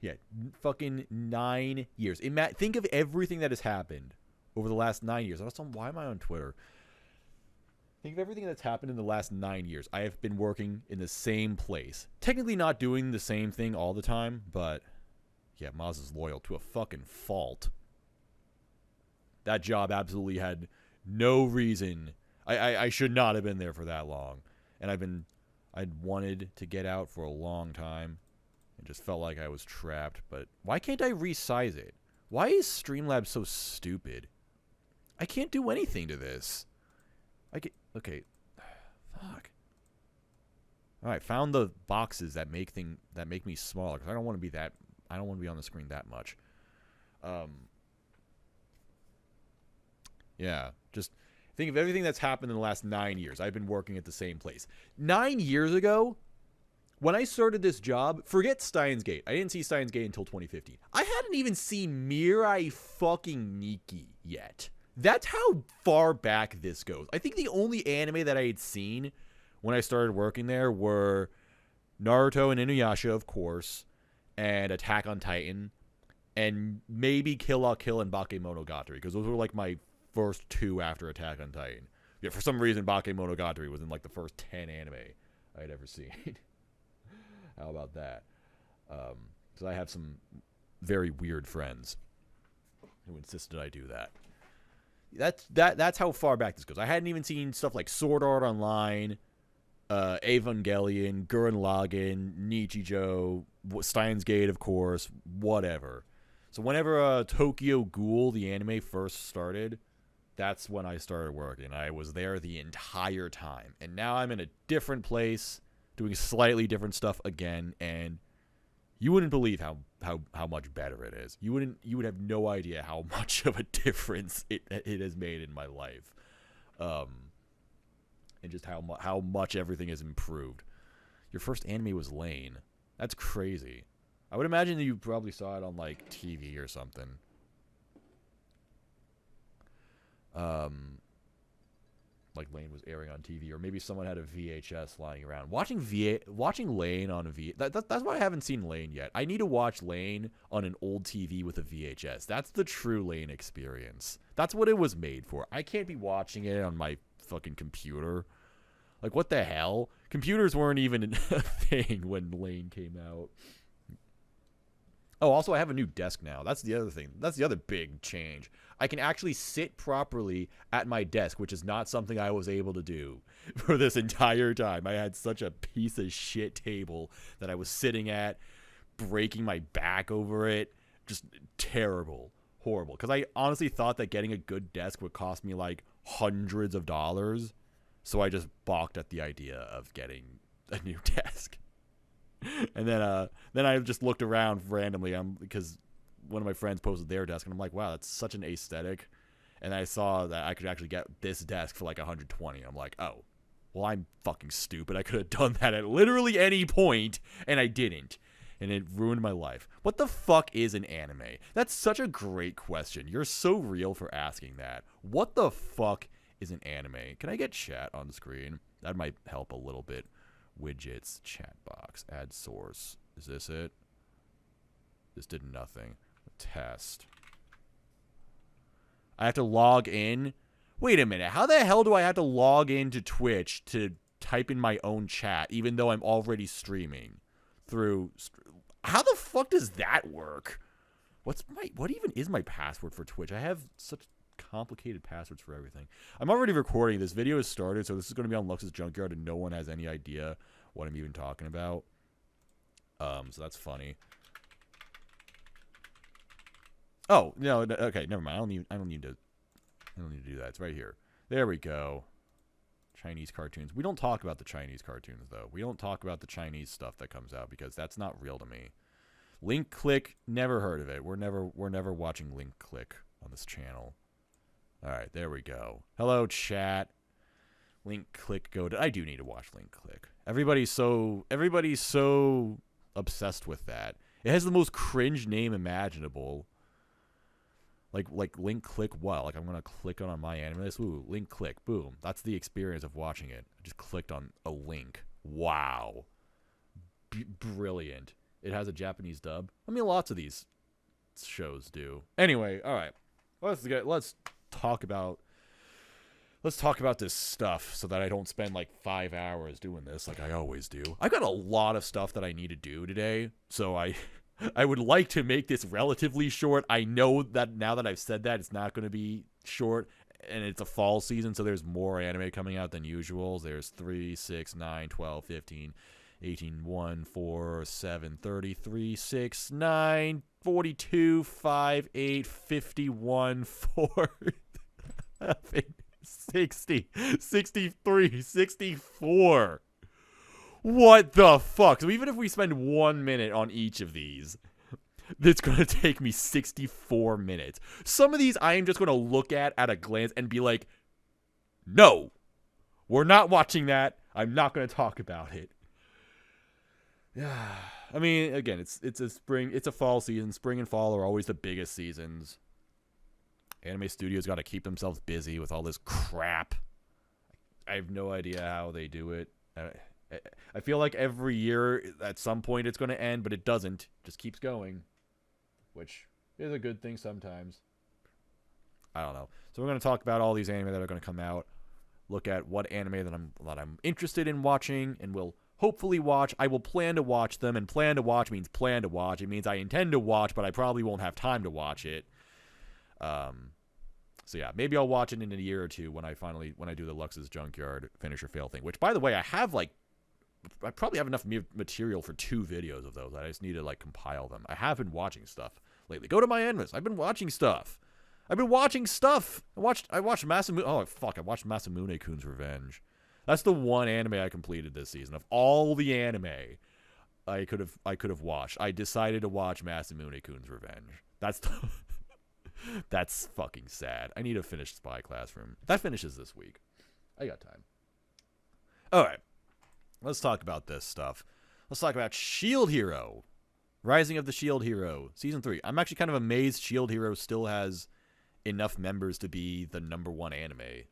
Yeah, fucking 9 years. Think of everything that has happened over the last 9 years. Why am I on Twitter? Think of everything that's happened in the last 9 years. I have been working in the same place. Technically not doing the same thing all the time, but yeah, Maz is loyal to a fucking fault. That job absolutely had no reason. I should not have been there for that long. And I'd wanted to get out for a long time. And just felt like I was trapped. But why can't I resize it? Why is Streamlabs so stupid? I can't do anything to this. Okay. Fuck. Alright, found the boxes that make me smaller. Because I don't want to be on the screen that much. Yeah, just think of everything that's happened in the last 9 years. I've been working at the same place. 9 years ago, when I started this job, forget Steins Gate. I didn't see Steins Gate until 2015. I hadn't even seen Mirai fucking Nikki yet. That's how far back this goes. I think the only anime that I had seen when I started working there were Naruto and Inuyasha, of course, and Attack on Titan, and maybe Kill la Kill and Bakemonogatari, because those were like my first two after Attack on Titan. Yeah, for some reason, Bakemonogatari was in like the first 10 anime I had ever seen. How about that? So I have some very weird friends who insisted I do that. That's how far back this goes. I hadn't even seen stuff like Sword Art Online, Evangelion, Gurren Lagann, Nichijou, Steins Gate, of course, whatever. So whenever Tokyo Ghoul, the anime, first started, that's when I started working. I was there the entire time. And now I'm in a different place, doing slightly different stuff again, and you wouldn't believe how much better it is. You would have no idea how much of a difference it has made in my life. And just how much everything has improved. Your first anime was Lane. That's crazy. I would imagine that you probably saw it on like TV or something. Like Lane was airing on TV, or maybe someone had a VHS lying around. Watching Lane on a that's why I haven't seen Lane yet. I need to watch Lane on an old TV with a VHS. That's the true Lane experience. That's what it was made for. I can't be watching it on my fucking computer. Like, what the hell? Computers weren't even a thing when Lane came out. Oh, also, I have a new desk now. That's the other thing. That's the other big change. I can actually sit properly at my desk, which is not something I was able to do for this entire time. I had such a piece of shit table that I was sitting at, breaking my back over it. Just terrible. Horrible. Because I honestly thought that getting a good desk would cost me like hundreds of dollars. So I just balked at the idea of getting a new desk. And then I just looked around randomly because one of my friends posted their desk, and I'm like, wow, that's such an aesthetic. And I saw that I could actually get this desk for like 120. I'm like, oh, well, I'm fucking stupid. I could have done that at literally any point, and I didn't. And it ruined my life. What the fuck is an anime? That's such a great question. You're so real for asking that. What the fuck is an anime? Can I get chat on the screen? That might help a little bit. Widgets, chat box, add source. Is this it? This did nothing. Test. I have to log in? Wait a minute. How the hell do I have to log into Twitch to type in my own chat, even though I'm already streaming through... How the fuck does that work? What even is my password for Twitch? I have such complicated passwords for everything. I'm already recording. This video has started, so this is going to be on Lux's Junkyard, and no one has any idea what I'm even talking about. So that's funny. Oh no, okay, never mind. I don't need to do that. It's right here. There we go. Chinese cartoons. We don't talk about the Chinese cartoons though. We don't talk about the Chinese stuff that comes out because that's not real to me. Link Click, never heard of it. We're never watching Link Click on this channel. All right, there we go. Hello, chat. Link Click Go. I do need to watch Link Click. Everybody's so obsessed with that. It has the most cringe name imaginable. Like Link Click what? Like I'm gonna click on my anime list. Ooh, Link Click. Boom. That's the experience of watching it. I just clicked on a link. Wow. Brilliant. It has a Japanese dub. I mean, lots of these shows do. Anyway, all right. Let's talk about this stuff so that I don't spend like 5 hours doing this like I always do. I got a lot of stuff that I need to do today, so I would like to make this relatively short. I know that now that I've said that, it's not going to be short, and it's a fall season, so there's more anime coming out than usual. There's 3, 6, 9, 12, 15, 18, 1, 4, 7, 33, 6, 9, 42, 5, 8, 51, 4, 60, 63, 64. What the fuck? So even if we spend 1 minute on each of these, it's going to take me 64 minutes. Some of these I am just going to look at a glance and be like, no, we're not watching that. I'm not going to talk about it. Yeah. I mean, again, it's a fall season. Spring and fall are always the biggest seasons. Anime studios got to keep themselves busy with all this crap. I have no idea how they do it. I feel like every year at some point it's going to end, but it doesn't. It just keeps going, which is a good thing sometimes. I don't know. So we're going to talk about all these anime that are going to come out. Look at what anime that I'm interested in watching and will hopefully watch. I will plan to watch them, and plan to watch means plan to watch. It means I intend to watch, but I probably won't have time to watch it. So yeah, maybe I'll watch it in a year or two when I do the Lux's Junkyard Finish or Fail thing, which, by the way, I probably have enough material for 2 videos of those. I just need to like compile them. I have been watching stuff lately. Go to my Eminence. I've been watching stuff. I watched Masamune. Oh fuck! I watched Masamune-kun's Revenge. That's the one anime I completed this season. Of all the anime I could have watched, I decided to watch Masamune-kun's Revenge. That's fucking sad. I need to finish Spy Classroom. That finishes this week. I got time. All right. Let's talk about this stuff. Let's talk about Shield Hero. Rising of the Shield Hero. Season 3. I'm actually kind of amazed Shield Hero still has enough members to be the #1 anime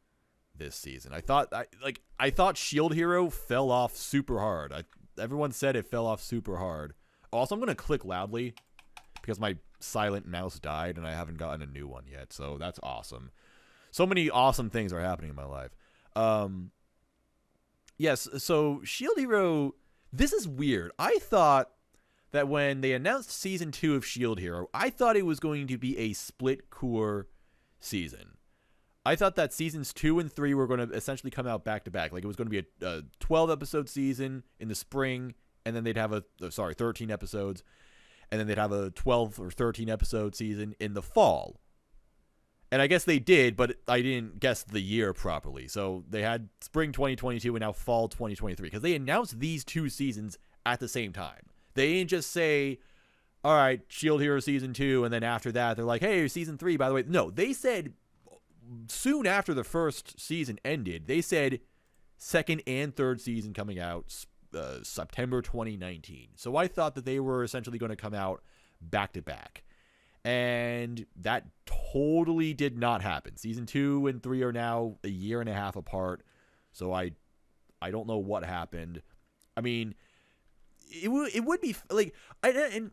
this season. I thought Shield Hero fell off super hard. Everyone said it fell off super hard. Also, I'm going to click loudly because my silent mouse died and I haven't gotten a new one yet. So that's awesome. So many awesome things are happening in my life. Yes, so Shield Hero, this is weird. I thought that when they announced Season 2 of Shield Hero, I thought it was going to be a split core season. I thought that Seasons 2 and 3 were going to essentially come out back-to-back. Like, it was going to be a 12-episode season in the spring, and then they'd have 13 episodes, and then they'd have a 12 or 13-episode season in the fall. And I guess they did, but I didn't guess the year properly. So they had spring 2022 and now fall 2023. Because they announced these 2 seasons at the same time. They didn't just say, all right, Shield Hero Season 2, and then after that, they're like, hey, Season 3, by the way. No, they said soon after the first season ended, they said second and third season coming out September 2019. So I thought that they were essentially going to come out back-to-back. And that totally did not happen. Season 2 and 3 are now a year and a half apart. So I don't know what happened. I mean, it would be like, and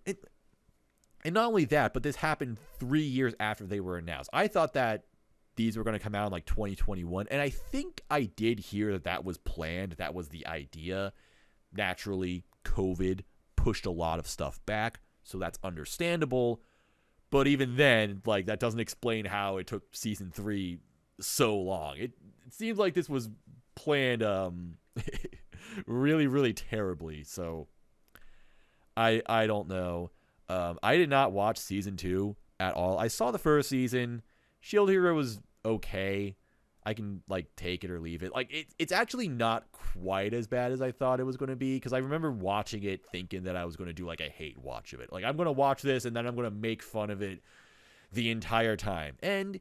not only that, but this happened 3 years after they were announced. I thought that these were going to come out in like 2021, and I think I did hear that was planned. That was the idea. Naturally, COVID pushed a lot of stuff back, so that's understandable. But even then, like, that doesn't explain how it took Season 3 so long. It seems like this was planned really, really terribly. So I don't know. I did not watch Season 2 at all. I saw the first season. Shield Hero was okay. I can, like, take it or leave it. Like, it's actually not quite as bad as I thought it was going to be, because I remember watching it thinking that I was going to do, like, a hate watch of it. Like, I'm going to watch this, and then I'm going to make fun of it the entire time. And,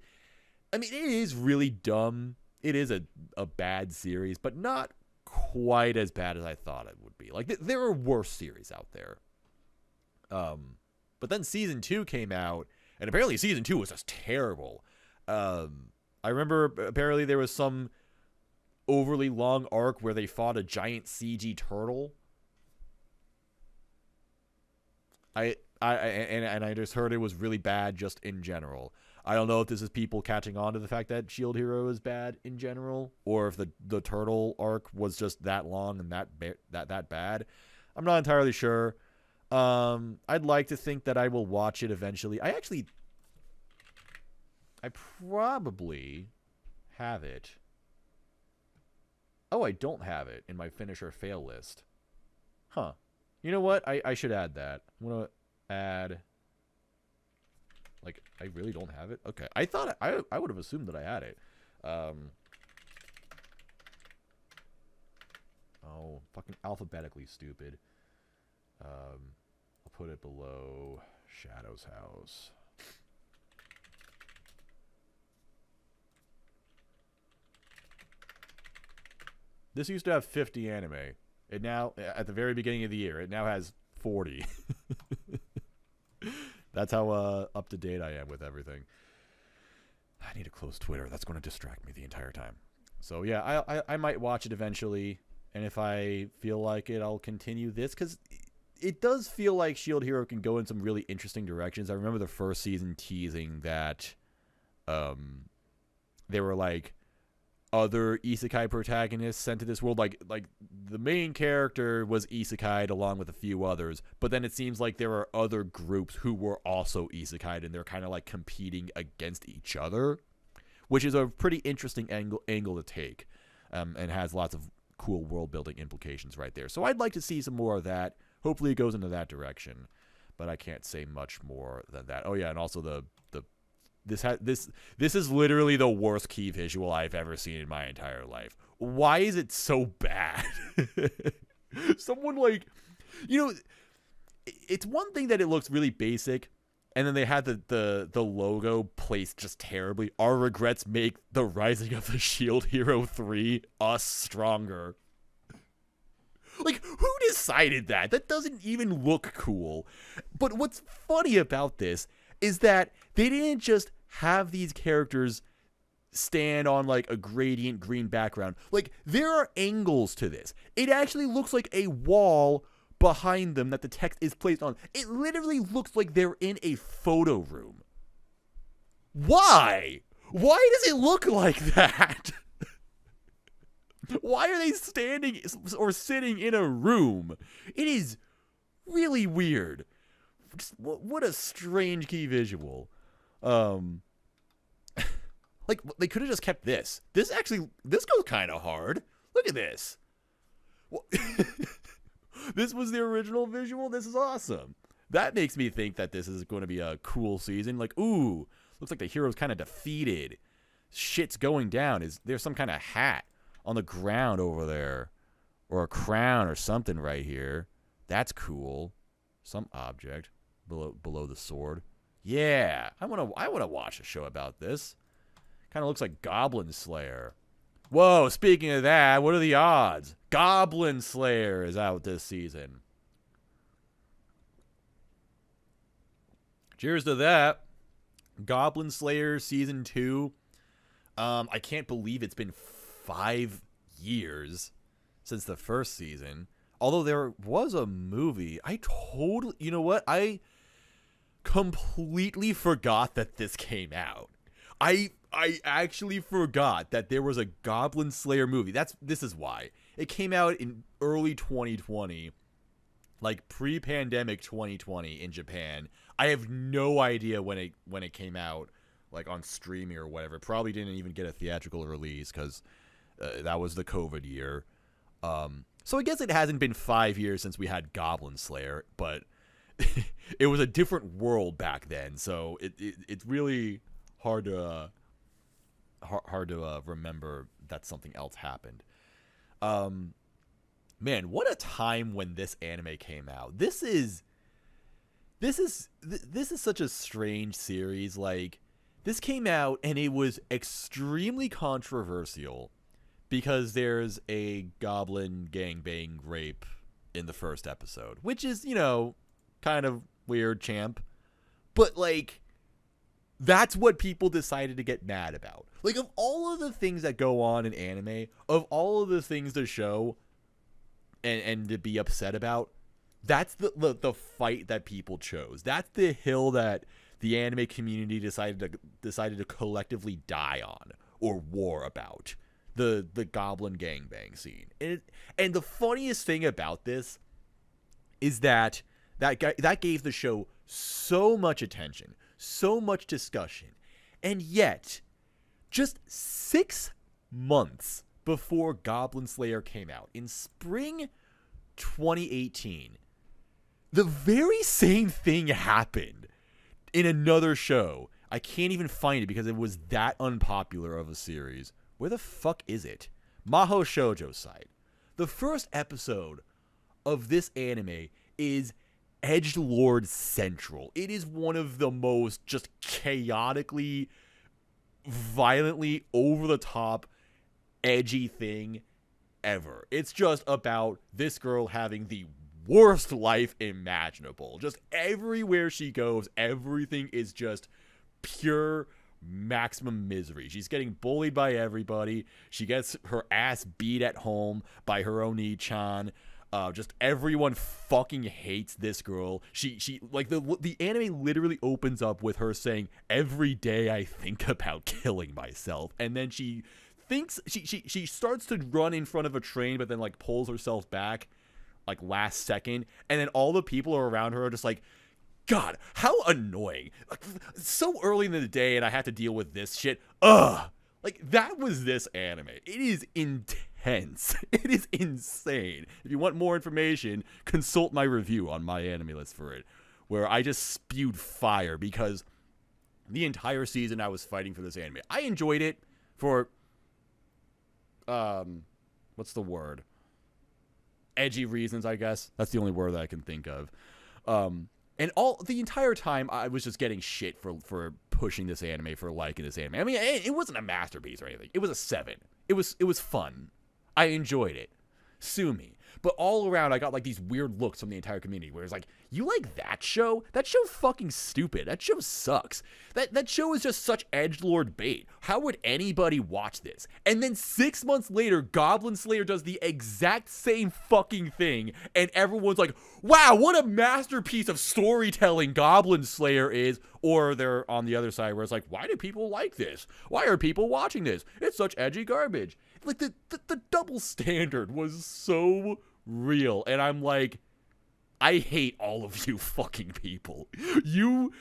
I mean, it is really dumb. It is a bad series, but not quite as bad as I thought it would be. Like, there are worse series out there. But then Season 2 came out, and apparently Season 2 was just terrible. I remember apparently there was some overly long arc where they fought a giant CG turtle. I just heard it was really bad just in general. I don't know if this is people catching on to the fact that Shield Hero is bad in general, or if the turtle arc was just that long and that bad. I'm not entirely sure. I'd like to think that I will watch it eventually. I probably have it. Oh, I don't have it in my finish or fail list. Huh. You know what? I should add that. I'm going to add... Like, I really don't have it? Okay. I thought... I would have assumed that I had it. Oh, fucking alphabetically stupid. I'll put it below Shadow's house. This used to have 50 anime. It now, at the very beginning of the year, it now has 40. That's how up to date I am with everything. I need to close Twitter. That's going to distract me the entire time. So yeah, I might watch it eventually, and if I feel like it, I'll continue this, because it does feel like Shield Hero can go in some really interesting directions. I remember the first season teasing that they were like other isekai protagonists sent to this world, like the main character was isekai'd along with a few others, but then it seems like there are other groups who were also isekai'd, and they're kind of like competing against each other, which is a pretty interesting angle to take, and has lots of cool world building implications right there. So I'd like to see some more of that. Hopefully it goes into that direction, but I can't say much more than that. Oh yeah, and also this is literally the worst key visual I've ever seen in my entire life. Why is it so bad? Someone like, you know, it's one thing that it looks really basic, and then they had the logo placed just terribly. Our regrets make the Rising of the Shield Hero 3 us stronger. Like, who decided that? That doesn't even look cool. But what's funny about this is that they didn't just have these characters stand on like a gradient green background. Like, there are angles to this. It actually looks like a wall behind them that the text is placed on. It literally looks like they're in a photo room. Why? Why does it look like that? Why are they standing or sitting in a room? It is really weird. Just, what a strange key visual. Like, they could have just kept this. This goes kind of hard. Look at this. This was the original visual. This is awesome. That makes me think that this is going to be a cool season. Like, ooh, looks like the hero's kind of defeated. Shit's going down. Is there some kind of hat on the ground over there, or a crown or something right here? That's cool. Some object below the sword. Yeah, I want to watch a show about this. Kind of looks like Goblin Slayer. Whoa, speaking of that, what are the odds? Goblin Slayer is out this season. Cheers to that. Goblin Slayer Season 2. I can't believe it's been 5 years since the first season. Although there was a movie. You know what? I completely forgot that this came out. I actually forgot that there was a Goblin Slayer movie. This is why. It came out in early 2020, like pre-pandemic 2020 in Japan. I have no idea when it came out, like on streaming or whatever. Probably didn't even get a theatrical release because that was the COVID year. So I guess it hasn't been 5 years since we had Goblin Slayer, but it was a different world back then. So it's really hard to remember that something else happened. Man, what a time when this anime came out. This is such a strange series. Like, this came out and it was extremely controversial because there's a goblin gangbang rape in the first episode, which is, you know, kind of weird, champ. But like, that's what people decided to get mad about. Like, of all of the things that go on in anime, of all of the things to show and to be upset about, That's the fight that people chose. That's the hill that the anime community decided to collectively die on or war about. The Goblin gangbang scene. And the funniest thing about this is that gave the show so much attention, so much discussion, and yet just 6 months before Goblin Slayer came out in spring 2018, the very same thing happened in another show. I can't even find it because it was that unpopular of a series. Where the fuck is it? Mahou Shoujo site. The first episode of this anime is Edgelord Central. It is one of the most just chaotically, violently over the top, edgy thing ever. It's just about this girl having the worst life imaginable. Just everywhere she goes, everything is just pure maximum misery. She's getting bullied by everybody. She gets her ass beat at home by her Oni-chan. Just everyone fucking hates this girl. She like the anime literally opens up with her saying, "Every day I think about killing myself," and then she thinks she starts to run in front of a train, but then like pulls herself back like last second, and then all the people around her are just like, God, how annoying. Like, so early in the day and I have to deal with this shit. Ugh. Like, that was this anime. It is intense. It is insane. If you want more information, consult my review on my anime list for it, where I just spewed fire because the entire season I was fighting for this anime. I enjoyed it for, what's the word? Edgy reasons, I guess. That's the only word that I can think of. And the entire time, I was just getting shit for pushing this anime, for liking this anime. I mean, it wasn't a masterpiece or anything. It was a 7. It was fun. I enjoyed it. Sue me. But all around, I got like these weird looks from the entire community where it's like, you like that show? That show's fucking stupid. That show sucks. That show is just such edgelord bait. How would anybody watch this? And then 6 months later, Goblin Slayer does the exact same fucking thing, and everyone's like, wow, what a masterpiece of storytelling Goblin Slayer is. Or they're on the other side where it's like, why do people like this? Why are people watching this? It's such edgy garbage. Like, the double standard was so real, and I'm like, I hate all of you fucking people. You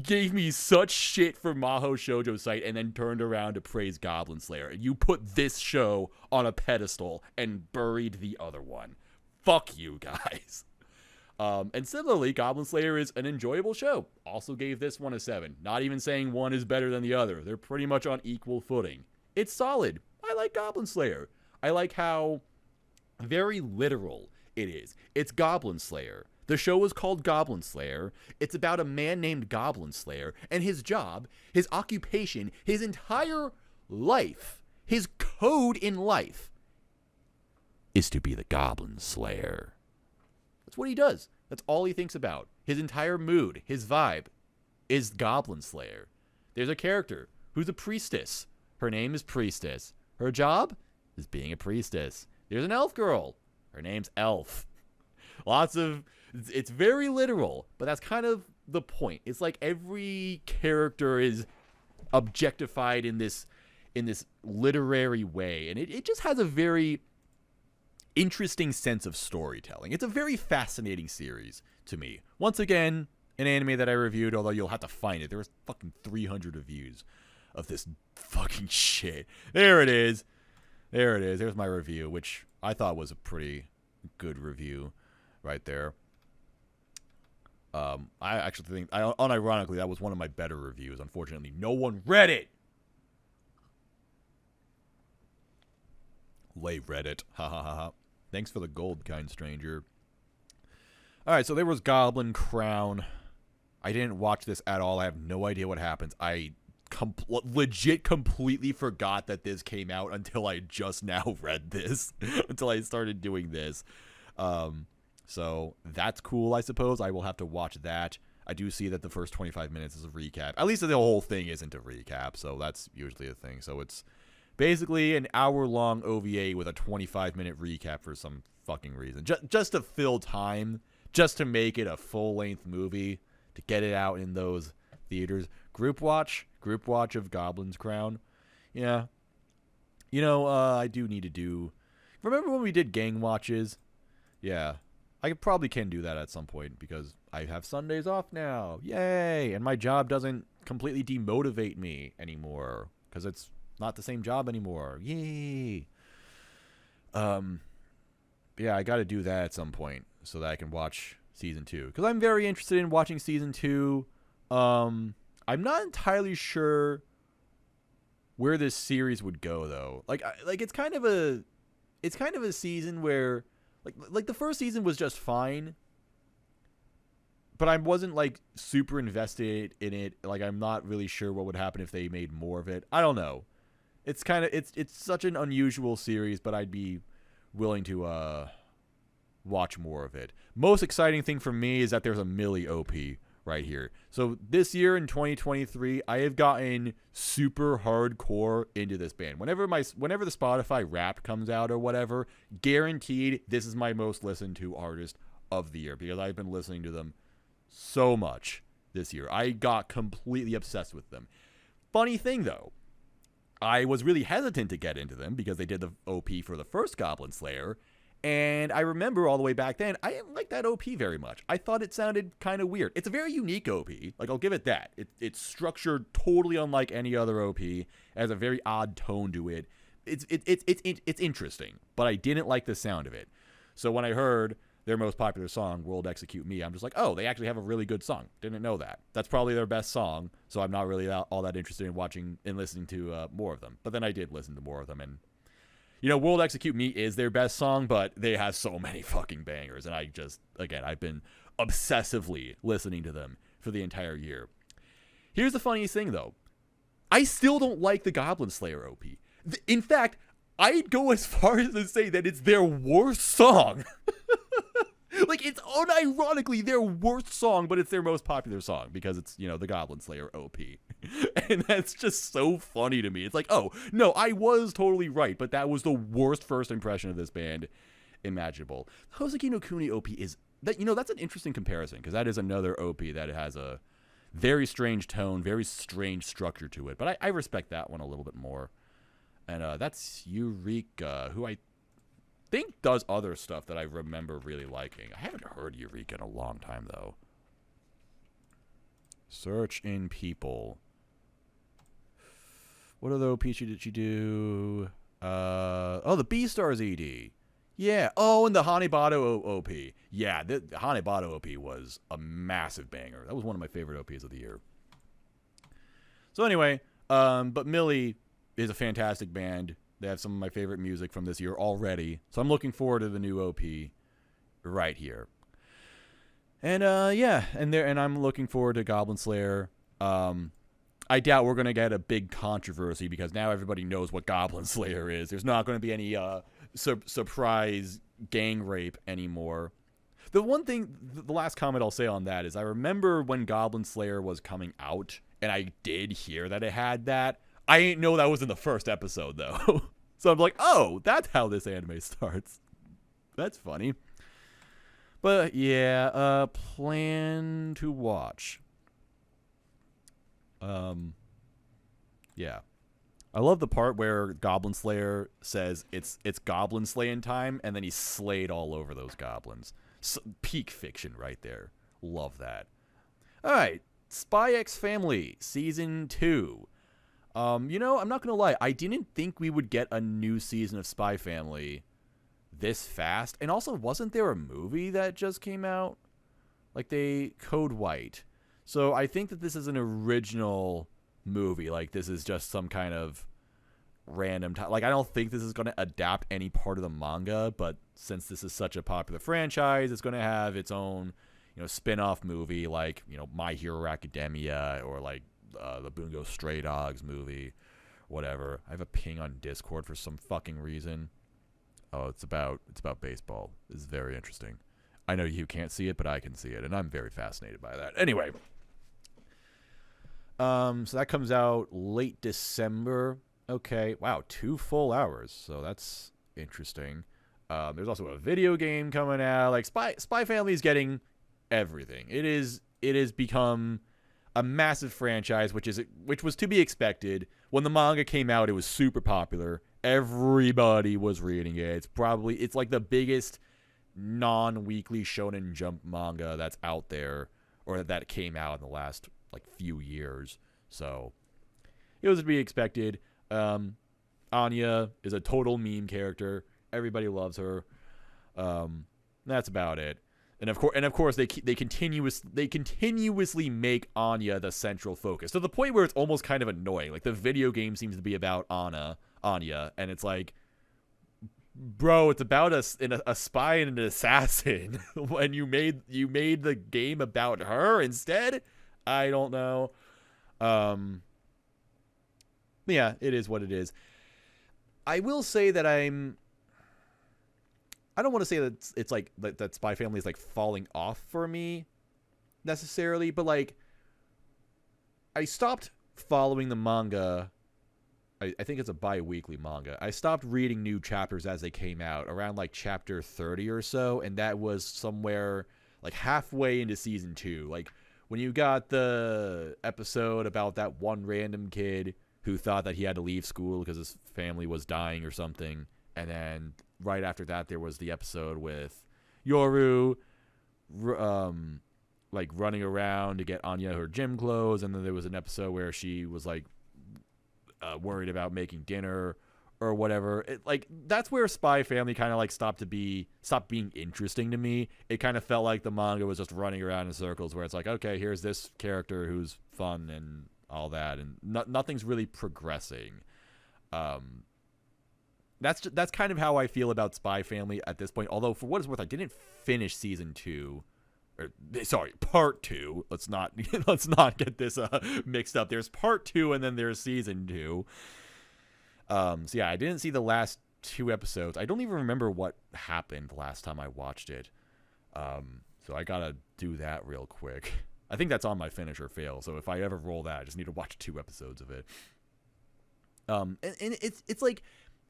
gave me such shit for Mahou Shoujo site and then turned around to praise Goblin Slayer. You put this show on a pedestal and buried the other one. Fuck you guys. And similarly, Goblin Slayer is an enjoyable show. Also gave this one a 7. Not even saying one is better than the other. They're pretty much on equal footing. It's solid. I like Goblin Slayer. I like how very literal it is. It's Goblin Slayer. The show is called Goblin Slayer. It's about a man named Goblin Slayer, and his job, his occupation, his entire life, his code in life is to be the Goblin Slayer. That's what he does. That's all he thinks about. His entire mood, his vibe, is Goblin Slayer. There's a character who's a priestess. Her name is Priestess. Her job is being a priestess. There's an elf girl. Her name's Elf. It's very literal, but that's kind of the point. It's like every character is objectified in this literary way, and it just has a very interesting sense of storytelling. It's a very fascinating series to me. Once again, an anime that I reviewed, although you'll have to find it. There was fucking 300 reviews of this fucking shit. There it is. There's my review, which I thought was a pretty good review right there. I actually think, unironically, that was one of my better reviews. Unfortunately, no one read it. Lay Reddit. Ha ha ha ha. Thanks for the gold, kind stranger. Alright, so there was Goblin Crown. I didn't watch this at all. I have no idea what happens. I legit completely forgot that this came out until I just now read this. Until I started doing this. So that's cool, I suppose. I will have to watch that. I do see that the first 25 minutes is a recap. At least the whole thing isn't a recap, so that's usually a thing. So it's basically an hour-long OVA with a 25-minute recap for some fucking reason. Just to fill time just to make it a full-length movie, to get it out in those theaters. Group watch of Goblin's Crown. Yeah. I do need to do... Remember when we did gang watches? Yeah. I probably can do that at some point because I have Sundays off now. Yay! And my job doesn't completely demotivate me anymore because it's not the same job anymore. Yay! Yeah, I got to do that at some point so that I can watch season 2 because I'm very interested in watching season 2. I'm not entirely sure where this series would go though. Like it's kind of a season where like the first season was just fine, but I wasn't like super invested in it. Like I'm not really sure what would happen if they made more of it. I don't know. It's such an unusual series, but I'd be willing to watch more of it. Most exciting thing for me is that there's a Millie OP right here. So this year in 2023, I have gotten super hardcore into this band. Whenever the Spotify Wrapped comes out or whatever, guaranteed this is my most listened to artist of the year because I've been listening to them so much this year. I got completely obsessed with them. Funny thing though, I was really hesitant to get into them because they did the OP for the first Goblin Slayer. And I remember all the way back then, I didn't like that OP very much. I thought it sounded kind of weird. It's a very unique OP. Like, I'll give it that. It's structured totally unlike any other OP. It has a very odd tone to it. It's interesting, but I didn't like the sound of it. So when I heard their most popular song, World Execute Me, I'm just like, oh, they actually have a really good song. Didn't know that. That's probably their best song, so I'm not really all that interested in watching and listening to more of them. But then I did listen to more of them, and World Execute Me is their best song, but they have so many fucking bangers. And I've been obsessively listening to them for the entire year. Here's the funniest thing, though. I still don't like the Goblin Slayer OP. In fact, I'd go as far as to say that it's their worst song. Like, it's unironically their worst song, but it's their most popular song because it's, the Goblin Slayer OP. And that's just so funny to me. It's like, oh, no, I was totally right, but that was the worst first impression of this band imaginable. Hoseki no Kuni OP is, that's an interesting comparison because that is another OP that has a very strange tone, very strange structure to it. But I respect that one a little bit more. And that's Eureka, who I think does other stuff that I remember really liking. I haven't heard Eureka in a long time, though. Search in people. What other OP did she do? The B-Stars ED. Yeah. Oh, and the Hanebado OP. Yeah, the Hanebado OP was a massive banger. That was one of my favorite OPs of the year. So anyway, but Millie is a fantastic band. They have some of my favorite music from this year already. So I'm looking forward to the new OP right here. And and I'm looking forward to Goblin Slayer. I doubt we're going to get a big controversy because now everybody knows what Goblin Slayer is. There's not going to be any surprise gang rape anymore. The one thing, the last comment I'll say on that is I remember when Goblin Slayer was coming out, and I did hear that it had that. I didn't know that was in the first episode, though. So I'm like, oh, that's how this anime starts. That's funny. But, yeah, plan to watch. Yeah. I love the part where Goblin Slayer says it's goblin slaying time, and then he's slayed all over those goblins. Peak fiction right there. Love that. All right, Spy X Family, Season 2. I'm not going to lie. I didn't think we would get a new season of Spy Family this fast. And also, wasn't there a movie that just came out? Like, Code White. So I think that this is an original movie. Like, this is just some kind of random time. Like, I don't think this is going to adapt any part of the manga, but since this is such a popular franchise, it's going to have its own, spin-off movie like, My Hero Academia or like the Bungo Stray Dogs movie, whatever. I have a ping on Discord for some fucking reason. Oh, it's about baseball. It's very interesting. I know you can't see it, but I can see it, and I'm very fascinated by that. Anyway, so that comes out late December. Okay, wow, 2 full hours. So that's interesting. There's also a video game coming out. Like Spy Family is getting everything. It is become a massive franchise, which was to be expected. When the manga came out, it was super popular. Everybody was reading it. It's like the biggest non-weekly Shonen Jump manga that's out there, or that came out in the last like few years. So it was to be expected. Anya is a total meme character. Everybody loves her. That's about it. And of course, they continuously make Anya the central focus, to the point where it's almost kind of annoying. Like, the video game seems to be about Anya, and it's like, bro, it's about a spy and an assassin, and you made the game about her instead. I don't know. Yeah, it is what it is. I will say that I don't want to say that it's like that Spy Family is like falling off for me necessarily, but like, I stopped following the manga. I think it's a bi-weekly manga. I stopped reading new chapters as they came out around like chapter 30 or so, and that was somewhere like halfway into season 2. Like, when you got the episode about that one random kid who thought that he had to leave school because his family was dying or something, and then right after that, there was the episode with Yoru, like running around to get Anya her gym clothes, and then there was an episode where she was like worried about making dinner or whatever. Like, that's where Spy Family kind of like stopped being interesting to me. It kind of felt like the manga was just running around in circles, where it's like, okay, here's this character who's fun and all that, and nothing's really progressing. That's kind of how I feel about Spy Family at this point. Although, for what it's worth, I didn't finish season 2. Part 2. Let's not get this mixed up. There's part 2, and then there's season 2. So yeah, I didn't see the last 2 episodes. I don't even remember what happened the last time I watched it. So I gotta do that real quick. I think that's on my finish or fail. So if I ever roll that, I just need to watch 2 episodes of it. And it's like,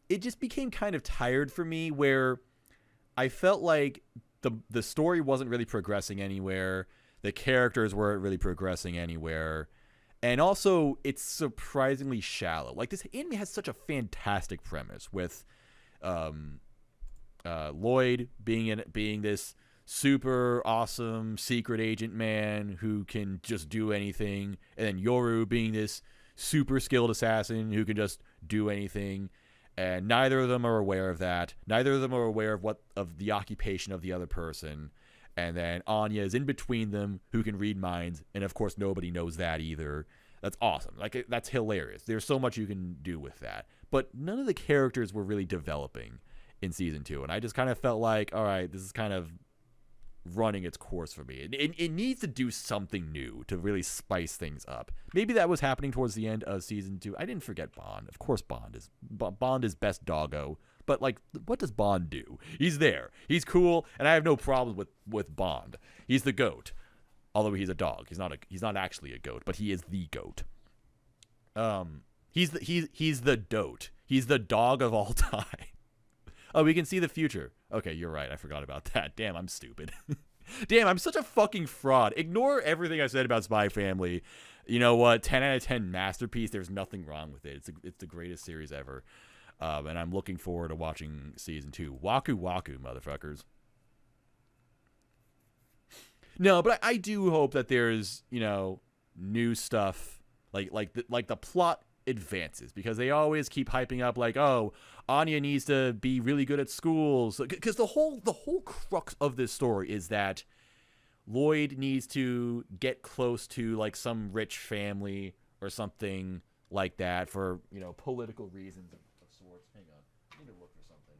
it just became kind of tired for me, where I felt like the story wasn't really progressing anywhere. The characters weren't really progressing anywhere. And also, it's surprisingly shallow. Like, this anime has such a fantastic premise with Lloyd being this super awesome secret agent man who can just do anything, and then Yoru being this super skilled assassin who can just do anything. And neither of them are aware of that. Neither of them are aware of the occupation of the other person. And then Anya is in between them, who can read minds, and of course nobody knows that either. That's awesome. Like, that's hilarious. There's so much you can do with that. But none of the characters were really developing in season 2, and I just kind of felt like, all right, this is kind of running its course for me. It needs to do something new to really spice things up. Maybe that was happening towards the end of season 2. I didn't forget Bond. Of course, Bond is best doggo. But like, what does Bond do? He's there. He's cool, and I have no problem with Bond. He's the GOAT. Although he's a dog. He's not actually a goat, but he is the GOAT. He's the dote. He's the dog of all time. Oh, we can see the future. Okay, you're right. I forgot about that. Damn, I'm stupid. Damn, I'm such a fucking fraud. Ignore everything I said about Spy Family. You know what? 10 out of 10 masterpiece. There's nothing wrong with it. It's the greatest series ever. And I'm looking forward to watching season 2. Waku waku, motherfuckers. No, but I do hope that there's, new stuff, like the plot advances, because they always keep hyping up like, oh, Anya needs to be really good at school, because the whole crux of this story is that Lloyd needs to get close to like some rich family or something like that for political reasons of sorts. Hang on, I need to look for something.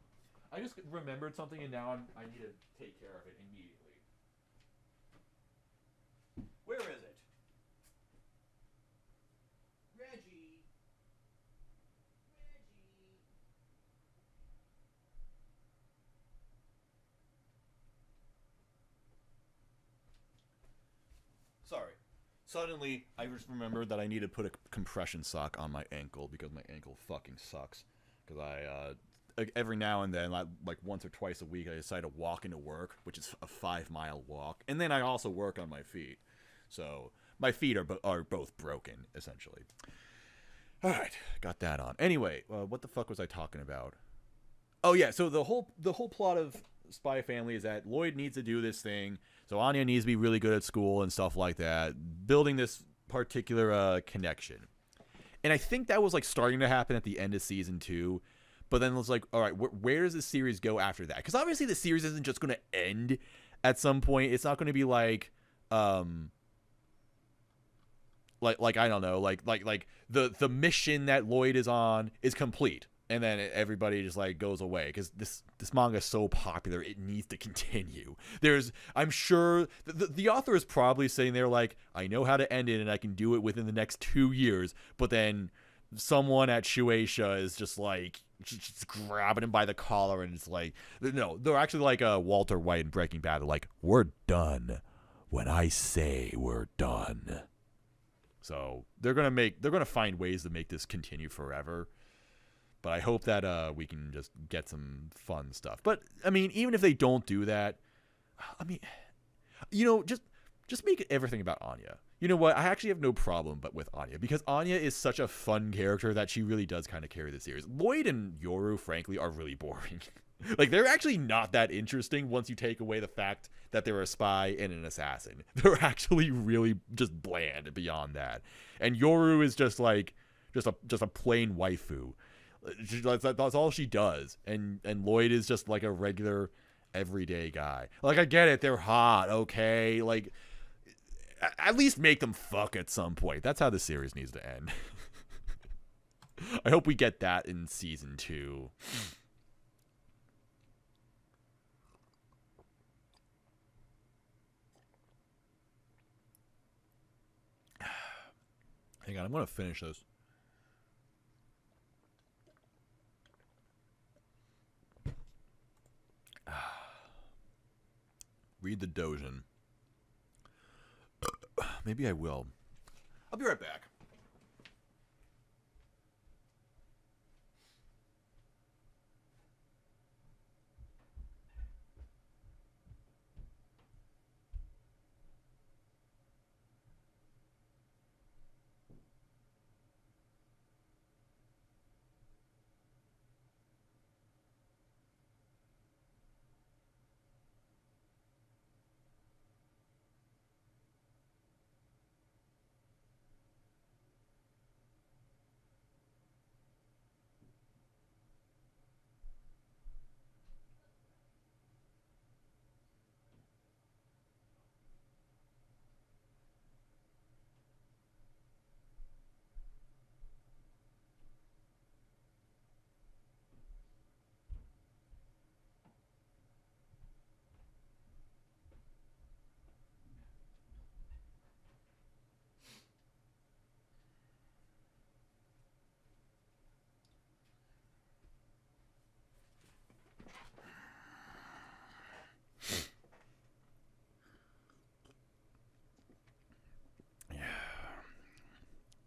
I just remembered something, and now I need to take care of it immediately. Where is it? Reggie. Sorry. Suddenly, I just remembered that I need to put a compression sock on my ankle, because my ankle fucking sucks. Because every now and then, like once or twice a week, I decide to walk into work, which is a 5-mile walk, and then I also work on my feet. So my feet are both broken, essentially. All right, got that on. Anyway, what the fuck was I talking about? Oh yeah, so the whole plot of Spy Family is that Lloyd needs to do this thing, so Anya needs to be really good at school and stuff like that, building this particular connection. And I think that was like starting to happen at the end of season 2, but then it was like, all right, where does the series go after that? Because obviously the series isn't just going to end at some point. It's not going to be like I don't know, like the mission that Lloyd is on is complete, and then everybody just like goes away because this manga is so popular, it needs to continue. I'm sure the author is probably sitting there like, I know how to end it and I can do it within the next 2 years, but then someone at Shueisha is just like just grabbing him by the collar and it's like, no, they're actually like Walter White in Breaking Bad. They're like, we're done when I say we're done. So they're gonna find ways to make this continue forever. But I hope that we can just get some fun stuff. But I mean, even if they don't do that, I mean, you know, just make everything about Anya. You know what? I actually have no problem with Anya because Anya is such a fun character that she really does kind of carry the series. Lloyd and Yoru, frankly, are really boring. Like, they're actually not that interesting once you take away the fact that they're a spy and an assassin. They're actually really just bland beyond that. And Yoru is just like just a plain waifu. That's all she does. And Lloyd is just like a regular everyday guy. Like, I get it, they're hot, okay? Like, at least make them fuck at some point. That's how the series needs to end. I hope we get that in season 2. Hang on, I'm going to finish this. Read the Dojin. Maybe I will. I'll be right back.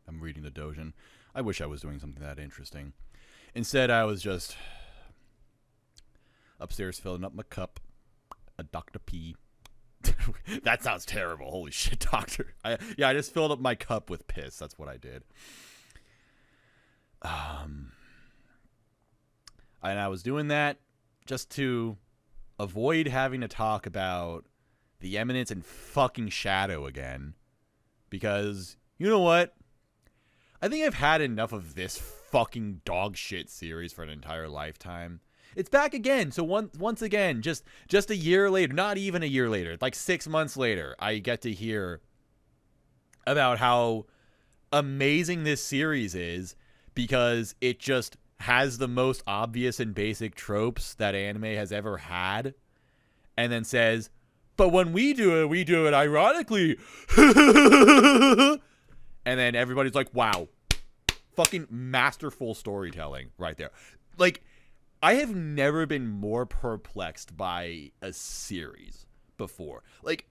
I'm reading the Dojin. I wish I was doing something that interesting. Instead, I was just upstairs filling up my cup. A Dr. P. That sounds terrible. Holy shit, doctor. I just filled up my cup with piss. That's what I did. And I was doing that just to avoid having to talk about the Eminence and fucking Shadow again. Because, you know what? I think I've had enough of this fucking dog shit series for an entire lifetime. It's back again. So once again, just a year later, not even a year later, like 6 months later, I get to hear about how amazing this series is because it just has the most obvious and basic tropes that anime has ever had, and then says, but when we do it ironically. And then everybody's like, wow, fucking masterful storytelling right there. Like, I have never been more perplexed by a series before. Like,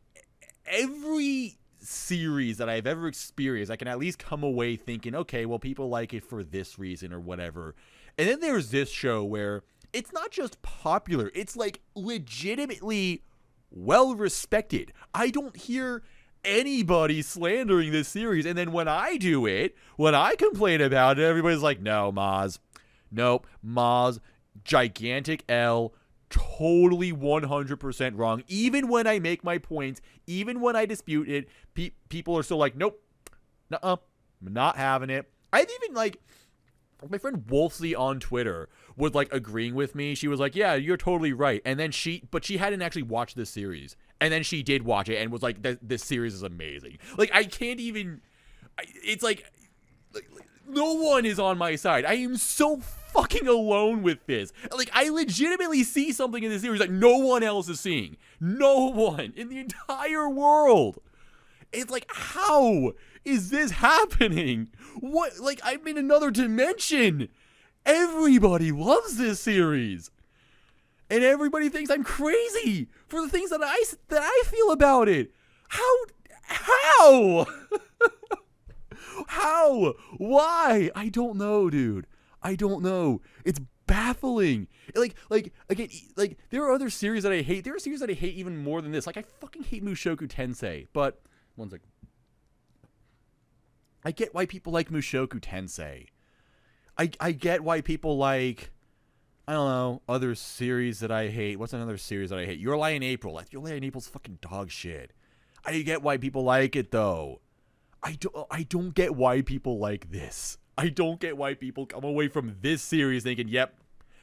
every series that I've ever experienced, I can at least come away thinking, okay, well, people like it for this reason or whatever. And then there's this show where it's not just popular, it's like legitimately well respected. I don't hear anybody slandering this series, and then when I do it, when I complain about it, everybody's like, no, Maz. Nope, Maz, gigantic L, totally 100% wrong. Even when I make my points, even when I dispute it, people are still like, nope, nuh-uh, I'm not having it. I've even, like, my friend Wolfsey on Twitter was, like, agreeing with me. She was like, yeah, you're totally right. And then she hadn't actually watched this series. And then she did watch it and was like, this series is amazing. Like, I can't even, it's like, no one is on my side. I am so fucking alone with this. Like, I legitimately see something in this series that no one else is seeing. No one in the entire world. It's like, how is this happening? What? Like, I'm in another dimension. Everybody loves this series. And everybody thinks I'm crazy for the things that I feel about it. How? How? Why? I don't know, dude. I don't know. It's baffling. Like again, like there are other series that I hate. There are series that I hate even more than this. Like I fucking hate Mushoku Tensei. But one second. I get why people like Mushoku Tensei. I get why people like, I don't know, other series that I hate. What's another series that I hate? Your Lie in April. Your Lie in April's fucking dog shit. I get why people like it though. I don't get why people like this. I don't get why people come away from this series thinking, yep,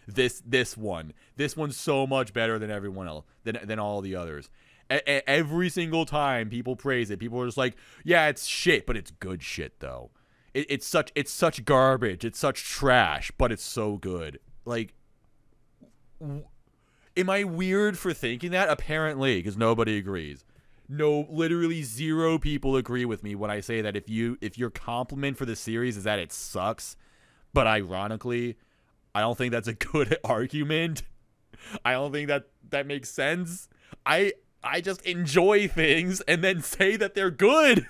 this one's so much better than everyone else, than all the others. Every single time people praise it, people are just like, yeah, it's shit, but it's good shit though. It's such garbage, it's such trash, but it's so good. Like, am I weird for thinking that? Apparently, because nobody agrees. No, literally 0 people agree with me when I say that if your compliment for the series is that it sucks, but ironically, I don't think that's a good argument. I don't think that makes sense. I just enjoy things and then say that they're good.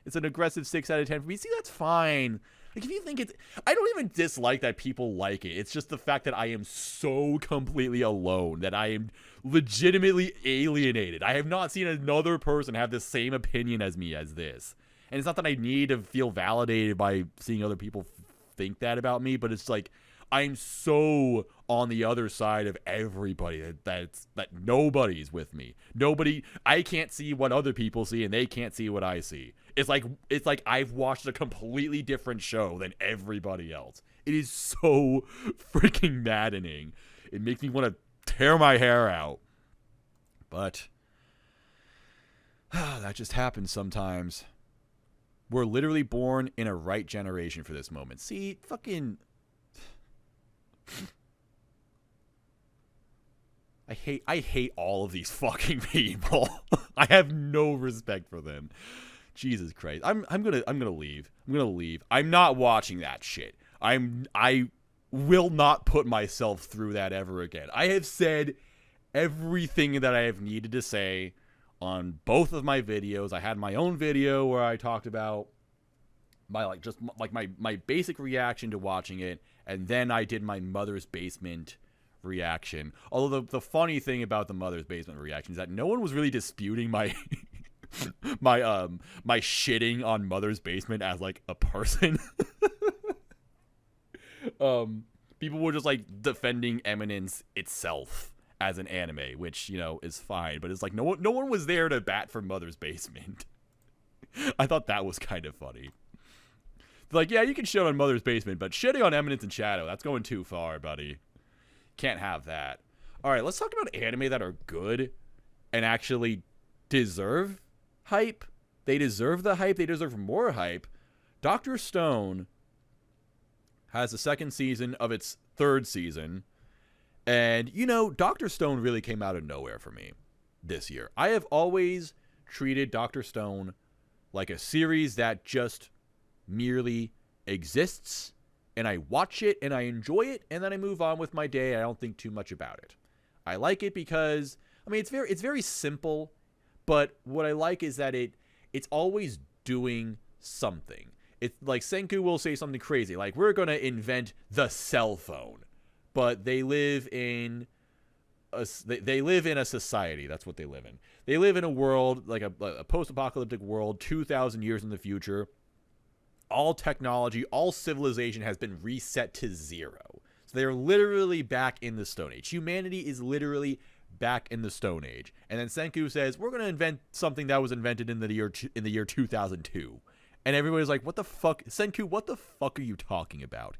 It's an aggressive 6 out of 10 for me. See, that's fine. Like, if you think it's... I don't even dislike that people like it. It's just the fact that I am so completely alone, that I am legitimately alienated. I have not seen another person have the same opinion as me as this. And it's not that I need to feel validated by seeing other people think that about me, but it's like, I'm so on the other side of everybody that nobody's with me. Nobody... I can't see what other people see, and they can't see what I see. It's like I've watched a completely different show than everybody else. It is so freaking maddening. It makes me want to tear my hair out. But that just happens sometimes. We're literally born in a right generation for this moment. See, fucking... I hate all of these fucking people. I have no respect for them. Jesus Christ. I'm gonna leave. I'm not watching that shit. I will not put myself through that ever again. I have said everything that I have needed to say on both of my videos. I had my own video where I talked about my basic reaction to watching it, and then I did my Mother's Basement reaction. Although the funny thing about the Mother's Basement reaction is that no one was really disputing my my shitting on Mother's Basement as like a person. People were just like defending Eminence itself as an anime, which, you know, is fine, but it's like no one was there to bat for Mother's Basement. I thought that was kind of funny. Like, yeah, you can shit on Mother's Basement, but shitting on Eminence and Shadow, that's going too far, buddy. Can't have that. All right, let's talk about anime that are good and actually deserve hype. They deserve the hype. They deserve more hype. Dr. Stone has the 2nd season of its 3rd season. And, you know, Dr. Stone really came out of nowhere for me this year. I have always treated Dr. Stone like a series that just merely exists, and I watch it and I enjoy it, and then I move on with my day. I don't think too much about it. I like it because, I mean, it's very simple, but what I like is that it's always doing something. It's like Senku will say something crazy, like, we're going to invent the cell phone. but they live in they live in a society. That's what they live in. They live in a world, like a post-apocalyptic world, 2,000 years in the future. All technology, all civilization has been reset to zero. So they're literally back in the Stone Age. Humanity is literally back in the Stone Age. And then Senku says, we're going to invent something that was invented in the year 2002. And everybody's like, what the fuck? Senku, what the fuck are you talking about?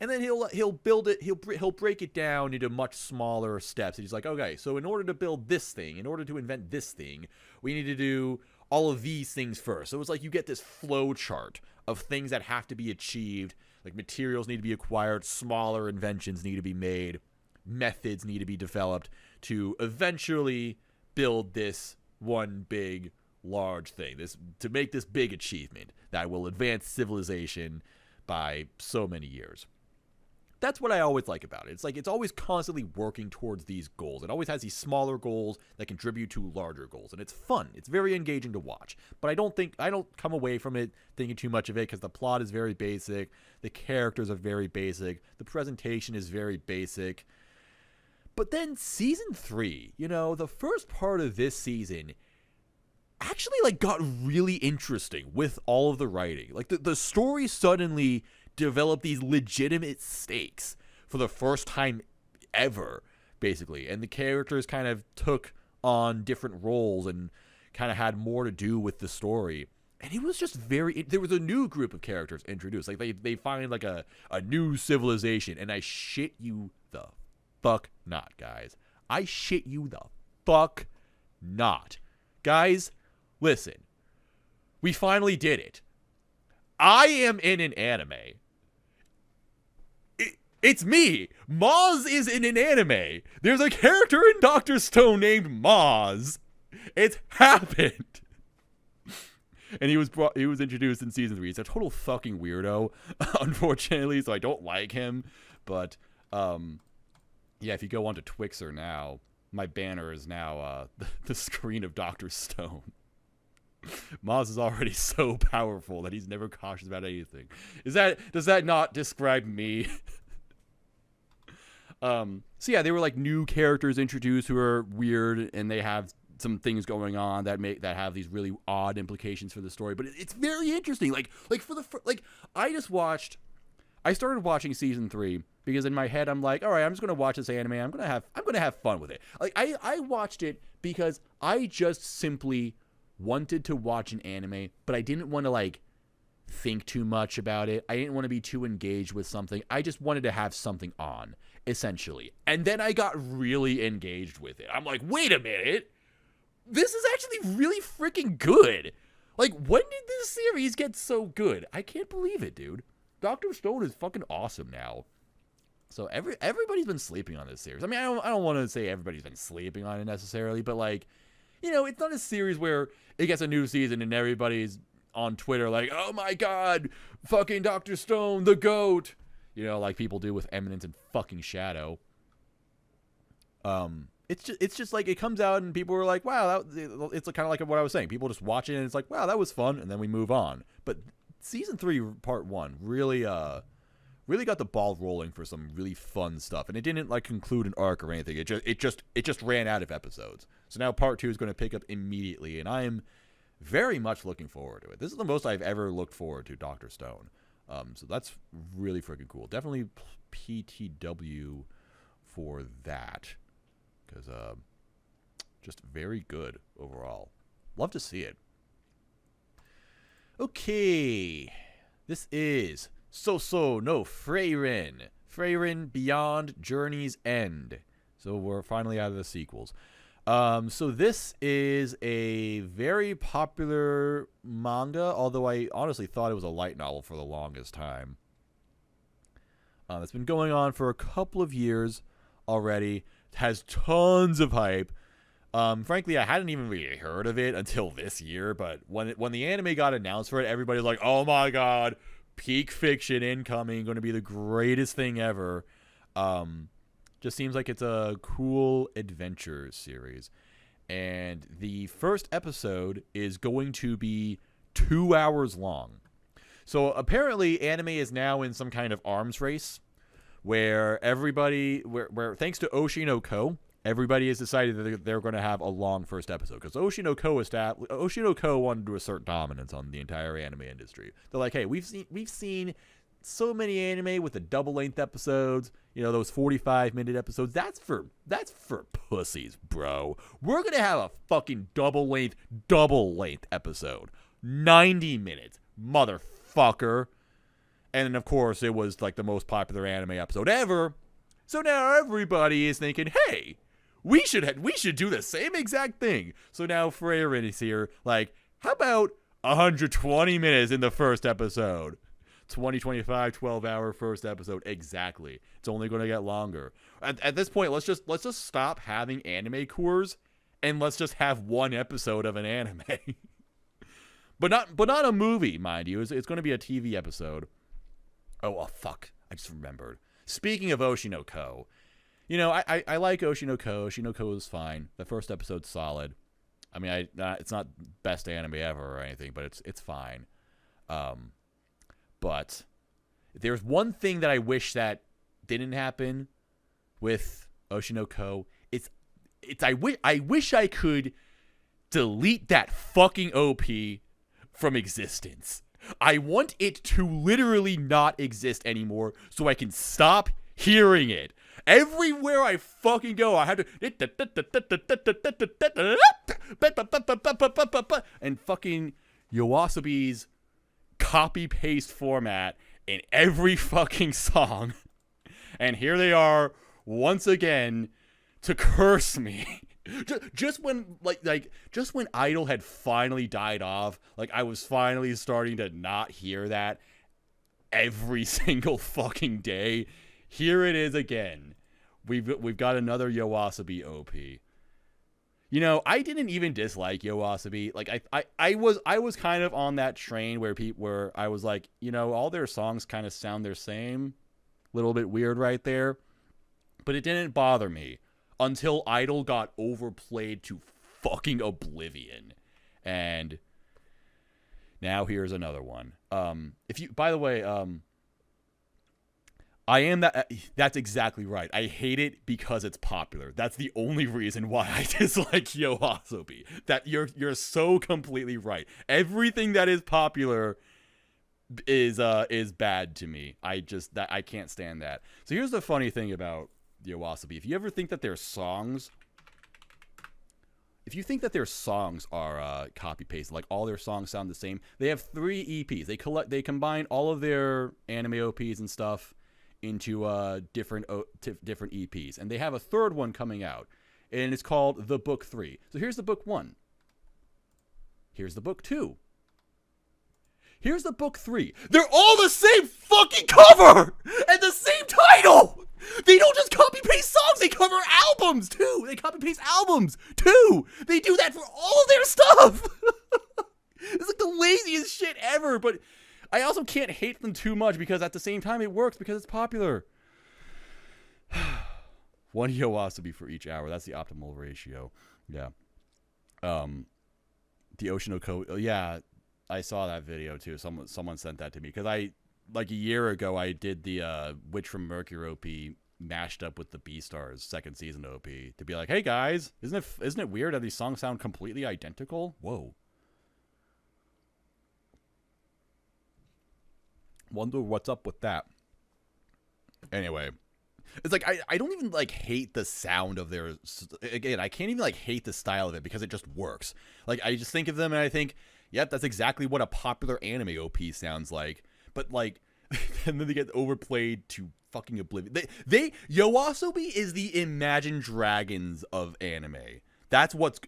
And then he'll build it, he'll break it down into much smaller steps. And he's like, okay, so in order to build this thing, in order to invent this thing, we need to do all of these things first. So it's like you get this flow chart of things that have to be achieved. Like materials need to be acquired, smaller inventions need to be made, methods need to be developed to eventually build this one big, large thing. To make this big achievement that will advance civilization by so many years. That's what I always like about it. It's like it's always constantly working towards these goals. It always has these smaller goals that contribute to larger goals, and it's fun. It's very engaging to watch. But I don't come away from it thinking too much of it because the plot is very basic, the characters are very basic, the presentation is very basic. But then season 3, the first part of this season actually got really interesting with all of the writing. Like the story suddenly develop these legitimate stakes for the first time ever, basically. And the characters kind of took on different roles and kind of had more to do with the story. And it was just there was a new group of characters introduced. Like they find like a new civilization. And I shit you the fuck not, guys. I shit you the fuck not. Guys, listen. We finally did it. I am in an anime. It's me. Maz is in an anime. There's a character in Dr. Stone named Maz. It's happened. And he was introduced in season 3. He's a total fucking weirdo, unfortunately, so I don't like him. But yeah, if you go onto Twixer now, my banner is now the screen of Dr. Stone. Maz is already so powerful that he's never cautious about anything. Does that not describe me? So yeah, they were like new characters introduced who are weird, and they have some things going on that have these really odd implications for the story. But it's very interesting. I started watching season 3 because in my head I'm like, all right, I'm just gonna watch this anime. I'm gonna have fun with it. Like I watched it because I just simply wanted to watch an anime, but I didn't want to think too much about it. I didn't want to be too engaged with something. I just wanted to have something on, essentially. And then I got really engaged with it. I'm like, wait a minute. This is actually really freaking good. Like, when did this series get so good? I can't believe it, dude. Dr. Stone is fucking awesome now. So everybody's been sleeping on this series. I mean, I don't want to say everybody's been sleeping on it necessarily, but it's not a series where it gets a new season and everybody's on Twitter like, oh my god, fucking Dr. Stone, the GOAT. Like people do with Eminence and fucking Shadow. It's just like it comes out and people are like, wow, it's kind of like what I was saying. People just watch it and it's like, wow, that was fun, and then we move on. But season 3, part 1, really got the ball rolling for some really fun stuff, and it didn't conclude an arc or anything. It just ran out of episodes. So now part 2 is going to pick up immediately, and I am very much looking forward to it. This is the most I've ever looked forward to Dr. Stone. So that's really freaking cool. Definitely PTW for that, because just very good overall. Love to see it. Okay, this is Frieren. Frieren Beyond Journey's End. So we're finally out of the sequels. So this is a very popular manga, although I honestly thought it was a light novel for the longest time. It's been going on for a couple of years already. It has tons of hype. Frankly, I hadn't even really heard of it until this year, but when the anime got announced for it, everybody's like, oh my god, peak fiction incoming, going to be the greatest thing ever. Just seems like it's a cool adventure series. And the first episode is going to be 2 hours long. So apparently anime is now in some kind of arms race where thanks to Oshinoko, everybody has decided that they're going to have a long first episode, because Oshinoko wanted to assert dominance on the entire anime industry. They're like, hey, we've seen so many anime with the double length episodes, those 45-minute episodes. That's for pussies, bro. We're gonna have a fucking double length episode, 90 minutes, motherfucker. And then of course it was like the most popular anime episode ever. So now everybody is thinking, hey, we should do the same exact thing. So now Frieren is here, like, how about 120 minutes in the first episode? 2025 12-hour first episode. Exactly. It's only going to get longer. At this point, let's just stop having anime cores and let's just have one episode of an anime. but not a movie, mind you. It's going to be a TV episode. Oh, fuck. I just remembered. Speaking of Oshinoko, I like Oshinoko. Oshinoko is fine. The first episode's solid. I mean, it's not best anime ever or anything, but it's fine. But there's one thing that I wish that didn't happen with Oshinoko. I wish I could delete that fucking OP from existence. I want it to literally not exist anymore so I can stop hearing it. Everywhere I fucking go, I have to and fucking Yoasobi's copy-paste format in every fucking song. And here they are once again to curse me. Just when Idol had finally died off, like I was finally starting to not hear that every single fucking day. Here it is again. We've got another Yoasobi OP. I didn't even dislike Yoasobi. Like I was kind of on that train where I was like, all their songs kind of sound the same. Little bit weird right there. But it didn't bother me until Idol got overplayed to fucking oblivion. And now here's another one. By the way, that's exactly right. I hate it because it's popular. That's the only reason why I dislike Yoasobi. That you're so completely right. Everything that is popular is bad to me. I can't stand that. So here's the funny thing about Yoasobi. If you ever think that their songs are copy paste, like all their songs sound the same, they have 3 EPs. They combine all of their anime OPs and stuff into different EPs, and they have a third one coming out, and it's called The Book 3. So here's the Book 1. Here's the Book 2. Here's the Book 3. They're all the same fucking cover and the same title. They don't just copy paste songs, they cover albums too. They copy paste albums too. They do that for all of their stuff. It's like the laziest shit ever, but I also can't hate them too much because at the same time it works because it's popular. One Yoasobi for each hour. That's the optimal ratio. Yeah. The Oshinoko. Yeah, I saw that video too. Someone sent that to me because like a year ago I did the Witch from Mercury OP mashed up with the Beastars second season OP to be like, hey guys, isn't it weird that these songs sound completely identical? Whoa. Wonder what's up with that. Anyway, it's like I don't even like hate the sound of their. Again, I can't even like hate the style of it because it just works. Like I just think of them and I think, yep, that's exactly what a popular anime OP sounds like. But like, and then they get overplayed to fucking oblivion. Yoasobi is the Imagine Dragons of anime. That's what's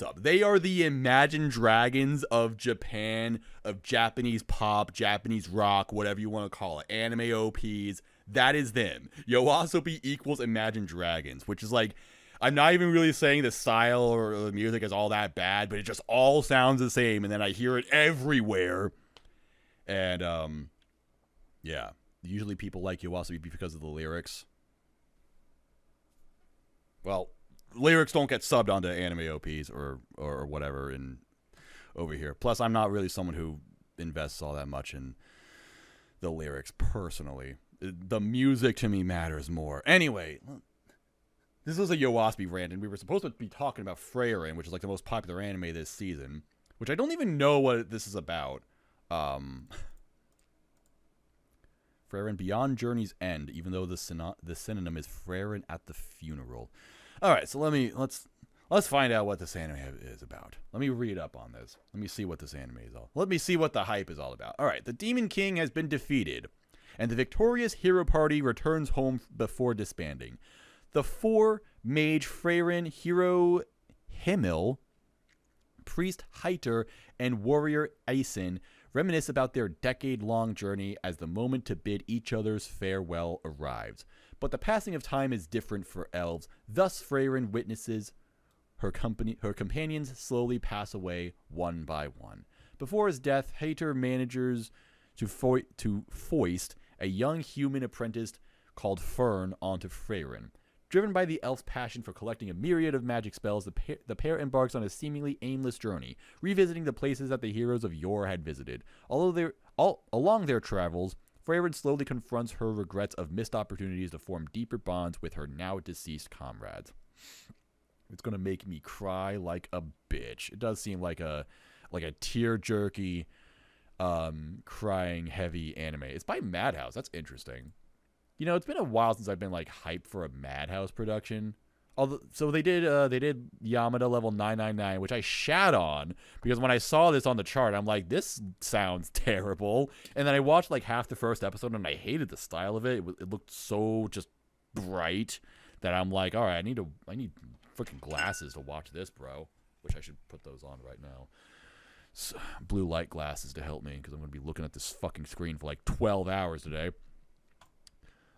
up. They are the Imagine Dragons of Japan, of Japanese pop, Japanese rock, whatever you want to call it. Anime OPs. That is them. Yoasobi equals Imagine Dragons, which is like, I'm not even really saying the style or the music is all that bad, but it just all sounds the same, and then I hear it everywhere. And, yeah. Usually people like Yoasobi because of the lyrics. Well, lyrics don't get subbed onto anime OPs or whatever over here. Plus, I'm not really someone who invests all that much in the lyrics personally. The music to me matters more. Anyway, this is a Yowaspy rant, and we were supposed to be talking about Frieren, which is like the most popular anime this season, which I don't even know what this is about. Frieren Beyond Journey's End, even though the synonym is Frieren at the Funeral. All right, so let's find out what this anime is about. Let me read up on this. Let me see what this anime is all. Let me see what the hype is all about. All right, the Demon King has been defeated, and the victorious hero party returns home before disbanding. The four mage Frieren, hero Himmel, priest Heiter, and warrior Aisin reminisce about their decade-long journey as the moment to bid each other's farewell arrives. But the passing of time is different for elves. Thus, Frieren witnesses her companions slowly pass away one by one. Before his death, Heiter manages to foist a young human apprentice called Fern onto Frieren. Driven by the elf's passion for collecting a myriad of magic spells, the pair embarks on a seemingly aimless journey, revisiting the places that the heroes of yore had visited. Along their travels, Frieren slowly confronts her regrets of missed opportunities to form deeper bonds with her now-deceased comrades. It's going to make me cry like a bitch. It does seem like a tear-jerky, crying, heavy anime. It's by Madhouse. That's interesting. You know, it's been a while since I've been like hyped for a Madhouse production. So they did Yamada level 999, which I shat on because when I saw this on the chart, I'm like, this sounds terrible. And then I watched like half the first episode and I hated the style of it. It looked so just bright that I'm like, all right, I need freaking glasses to watch this, bro. Which I should put those on right now. So, blue light glasses to help me because I'm going to be looking at this fucking screen for like 12 hours today.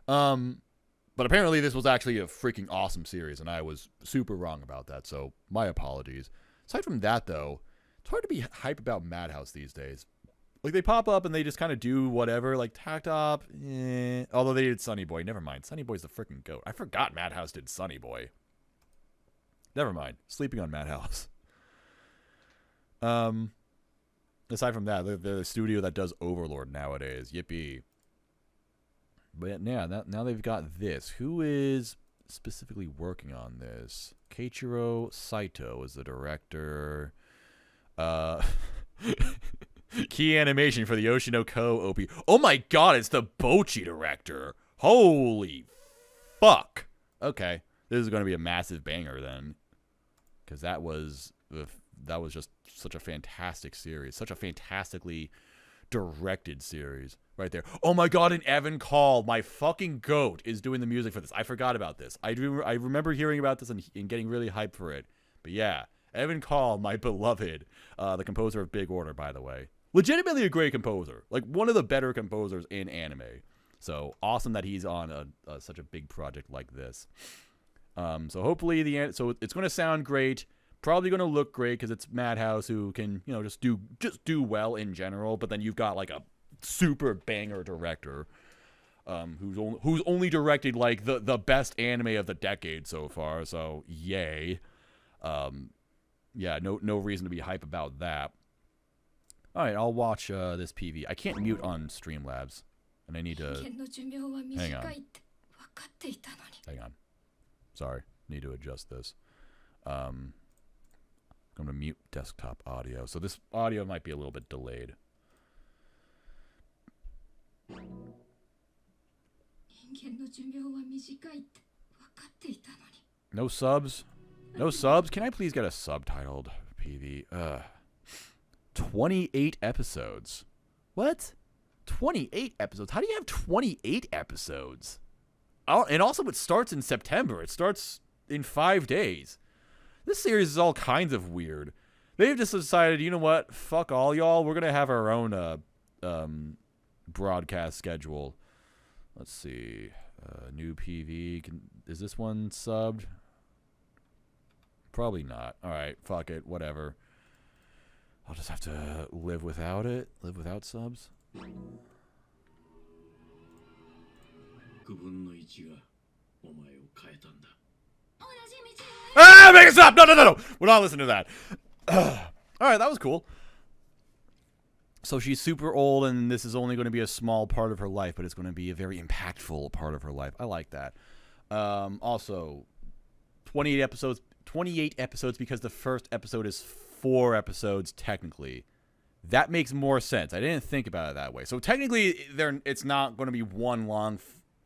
But apparently this was actually a freaking awesome series, and I was super wrong about that, so my apologies. Aside from that, though, it's hard to be hype about Madhouse these days. Like, they pop up and they just kind of do whatever, like Tactop, although they did Sunny Boy. Never mind, Sunny Boy's the freaking goat. I forgot Madhouse did Sunny Boy. Never mind, sleeping on Madhouse. Aside from that, they're the studio that does Overlord nowadays. Yippee. But yeah, now they've got this. Who is specifically working on this? Keiichiro Saito is the director. Key animation for the Oshinoko OP. Oh my god, it's the Bocchi director. Holy fuck. Okay, this is going to be a massive banger then. Because that was just such a fantastic series. Such a fantastically directed series right there. Oh my god, and Evan Call, my fucking goat, is doing the music for this. I forgot about this. I remember hearing about this and getting really hyped for it. But yeah, Evan Call, my beloved, the composer of Big Order, by the way. Legitimately a great composer. Like, one of the better composers in anime. So, awesome that he's on such a big project like this. So, hopefully, so it's going to sound great. Probably going to look great because it's Madhouse, who can, you know, just do well in general. But then you've got like a super banger director, who's only directed like the best anime of the decade so far. So yay, yeah, no reason to be hype about that. All right, I'll watch this PV. I can't mute on Streamlabs, and I need to hang on. Hang on. Sorry, need to adjust this. I'm going to mute desktop audio. So this audio might be a little bit delayed. No subs? No subs? Can I please get a subtitled PV? 28 episodes. What? 28 episodes? How do you have 28 episodes? Oh, and also it starts in September. It starts in 5 days. This series is all kinds of weird. They've just decided, you know what? Fuck all y'all. We're going to have our own broadcast schedule. Let's see. New PV. Is this one subbed? Probably not. All right. Fuck it. Whatever. I'll just have to live without it. Live without subs. Ah, make it stop! No. We're not listening to that. All right, that was cool. So she's super old, and this is only going to be a small part of her life, but it's going to be a very impactful part of her life. I like that. Also, 28 episodes. 28 episodes because the first episode is 4 episodes technically. That makes more sense. I didn't think about it that way. So technically, it's not going to be one long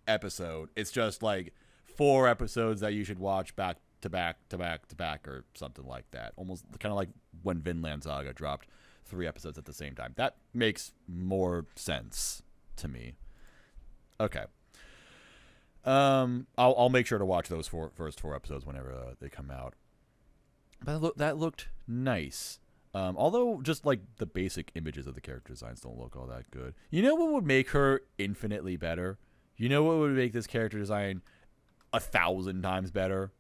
episode. It's just like 4 episodes that you should watch back to back to back to back or something like that. Almost kind of like when Vinland Saga dropped 3 episodes at the same time. That makes more sense to me. Okay. I'll make sure to watch those first 4 episodes whenever they come out. But that looked nice. Although just like the basic images of the character designs don't look all that good. You know what would make her infinitely better? You know what would make this character design 1,000 times better?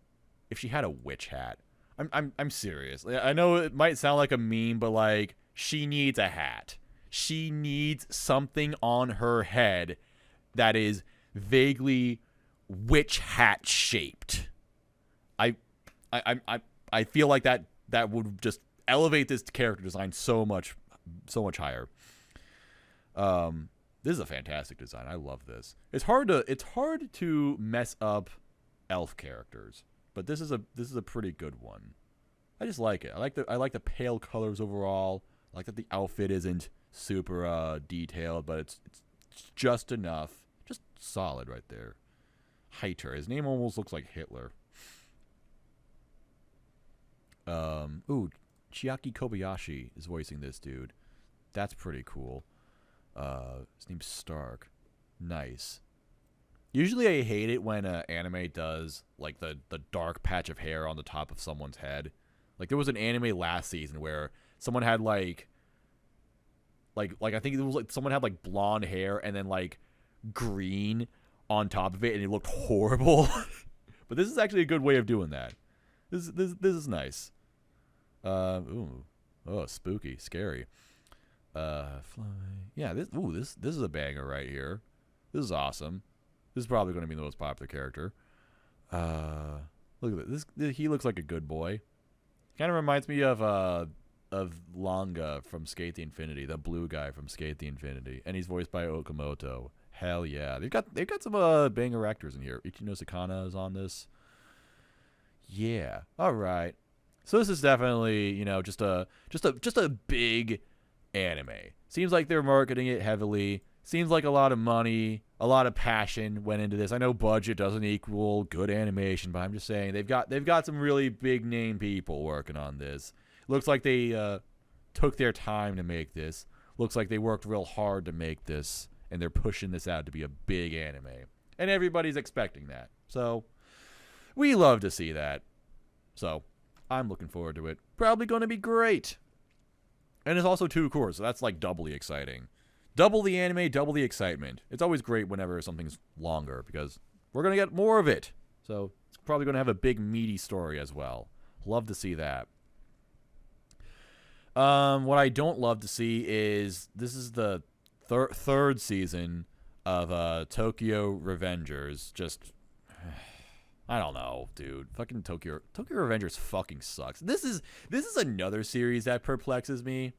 If she had a witch hat. I'm serious. I know it might sound like a meme, but like she needs a hat. She needs something on her head that is vaguely witch hat shaped. I feel like that would just elevate this character design so much higher. This is a fantastic design. I love this. It's hard to mess up elf characters, but this is a pretty good one. I just like it. I like the pale colors overall. I like that the outfit isn't super detailed, but it's just enough. Just solid right there. Heiter. His name almost looks like Hitler. Chiaki Kobayashi is voicing this dude. That's pretty cool. His name's Stark. Nice. Usually I hate it when anime does like the dark patch of hair on the top of someone's head. Like there was an anime last season where someone had like I think it was like someone had like blonde hair and then like green on top of it, and it looked horrible. But this is actually a good way of doing that. This is nice. Spooky, scary. Fly. Yeah, this is a banger right here. This is awesome. This is probably going to be the most popular character. Look at this. He looks like a good boy. Kind of reminds me of Langa from Skate the Infinity, the blue guy from Skate the Infinity, and he's voiced by Okamoto. Hell yeah, they've got some banger actors in here. Ichino Sakana is on this. Yeah. All right. So this is definitely, just a big anime. Seems like they're marketing it heavily. Seems like a lot of money, a lot of passion went into this. I know budget doesn't equal good animation, but I'm just saying they've got some really big name people working on this. Looks like they took their time to make this. Looks like they worked real hard to make this, and they're pushing this out to be a big anime. And everybody's expecting that. So we love to see that. So I'm looking forward to it. Probably going to be great. And it's also 2 cores, so that's like doubly exciting. Double the anime, double the excitement. It's always great whenever something's longer because we're going to get more of it. So it's probably going to have a big meaty story as well. Love to see that. What I don't love to see is this is the third season of Tokyo Revengers. Just I don't know, dude. Fucking Tokyo Revengers fucking sucks. This is another series that perplexes me.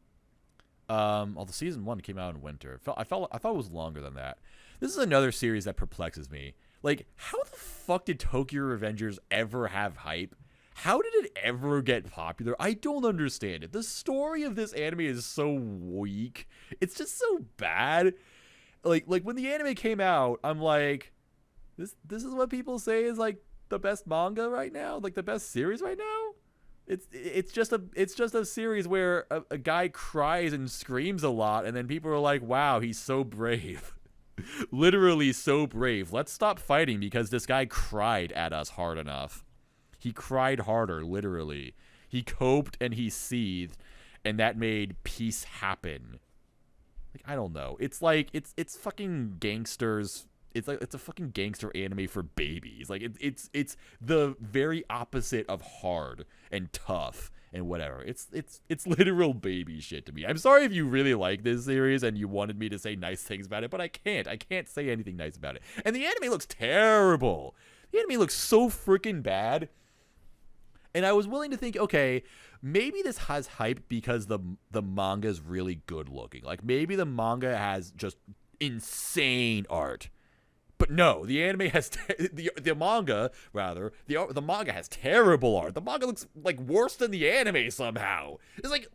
Although season 1 came out in winter. I thought it was longer than that. This is another series that perplexes me. Like, how the fuck did Tokyo Revengers ever have hype? How did it ever get popular? I don't understand it. The story of this anime is so weak. It's just so bad. Like when the anime came out, I'm like, this is what people say is like the best manga right now, like the best series right now. It's just a series where a guy cries and screams a lot, and then people are like, wow, he's so brave. Literally so brave. Let's stop fighting because this guy cried at us hard enough. He cried harder, literally. He coped and he seethed, and that made peace happen. Like, I don't know. It's like it's fucking gangsters. It's a fucking gangster anime for babies. Like it's the very opposite of hard and tough and whatever. It's literal baby shit to me. I'm sorry if you really like this series and you wanted me to say nice things about it, but I can't. I can't say anything nice about it. And the anime looks terrible. The anime looks so freaking bad. And I was willing to think, okay, maybe this has hype because the manga is really good looking. Like, maybe the manga has just insane art. But no, the anime has the manga has terrible art. The manga looks like worse than the anime somehow. It's like,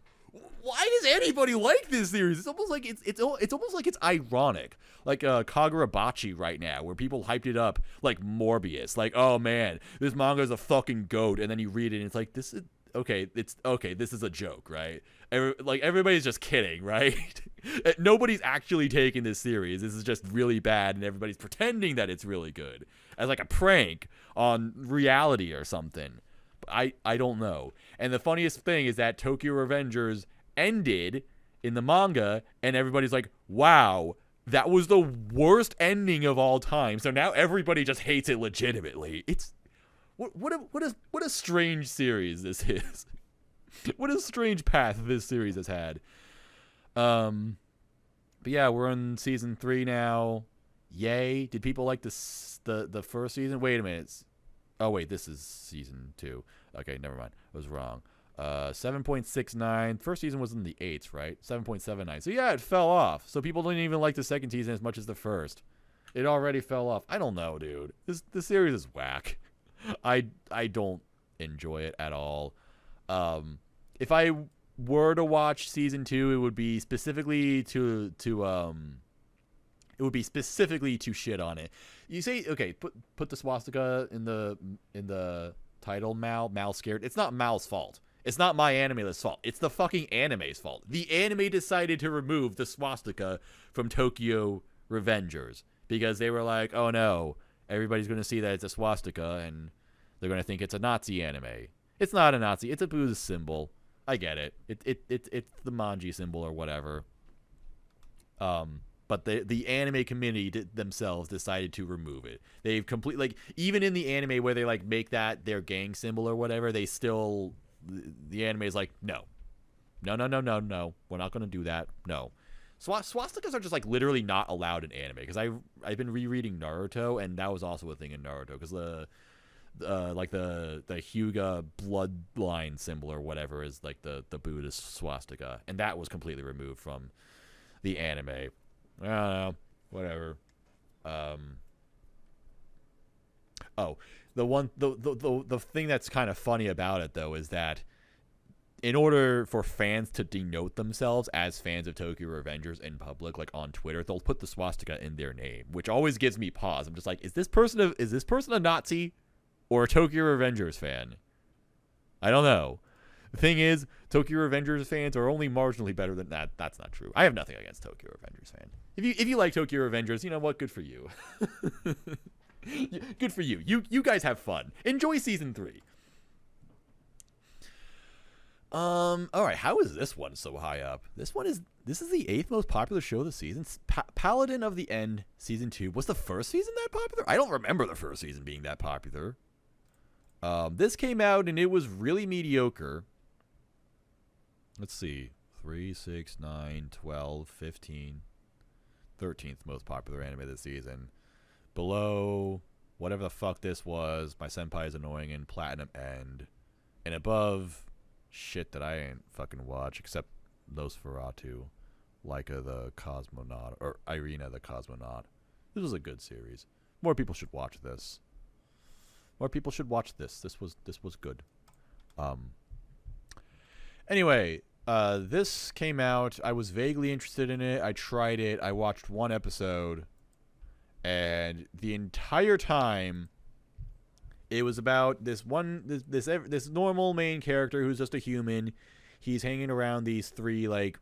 why does anybody like this series? It's almost like it's almost like it's ironic, like Kagurabachi right now, where people hyped it up like Morbius, like, oh man, this manga is a fucking goat, and then you read it and it's like, this is okay, this is a joke, right? Everybody's just kidding, right? Nobody's actually taking this serious. This is just really bad, and everybody's pretending that it's really good as like a prank on reality or something. I don't know. And the funniest thing is that Tokyo Revengers ended in the manga, and everybody's like, wow, that was the worst ending of all time. So now everybody just hates it legitimately. It's what a strange series this is. What a strange path this series has had. But yeah, we're on season 3 now. Yay! Did people like the first season? Wait a minute. Oh wait, this is season 2. Okay, never mind. I was wrong. 7.69. First season was in the 8s, right? 7.79. So yeah, it fell off. So people didn't even like the second season as much as the first. It already fell off. I don't know, dude. This series is whack. I don't enjoy it at all. If I were to watch season 2, it would be specifically to shit on it. You say, okay, put the swastika in the title, Mal scared. It's not Mal's fault. It's not my anime's fault. It's the fucking anime's fault. The anime decided to remove the swastika from Tokyo Revengers because they were like, oh no, everybody's going to see that it's a swastika and they're going to think it's a Nazi anime. It's not a Nazi. It's a Buddhist symbol. I get it. It's the manji symbol or whatever. But the anime community themselves decided to remove it. They've completely, like, even in the anime where they like make that their gang symbol or whatever, they still, the anime is like, no, we're not going to do that. No. Swastikas are just like literally not allowed in anime, because I've been rereading Naruto, and that was also a thing in Naruto, because the Hyuga bloodline symbol or whatever is like the Buddhist swastika, and that was completely removed from the anime. I don't know, whatever. The thing that's kind of funny about it though is that in order for fans to denote themselves as fans of Tokyo Revengers in public, like on Twitter, they'll put the swastika in their name, which always gives me pause. I'm just like, is this person a Nazi or a Tokyo Revengers fan? I don't know. The thing is, Tokyo Revengers fans are only marginally better than that. That's not true. I have nothing against Tokyo Revengers fan. If you like Tokyo Revengers, you know what? Good for you. Good for you. You guys have fun. Enjoy season 3. All right. How is this one so high up? This is the 8th most popular show of the season. Paladin of the End season 2. Was the first season that popular? I don't remember the first season being that popular. This came out and it was really mediocre. Let's see. 3, 6, 9, 12, 15. 13th most popular anime this season. Below whatever the fuck this was, My Senpai is Annoying, and Platinum End. And above shit that I ain't fucking watch except Nosferatu, Laika the Cosmonaut, or Irina the Cosmonaut. This was a good series. More people should watch this. This was good. Anyway, this came out. I was vaguely interested in it. I tried it. I watched one episode, and the entire time, it was about this normal main character who's just a human. He's hanging around these 3 like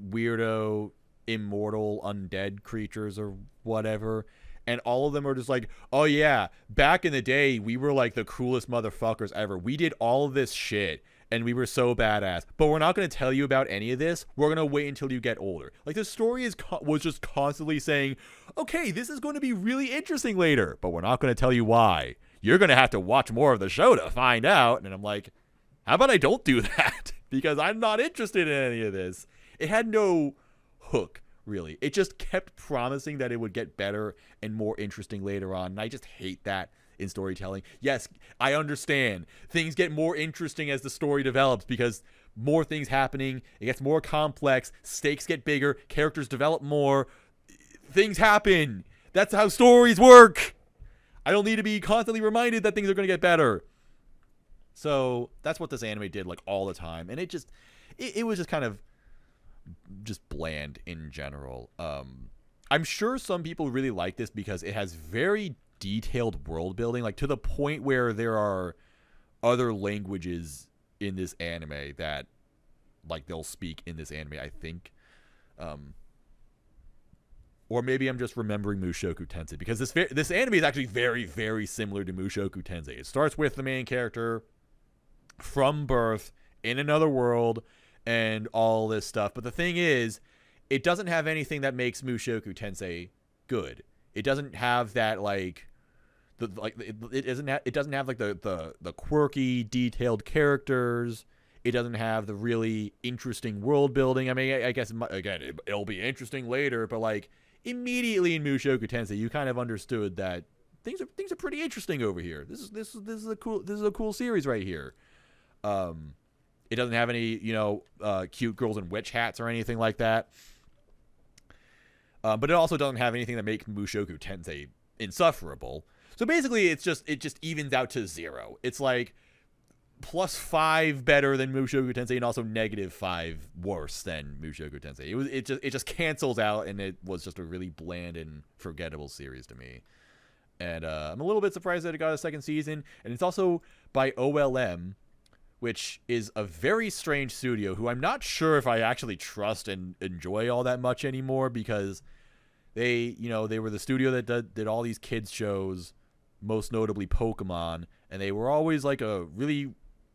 weirdo, immortal, undead creatures or whatever. And all of them are just like, oh yeah, back in the day, we were like the coolest motherfuckers ever. We did all of this shit, and we were so badass. But we're not going to tell you about any of this. We're going to wait until you get older. Like, the story was just constantly saying, okay, this is going to be really interesting later, but we're not going to tell you why. You're going to have to watch more of the show to find out. And I'm like, how about I don't do that? Because I'm not interested in any of this. It had no hook, really. It just kept promising that it would get better and more interesting later on. And I just hate that. in storytelling. Yes, I understand. Things get more interesting as the story develops because more things happening, it gets more complex, stakes get bigger, characters develop more, things happen. That's how stories work. I don't need to be constantly reminded that things are going to get better. So that's what this anime did like all the time, and it was just kind of just bland in general. I'm sure some people really like this because it has very detailed world building, like to the point where there are other languages in this anime that like they'll speak in this anime, I think. Or maybe I'm just remembering Mushoku Tensei, because this anime is actually very, very similar to Mushoku Tensei. It starts with the main character from birth in another world and all this stuff. But the thing is, it doesn't have anything that makes Mushoku Tensei good. It doesn't have that like it doesn't have like the quirky, detailed characters. It doesn't have the really interesting world building. I mean, I guess again it'll be interesting later, but like immediately in Mushoku Tensei, you kind of understood that things are pretty interesting over here. This is a cool series right here. It doesn't have any cute girls in witch hats or anything like that. But it also doesn't have anything that makes Mushoku Tensei insufferable. So basically, it just evens out to 0. It's like +5 better than Mushoku Tensei, and also -5 worse than Mushoku Tensei. It just cancels out, and it was just a really bland and forgettable series to me. And I'm a little bit surprised that it got a second season. And it's also by OLM, which is a very strange studio who I'm not sure if I actually trust and enjoy all that much anymore, because they were the studio that did all these kids shows, most notably Pokemon, and they were always like a really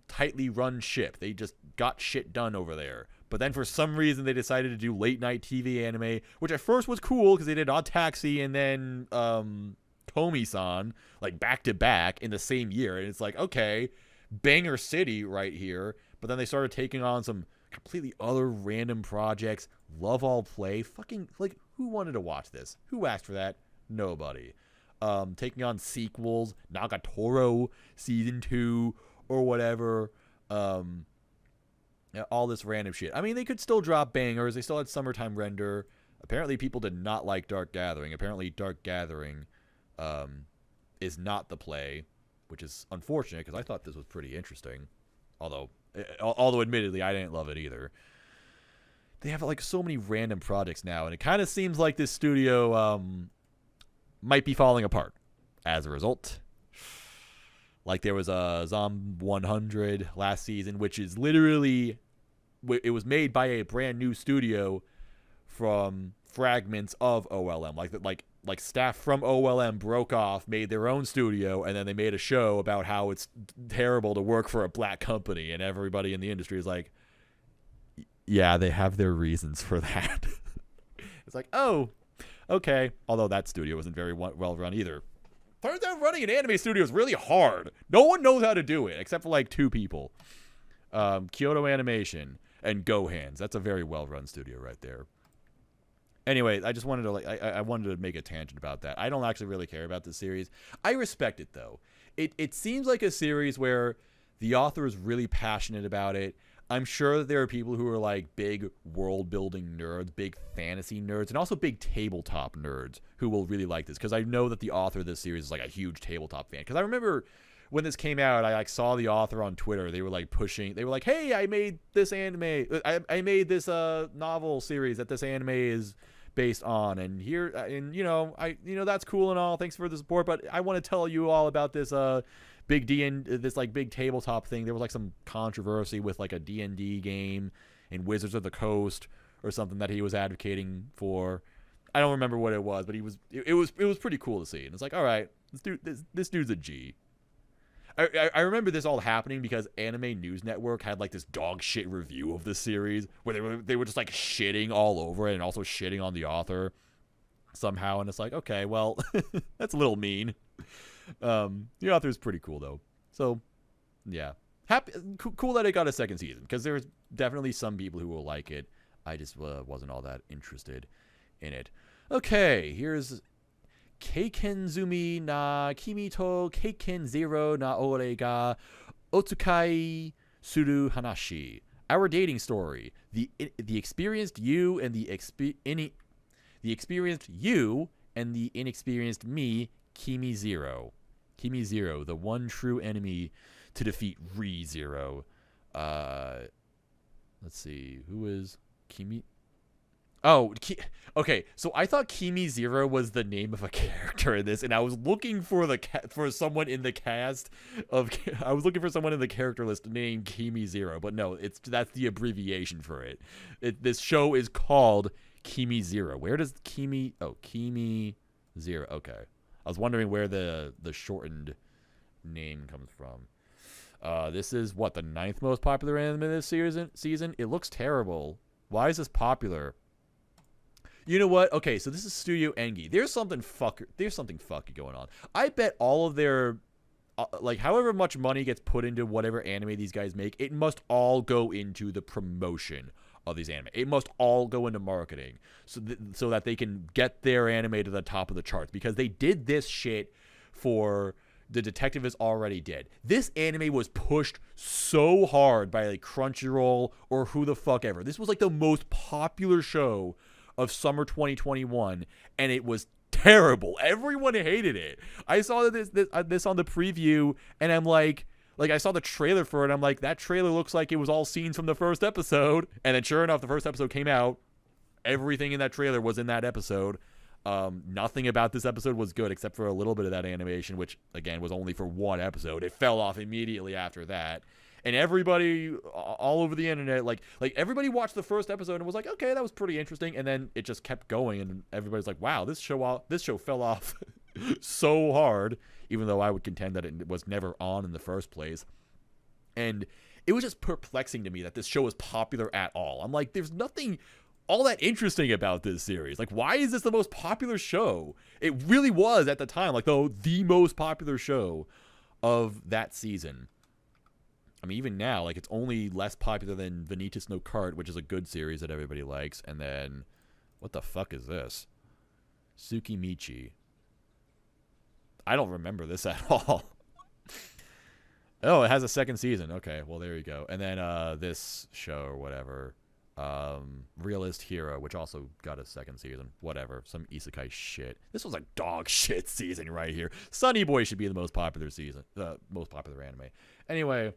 tightly run ship. They just got shit done over there. But then for some reason they decided to do late night TV anime, which at first was cool because they did Odd Taxi and then Komi-san like back to back in the same year, and it's like, okay, banger city right here. But then they started taking on some completely other random projects. Love All Play, fucking like, who wanted to watch this? Who asked for that? Nobody. Taking on sequels, Nagatoro season 2 or whatever. All this random shit. I mean, they could still drop bangers. They still had Summertime Render. Apparently people did not like Dark Gathering. Apparently Dark Gathering is not the play, which is unfortunate because I thought this was pretty interesting. Although admittedly I didn't love it either. They have like so many random projects now, and it kind of seems like this studio might be falling apart as a result. Like there was a Zom 100 last season, which is literally, it was made by a brand new studio from fragments of OLM. Like staff from OLM broke off, made their own studio, and then they made a show about how it's terrible to work for a black company, and everybody in the industry is like, yeah, they have their reasons for that. It's like, oh, okay. Although that studio wasn't very well run either. Turns out running an anime studio is really hard. No one knows how to do it except for like 2 people. Kyoto Animation and Gohands. That's a very well run studio right there. Anyway, I just wanted to I wanted to make a tangent about that. I don't actually really care about this series. I respect it though. It seems like a series where the author is really passionate about it. I'm sure that there are people who are like big world building nerds, big fantasy nerds, and also big tabletop nerds who will really like this, because I know that the author of this series is like a huge tabletop fan. Because I remember when this came out, I like saw the author on Twitter. They were like pushing. They were like, "Hey, I made this anime. I made this novel series that this anime is based on, and here, and that's cool and all. Thanks for the support, but I want to tell you all about this big this like big tabletop thing. There was like some controversy with like a D&D game in Wizards of the Coast or something that he was advocating for. I don't remember what it was, but it was pretty cool to see. And it's like, all right, this dude's a G. I remember this all happening because Anime News Network had like this dog shit review of this series where they were just like shitting all over it and also shitting on the author somehow. And it's like, okay, well, that's a little mean. The author is pretty cool though, so yeah, cool that it got a second season, because there's definitely some people who will like it. I just wasn't all that interested in it. Okay, here's Keikenzumi na kimi to Keiken Zero na ore ga otsukai suru hanashi. Our dating story. The experienced you and the experienced you and the inexperienced me, Kimi Zero. Kimi Zero, the one true enemy to defeat Re-Zero. Let's see. Who is Kimi? Oh, okay. So I thought Kimi Zero was the name of a character in this, and I was looking for someone in the cast of. I was looking for someone in the character list named Kimi Zero, but no, that's the abbreviation for it. This show is called Kimi Zero. Where does Kimi? Oh, Kimi Zero. Okay, I was wondering where the shortened name comes from. This is what, the 9th most popular anime this season. It looks terrible. Why is this popular? You know what? Okay, so this is Studio Engi. There's something fucky going on. I bet all of their like however much money gets put into whatever anime these guys make, it must all go into the promotion of these anime. It must all go into marketing so that they can get their anime to the top of the charts, because they did this shit for The Detective Is Already Dead. This anime was pushed so hard by like Crunchyroll or who the fuck ever. This was like the most popular show of summer 2021, and it was terrible. Everyone hated it. I saw this on the preview, and I'm like I saw the trailer for it. I'm like, that trailer looks like it was all scenes from the first episode. And then sure enough, the first episode came out. Everything in that trailer was in that episode. Nothing about this episode was good except for a little bit of that animation, which again was only for one episode. It fell off immediately after that. And everybody all over the internet, like everybody watched the first episode and was like, okay, that was pretty interesting. And then it just kept going, and everybody's like, wow, this show fell off so hard, even though I would contend that it was never on in the first place. And it was just perplexing to me that this show was popular at all. I'm like, there's nothing all that interesting about this series. Like, why is this the most popular show? It really was at the time, like the most popular show of that season. I mean, even now, like, it's only less popular than Vanitas no Cart, which is a good series that everybody likes. And then, what the fuck is this? Tsukimichi. I don't remember this at all. Oh, it has a second season. Okay, well, there you go. And then this show or whatever, Realist Hero, which also got a second season. Whatever, some isekai shit. This was a dog shit season right here. Sunny Boy should be the most popular season, most popular anime. Anyway,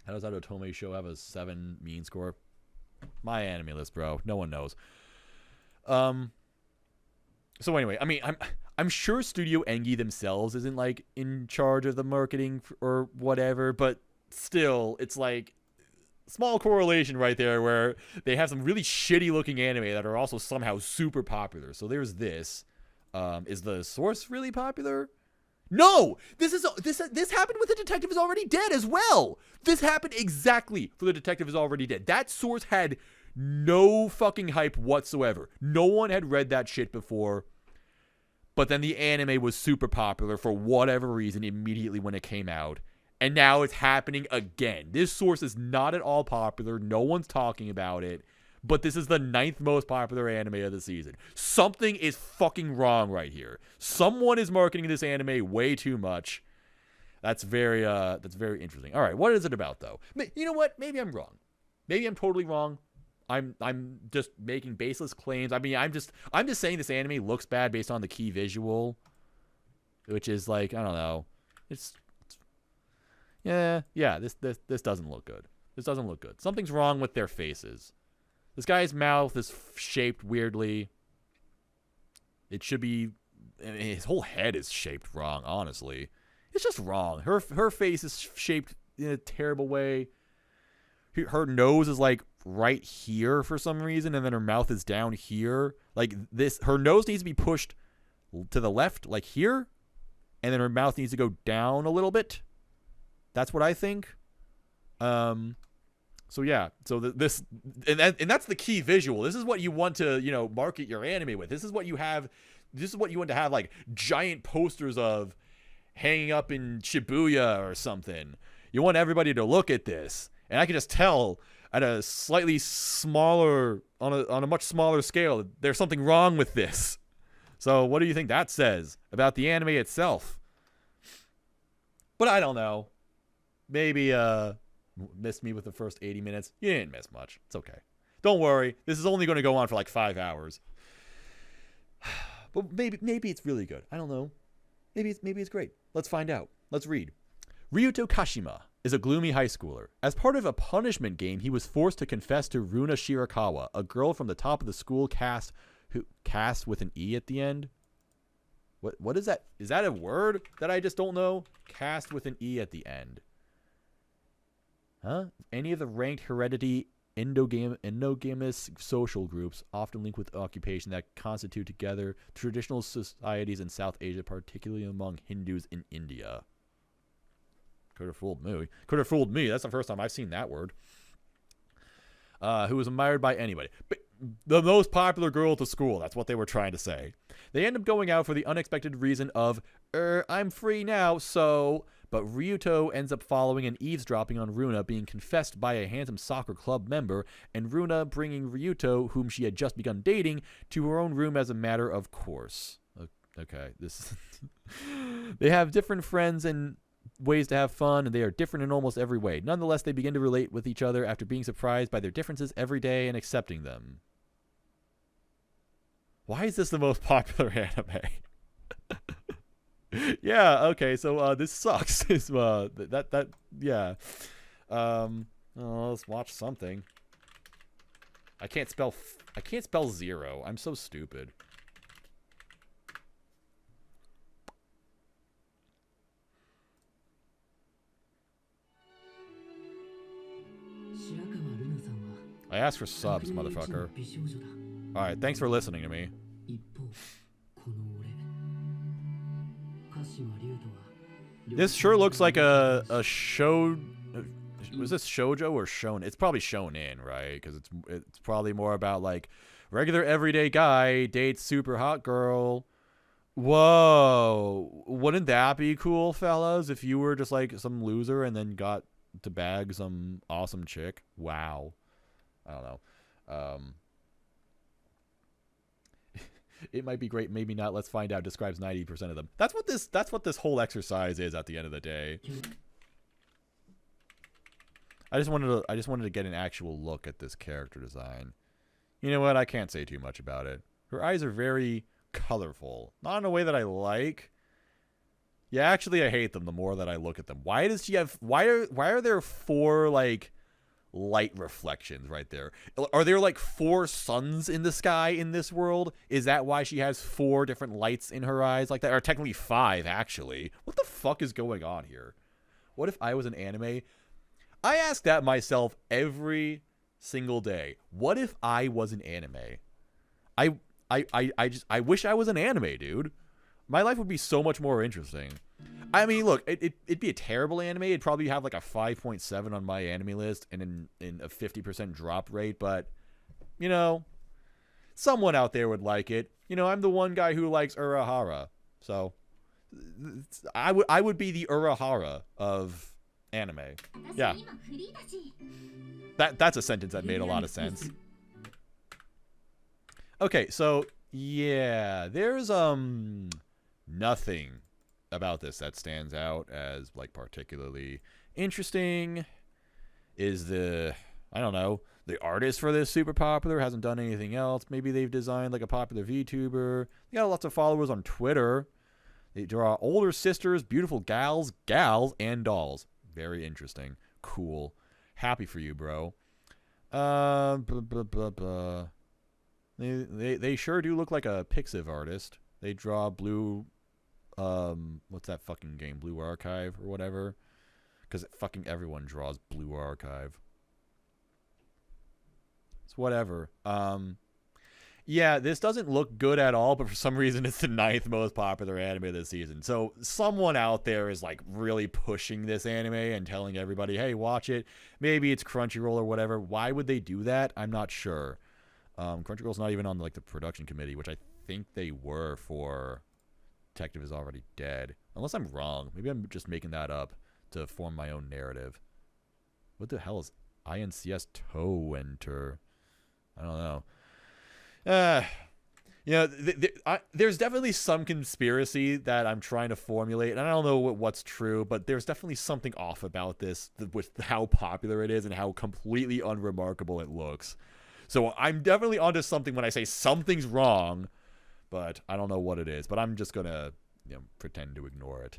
how does that Otome show have a 7 mean score? My anime list, bro. No one knows. So anyway, I mean, I'm sure Studio Engi themselves isn't like in charge of the marketing or whatever, but still, it's like small correlation right there where they have some really shitty looking anime that are also somehow super popular. So there's this. Is the source really popular? No, this happened with The Detective Is Already Dead as well. This happened exactly for The Detective Is Already Dead. That source had no fucking hype whatsoever. No one had read that shit before. But then the anime was super popular for whatever reason immediately when it came out. And now it's happening again. This source is not at all popular. No one's talking about it. But this is the 9th most popular anime of the season. Something is fucking wrong right here. Someone is marketing this anime way too much. That's very interesting. All right, what is it about though? You know what? Maybe I'm wrong. Maybe I'm totally wrong. I'm just making baseless claims. I mean, I'm just saying this anime looks bad based on the key visual, which is like, I don't know. This doesn't look good. This doesn't look good. Something's wrong with their faces. This guy's mouth is shaped weirdly. It should be, I mean, his whole head is shaped wrong, honestly. It's just wrong. Her face is shaped in a terrible way. Her nose is like right here for some reason, and then her mouth is down here. Like this, her nose needs to be pushed to the left, like here, and then her mouth needs to go down a little bit. That's what I think. So yeah, so that's the key visual. This is what you want to, market your anime with. This is what you have. This is what you want to have, like giant posters of hanging up in Shibuya or something. You want everybody to look at this, and I can just tell at a slightly smaller, on a much smaller scale, there's something wrong with this. So what do you think that says about the anime itself? But I don't know. Maybe missed me with the first 80 minutes. You didn't miss much. It's okay. Don't worry. This is only going to go on for like 5 hours. But maybe it's really good. I don't know. Maybe it's great. Let's find out. Let's read. Ryuto Kashima is a gloomy high schooler. As part of a punishment game, he was forced to confess to Runa Shirakawa, a girl from the top of the school cast with an E at the end. What is that? Is that a word that I just don't know? Cast with an E at the end. Huh? Any of the ranked heredity endogamous social groups, often linked with occupation, that constitute together traditional societies in South Asia, particularly among Hindus in India. Could have fooled me. Could have fooled me. That's the first time I've seen that word. Who was admired by anybody. But the most popular girl at the school. That's what they were trying to say. They end up going out for the unexpected reason of, I'm free now, so... But Ryuto ends up following and eavesdropping on Runa being confessed by a handsome soccer club member, and Runa bringing Ryuto, whom she had just begun dating, to her own room as a matter of course. Okay, this... They have different friends and ways to have fun, and they are different in almost every way. Nonetheless, they begin to relate with each other after being surprised by their differences every day and accepting them. Why is this the most popular anime? Yeah, okay, so this sucks. Yeah. Let's watch something. I can't spell zero. I'm so stupid. I asked for subs, motherfucker. Alright, thanks for listening to me. This sure looks like a show. Was this shoujo or shonen? It's probably shonen, right? Because it's probably more about like regular everyday guy dates super hot girl. Whoa, wouldn't that be cool, fellas? If you were just like some loser and then got to bag some awesome chick. Wow. I don't know. It might be great, maybe not. Let's find out. Describes 90% of them. That's what this whole exercise is at the end of the day. I just wanted to get an actual look at this character design. You know what? I can't say too much about it. Her eyes are very colorful. Not in a way that I like. Yeah, actually I hate them the more that I look at them. Why does she have why are there 4 like light reflections right there? Are there like 4 suns in the sky in this world? Is that why she has 4 different lights in her eyes like that? Or technically 5, actually. What the fuck is going on here? What if I was an anime? I ask that myself every single day. What if I was an anime? I wish I was an anime, dude. My life would be so much more interesting. I mean, look, it'd be a terrible anime. It'd probably have like a 5.7 on my anime list and in a 50% drop rate. But, you know, someone out there would like it. You know, I'm the one guy who likes Urahara. So, I would be the Urahara of anime. Yeah. That's a sentence that made a lot of sense. Okay, so, yeah, there's, nothing about this that stands out as like particularly interesting. Is I don't know, the artist for this super popular, hasn't done anything else. Maybe they've designed like a popular VTuber. They got lots of followers on Twitter. They draw older sisters, beautiful gals, and dolls. Very interesting. Cool. Happy for you, bro. They sure do look like a Pixiv artist. They draw blue. What's that fucking game? Blue Archive or whatever? Because fucking everyone draws Blue Archive. It's whatever. Yeah, this doesn't look good at all, but for some reason it's the 9th most popular anime this season. So someone out there is like really pushing this anime and telling everybody, hey, watch it. Maybe it's Crunchyroll or whatever. Why would they do that? I'm not sure. Crunchyroll's not even on like the production committee, which I think they were for Detective Is Already Dead. Unless I'm wrong. Maybe I'm just making that up to form my own narrative. What the hell is INCS Toe Enter? I don't know. You know, there's definitely some conspiracy that I'm trying to formulate, and I don't know what's true, but there's definitely something off about this with how popular it is and how completely unremarkable it looks. So I'm definitely onto something when I say something's wrong, but I don't know what it is. But I'm just gonna, you know, pretend to ignore it,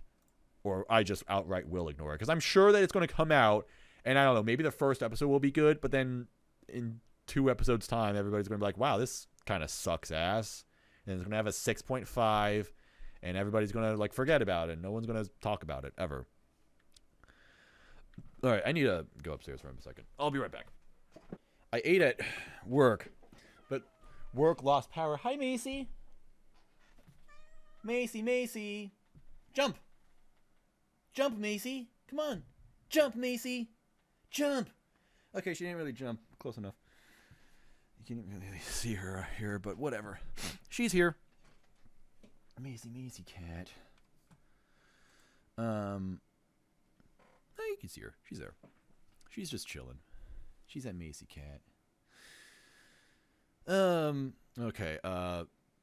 or I just outright will ignore it because I'm sure that it's gonna come out, and I don't know, maybe the first episode will be good, but then in 2 episodes time, everybody's gonna be like, wow, this kind of sucks ass, and it's gonna have a 6.5, and everybody's gonna like forget about it. No one's gonna talk about it ever. All right, I need to go upstairs for a second. I'll be right back. I ate at work, but work lost power. Hi, Macy. Macy, jump, Macy. Come on, jump, Macy, jump. Okay, she didn't really jump close enough. You can't really see her here, but whatever. She's here. Macy cat. You can see her. She's there. She's just chilling. She's that Macy cat. Okay.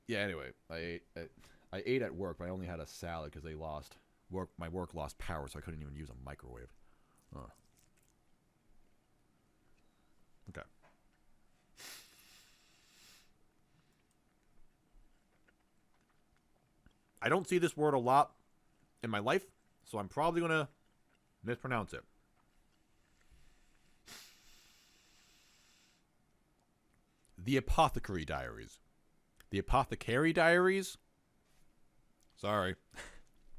Yeah. Anyway, I ate at work, but I only had a salad because my work lost power, so I couldn't even use a microwave. Okay. I don't see this word a lot in my life, so I'm probably going to mispronounce it. The Apothecary Diaries. The Apothecary Diaries? Sorry.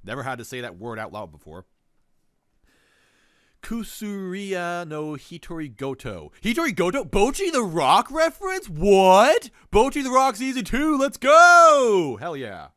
Never had to say that word out loud before. Kusuriya no Hitori Goto. Hitori Goto? Bocchi the Rock reference? What? Bocchi the Rock Season 2, let's go! Hell yeah.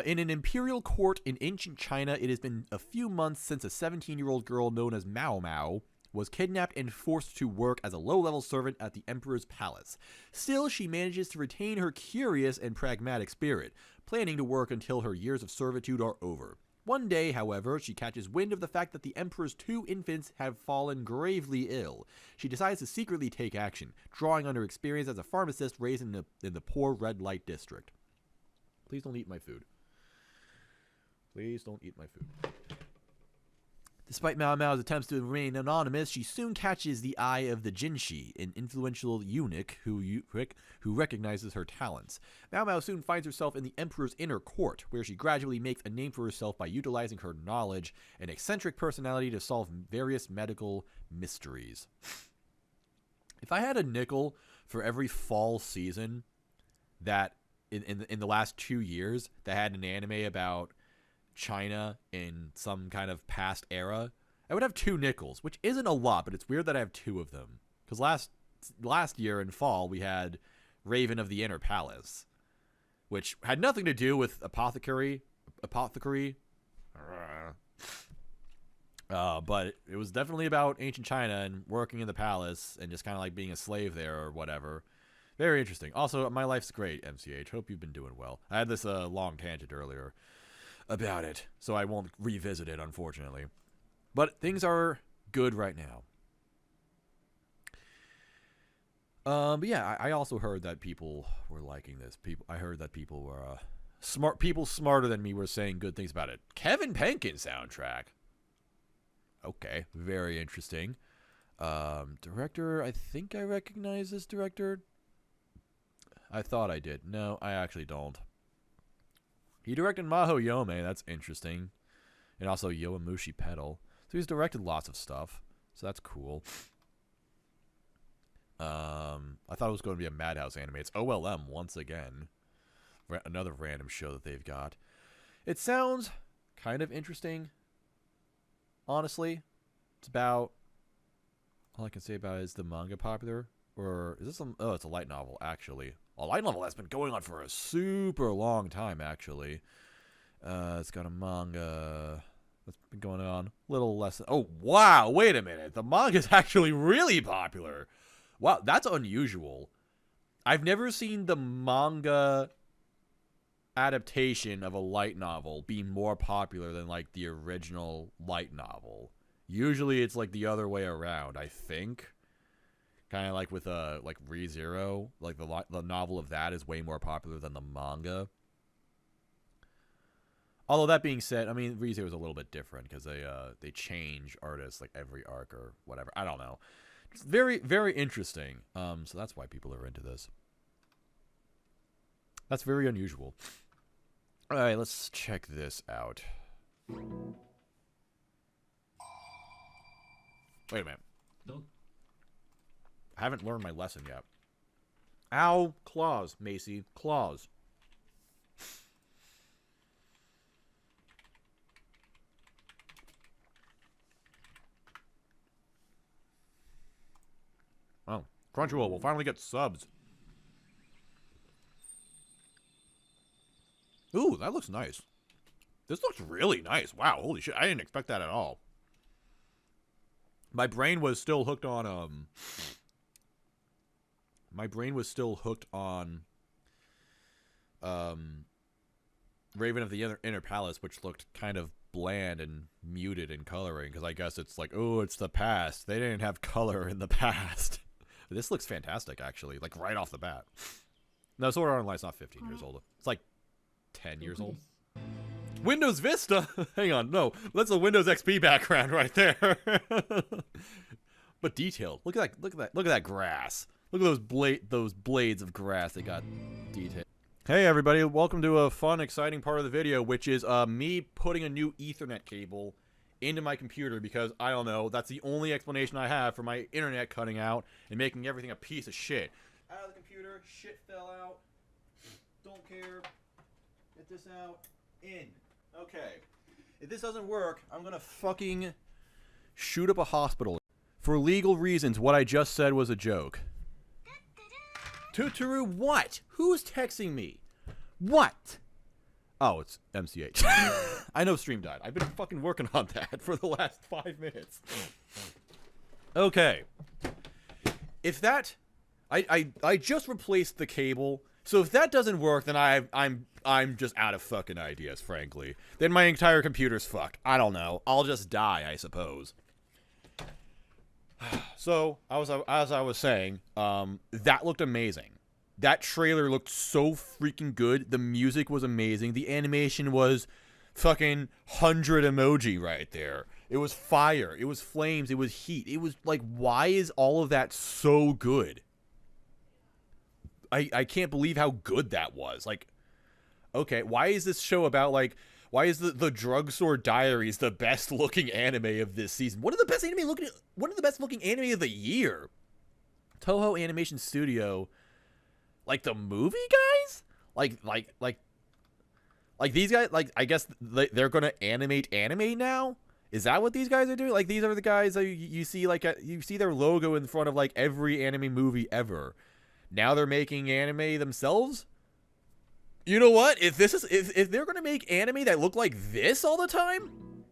In an imperial court in ancient China, it has been a few months since a 17-year-old girl known as Mao Mao was kidnapped and forced to work as a low-level servant at the emperor's palace. Still, she manages to retain her curious and pragmatic spirit, planning to work until her years of servitude are over. One day, however, she catches wind of the fact that the emperor's 2 infants have fallen gravely ill. She decides to secretly take action, drawing on her experience as a pharmacist raised in the poor red light district. Please don't eat my food. Please don't eat my food. Despite Mao Mao's attempts to remain anonymous, she soon catches the eye of the Jinshi, an influential eunuch who recognizes her talents. Mao Mao soon finds herself in the emperor's inner court, where she gradually makes a name for herself by utilizing her knowledge and eccentric personality to solve various medical mysteries. If I had a nickel for every fall season that in the last 2 years that had an anime about China in some kind of past era, I would have 2 nickels, which isn't a lot, but it's weird that I have 2 of them. Because last year in fall, we had Raven of the Inner Palace, which had nothing to do with Apothecary. But it was definitely about ancient China and working in the palace and just kind of like being a slave there or whatever. Very interesting. Also, my life's great, MCH. Hope you've been doing well. I had this long tangent earlier about it, so I won't revisit it, unfortunately. But things are good right now. But yeah, I also heard that people were liking this. I heard that people were people smarter than me were saying good things about it. Kevin Penkin soundtrack. Okay, very interesting. Director, I think I recognize this director. I thought I did. No, I actually don't. He directed Maho Yome. That's interesting. And also Yowamushi Pedal. So he's directed lots of stuff. So that's cool. I thought it was going to be a Madhouse anime. It's OLM once again. Another random show that they've got. It sounds kind of interesting. Honestly. It's about... All I can say about it is the manga popular. Or is this some... Oh, it's a light novel, actually. A light novel that's been going on for a super long time, actually. It's got a manga that's been going on a little less than... Oh, wow, wait a minute. The manga's actually really popular. Wow, that's unusual. I've never seen the manga adaptation of a light novel be more popular than, like, the original light novel. Usually it's, like, the other way around, I think. Kind of like with like ReZero, like the novel of that is way more popular than the manga. Although that being said, I mean ReZero is a little bit different because they change artists like every arc or whatever. I don't know. It's very, very interesting. So that's why people are into this. That's very unusual. All right, let's check this out. Wait a minute. Don't. I haven't learned my lesson yet. Ow, claws, Macy, claws. Oh, Crunchyroll will finally get subs. Ooh, that looks nice. This looks really nice. Wow, holy shit. I didn't expect that at all. My brain was still hooked on, Raven of the Inner Palace, which looked kind of bland and muted in coloring, because I guess it's like, oh, it's the past. They didn't have color in the past. But this looks fantastic, actually, like right off the bat. No, Sword Art Online's not 15 years old. It's like 10 years old. Windows Vista? Hang on, no. That's a Windows XP background right there. But detailed. Look at that grass. Look at those blades of grass they got detailed. Hey everybody, welcome to a fun, exciting part of the video, which is me putting a new Ethernet cable into my computer because, I don't know, that's the only explanation I have for my internet cutting out and making everything a piece of shit. Out of the computer, shit fell out. Don't care. Get this out. In. Okay. If this doesn't work, I'm gonna fucking shoot up a hospital. For legal reasons, what I just said was a joke. Tuturu, what? Who's texting me? What? Oh, it's MCH. I know stream died. I've been fucking working on that for the last 5 minutes. Okay. If that... I just replaced the cable, so if that doesn't work, then I'm just out of fucking ideas, frankly. Then my entire computer's fucked. I don't know. I'll just die, I suppose. So, as I was saying, that looked amazing. That trailer looked so freaking good. The music was amazing. The animation was fucking 100 emoji right there. It was fire. It was flames. It was heat. It was like, why is all of that so good? I can't believe how good that was. Like, okay, why is this show about, like, why is the Drugstore Diaries the best looking anime of this season? One of the best looking anime of the year. Toho Animation Studio, like the movie guys? Like these guys, like, I guess they're gonna animate anime now? Is that what these guys are doing? Like, these are the guys that you see, like, you see their logo in front of, like, every anime movie ever. Now they're making anime themselves? You know what? If they're gonna make anime that look like this all the time,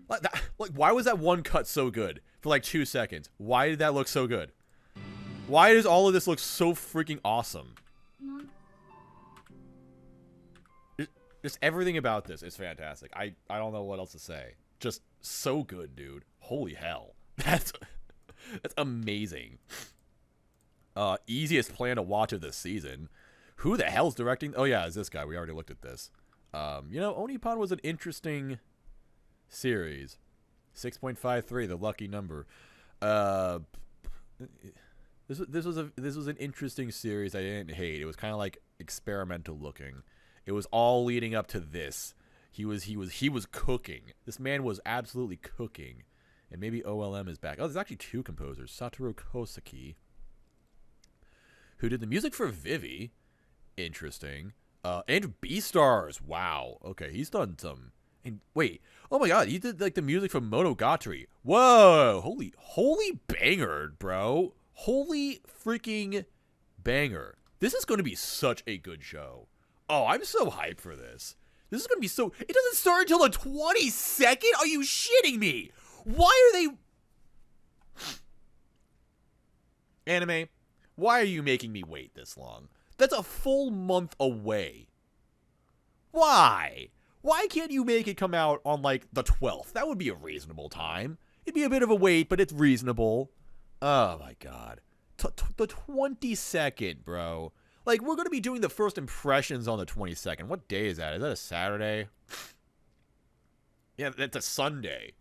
like why was that one cut so good for like 2 seconds? Why did that look so good? Why does all of this look so freaking awesome? Just everything about this is fantastic. I don't know what else to say. Just so good, dude. Holy hell, that's amazing. Easiest plan to watch of this season. Who the hell's directing? Oh yeah, it's this guy. We already looked at this. You know, Onipan was an interesting series. 6.53, the lucky number. This was an interesting series I didn't hate. It was kind of like experimental looking. It was all leading up to this. He was cooking. This man was absolutely cooking. And maybe OLM is back. Oh, there's actually 2 composers. Satoru Kosaki, who did the music for Vivi. Interesting. And Beastars. Wow. Okay, he's done some. And wait. Oh my god, he did like the music for Monogatari. Whoa. Holy banger, bro. Holy freaking banger. This is going to be such a good show. Oh, I'm so hyped for this. This is going to be so... It doesn't start until the 22nd? Are you shitting me? Why are they... Anime, why are you making me wait this long? That's a full month away. Why? Why can't you make it come out on, like, the 12th? That would be a reasonable time. It'd be a bit of a wait, but it's reasonable. Oh my god. The 22nd, bro. Like, we're going to be doing the first impressions on the 22nd. What day is that? Is that a Saturday? Yeah, that's a Sunday.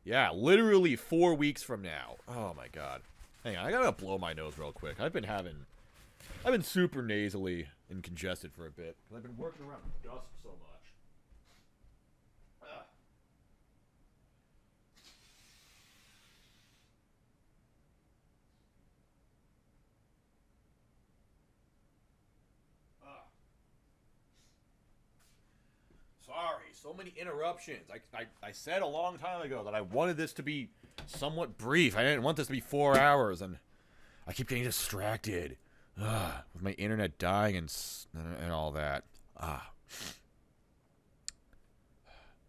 Yeah, literally 4 weeks from now. Oh my god. Hang on, I gotta blow my nose real quick. I've been super nasally and congested for a bit. I've been working around dust so much. Sorry, so many interruptions. I said a long time ago that I wanted this to be somewhat brief. I didn't want this to be 4 hours, and I keep getting distracted with my internet dying and all that.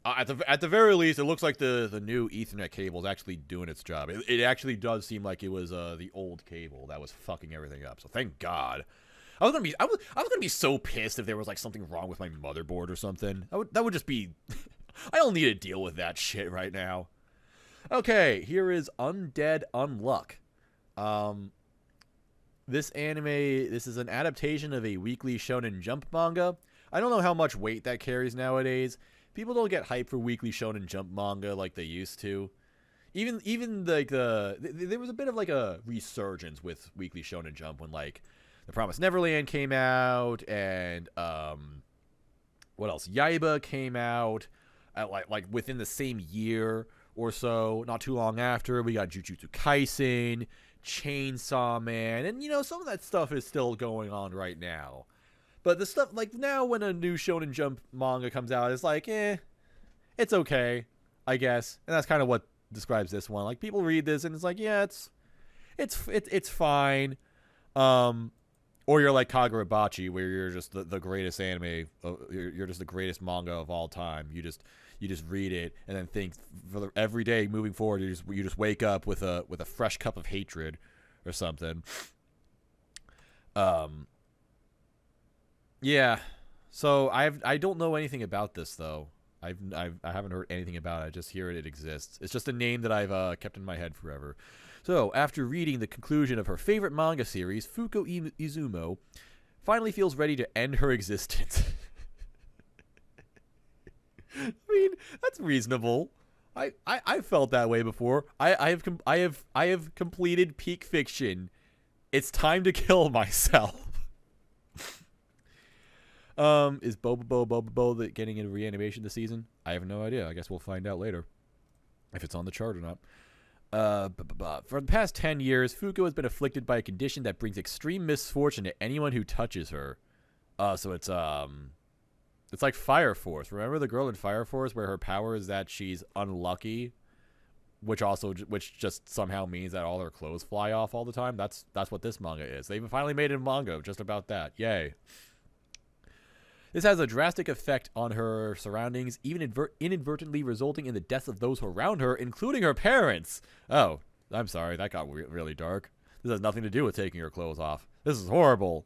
At the very least, it looks like the new Ethernet cable is actually doing its job. It actually does seem like it was the old cable that was fucking everything up. So thank God. I was gonna be so pissed if there was like something wrong with my motherboard or something. That would just be. I don't need to deal with that shit right now. Okay, here is Undead Unluck. This is an adaptation of a weekly Shonen Jump manga. I don't know how much weight that carries nowadays. People don't get hyped for weekly Shonen Jump manga like they used to. Even like there was a bit of like a resurgence with weekly Shonen Jump when like The Promised Neverland came out, and what else? Yaiba came out at like within the same year or so. Not too long after, we got Jujutsu Kaisen, Chainsaw Man, and you know, some of that stuff is still going on right now. But the stuff like now, when a new Shonen Jump manga comes out, it's like, it's okay, I guess, and that's kind of what describes this one. Like, people read this and it's like, yeah, it's fine. Or you're like Kagurabachi, where you're just the greatest anime, you're just the greatest manga of all time. You just read it and then think for every day moving forward. You just wake up with a fresh cup of hatred or something. Yeah. So I don't know anything about this though. I haven't heard anything about it. I just hear it exists. It's just a name that I've kept in my head forever. So, after reading the conclusion of her favorite manga series, Fuko Izumo finally feels ready to end her existence. I mean, that's reasonable. I felt that way before. I have completed peak fiction. It's time to kill myself. Is Bobo getting a reanimation this season? I have no idea. I guess we'll find out later if it's on the chart or not. For the past 10 years, Fuko has been afflicted by a condition that brings extreme misfortune to anyone who touches her. So it's like Fire Force. Remember the girl in Fire Force where her power is that she's unlucky, which just somehow means that all her clothes fly off all the time? That's what this manga is. They've finally made a manga just about that. Yay. This has a drastic effect on her surroundings, even inadvertently resulting in the deaths of those around her, including her parents. Oh, I'm sorry, that got really dark. This has nothing to do with taking her clothes off. This is horrible.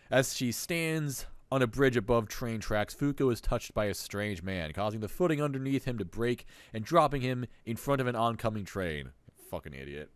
As she stands on a bridge above train tracks, Fuko is touched by a strange man, causing the footing underneath him to break and dropping him in front of an oncoming train. Fucking idiot.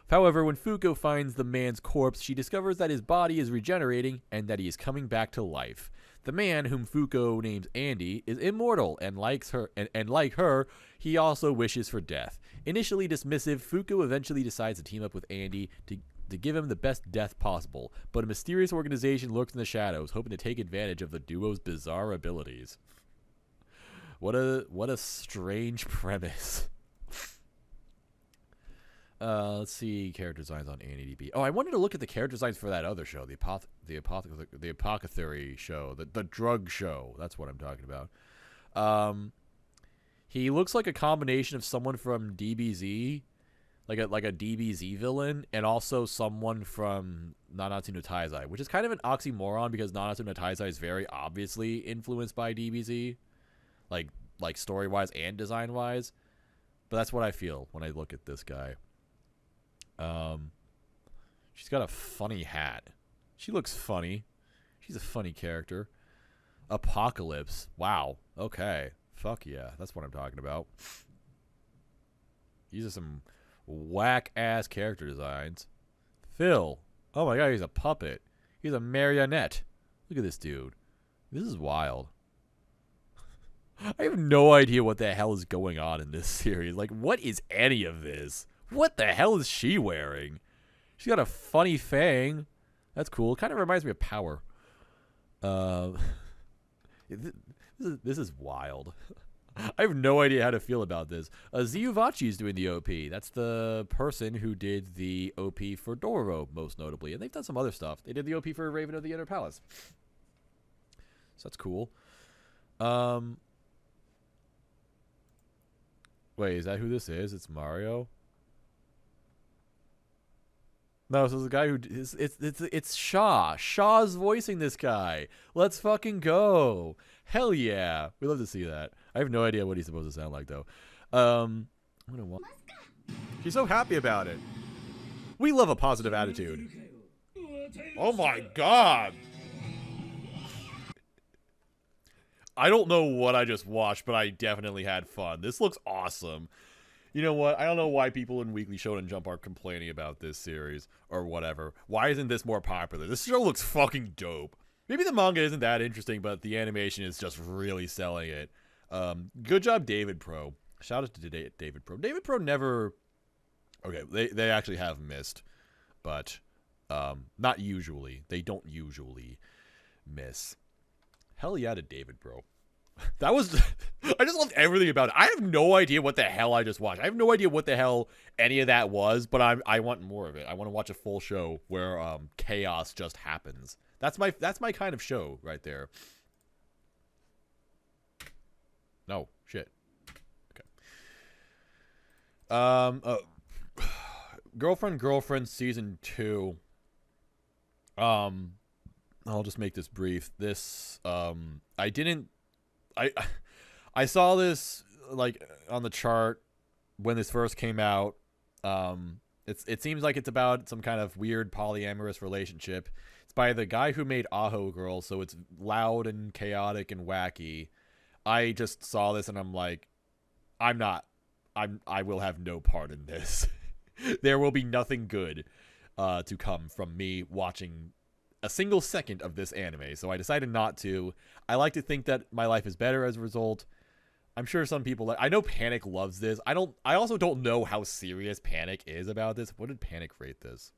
However, when Fuko finds the man's corpse, she discovers that his body is regenerating and that he is coming back to life. The man, whom Fuko names Andy, is immortal and likes her, and like her, he also wishes for death. Initially dismissive, Fuko eventually decides to team up with Andy to give him the best death possible, but a mysterious organization lurks in the shadows, hoping to take advantage of the duo's bizarre abilities. What a strange premise. Let's see character designs on AnyDB. Oh, I wanted to look at the character designs for that other show, the Apothecary show, the drug show. That's what I'm talking about. He looks like a combination of someone from DBZ, like a DBZ villain, and also someone from Nanatsu no Taizai, which is kind of an oxymoron because Nanatsu no Taizai is very obviously influenced by DBZ, like story wise and design wise. But that's what I feel when I look at this guy. She's got a funny hat. She looks funny. She's a funny character. Apocalypse. Wow. Okay. Fuck yeah. That's what I'm talking about. These are some whack-ass character designs. Phil. Oh my god, he's a puppet. He's a marionette. Look at this dude. This is wild. I have no idea what the hell is going on in this series. Like, what is any of this? What the hell is she wearing? She's got a funny fang. That's cool. Kind of reminds me of Power. This is wild. I have no idea how to feel about this. Ziyuvachi is doing the OP. That's the person who did the OP for Doro, most notably. And they've done some other stuff. They did the OP for Raven of the Inner Palace. So that's cool. Wait, is that who this is? It's Mario? No, so the guy who it's Shaw. Shaw's voicing this guy. Let's fucking go. Hell yeah. We love to see that. I have no idea what he's supposed to sound like though. I'm gonna She's so happy about it. We love a positive attitude. Oh my god. I don't know what I just watched, but I definitely had fun. This looks awesome. You know what? I don't know why people in Weekly Shonen Jump are complaining about this series or whatever. Why isn't this more popular? This show looks fucking dope. Maybe the manga isn't that interesting, but the animation is just really selling it. Good job, David Pro. Shout out to David Pro. David Pro never... Okay, they actually have missed, but not usually. They don't usually miss. Hell yeah to David Pro. That was... I just loved everything about it. I have no idea what the hell I just watched. I have no idea what the hell any of that was, but I want more of it. I want to watch a full show where chaos just happens. That's my kind of show right there. No, shit. Okay. Girlfriend Season 2. I'll just make this brief. This I saw this like on the chart when this first came out. It seems like it's about some kind of weird polyamorous relationship. It's by the guy who made Aho Girl, so it's loud and chaotic and wacky. I just saw this and I'm like, I will have no part in this. There will be nothing good to come from me watching a single second of this anime, so I decided not to. I like to think that my life is better as a result. I'm sure some people... I know Panic loves this. I also don't know how serious Panic is about this. What did Panic rate this?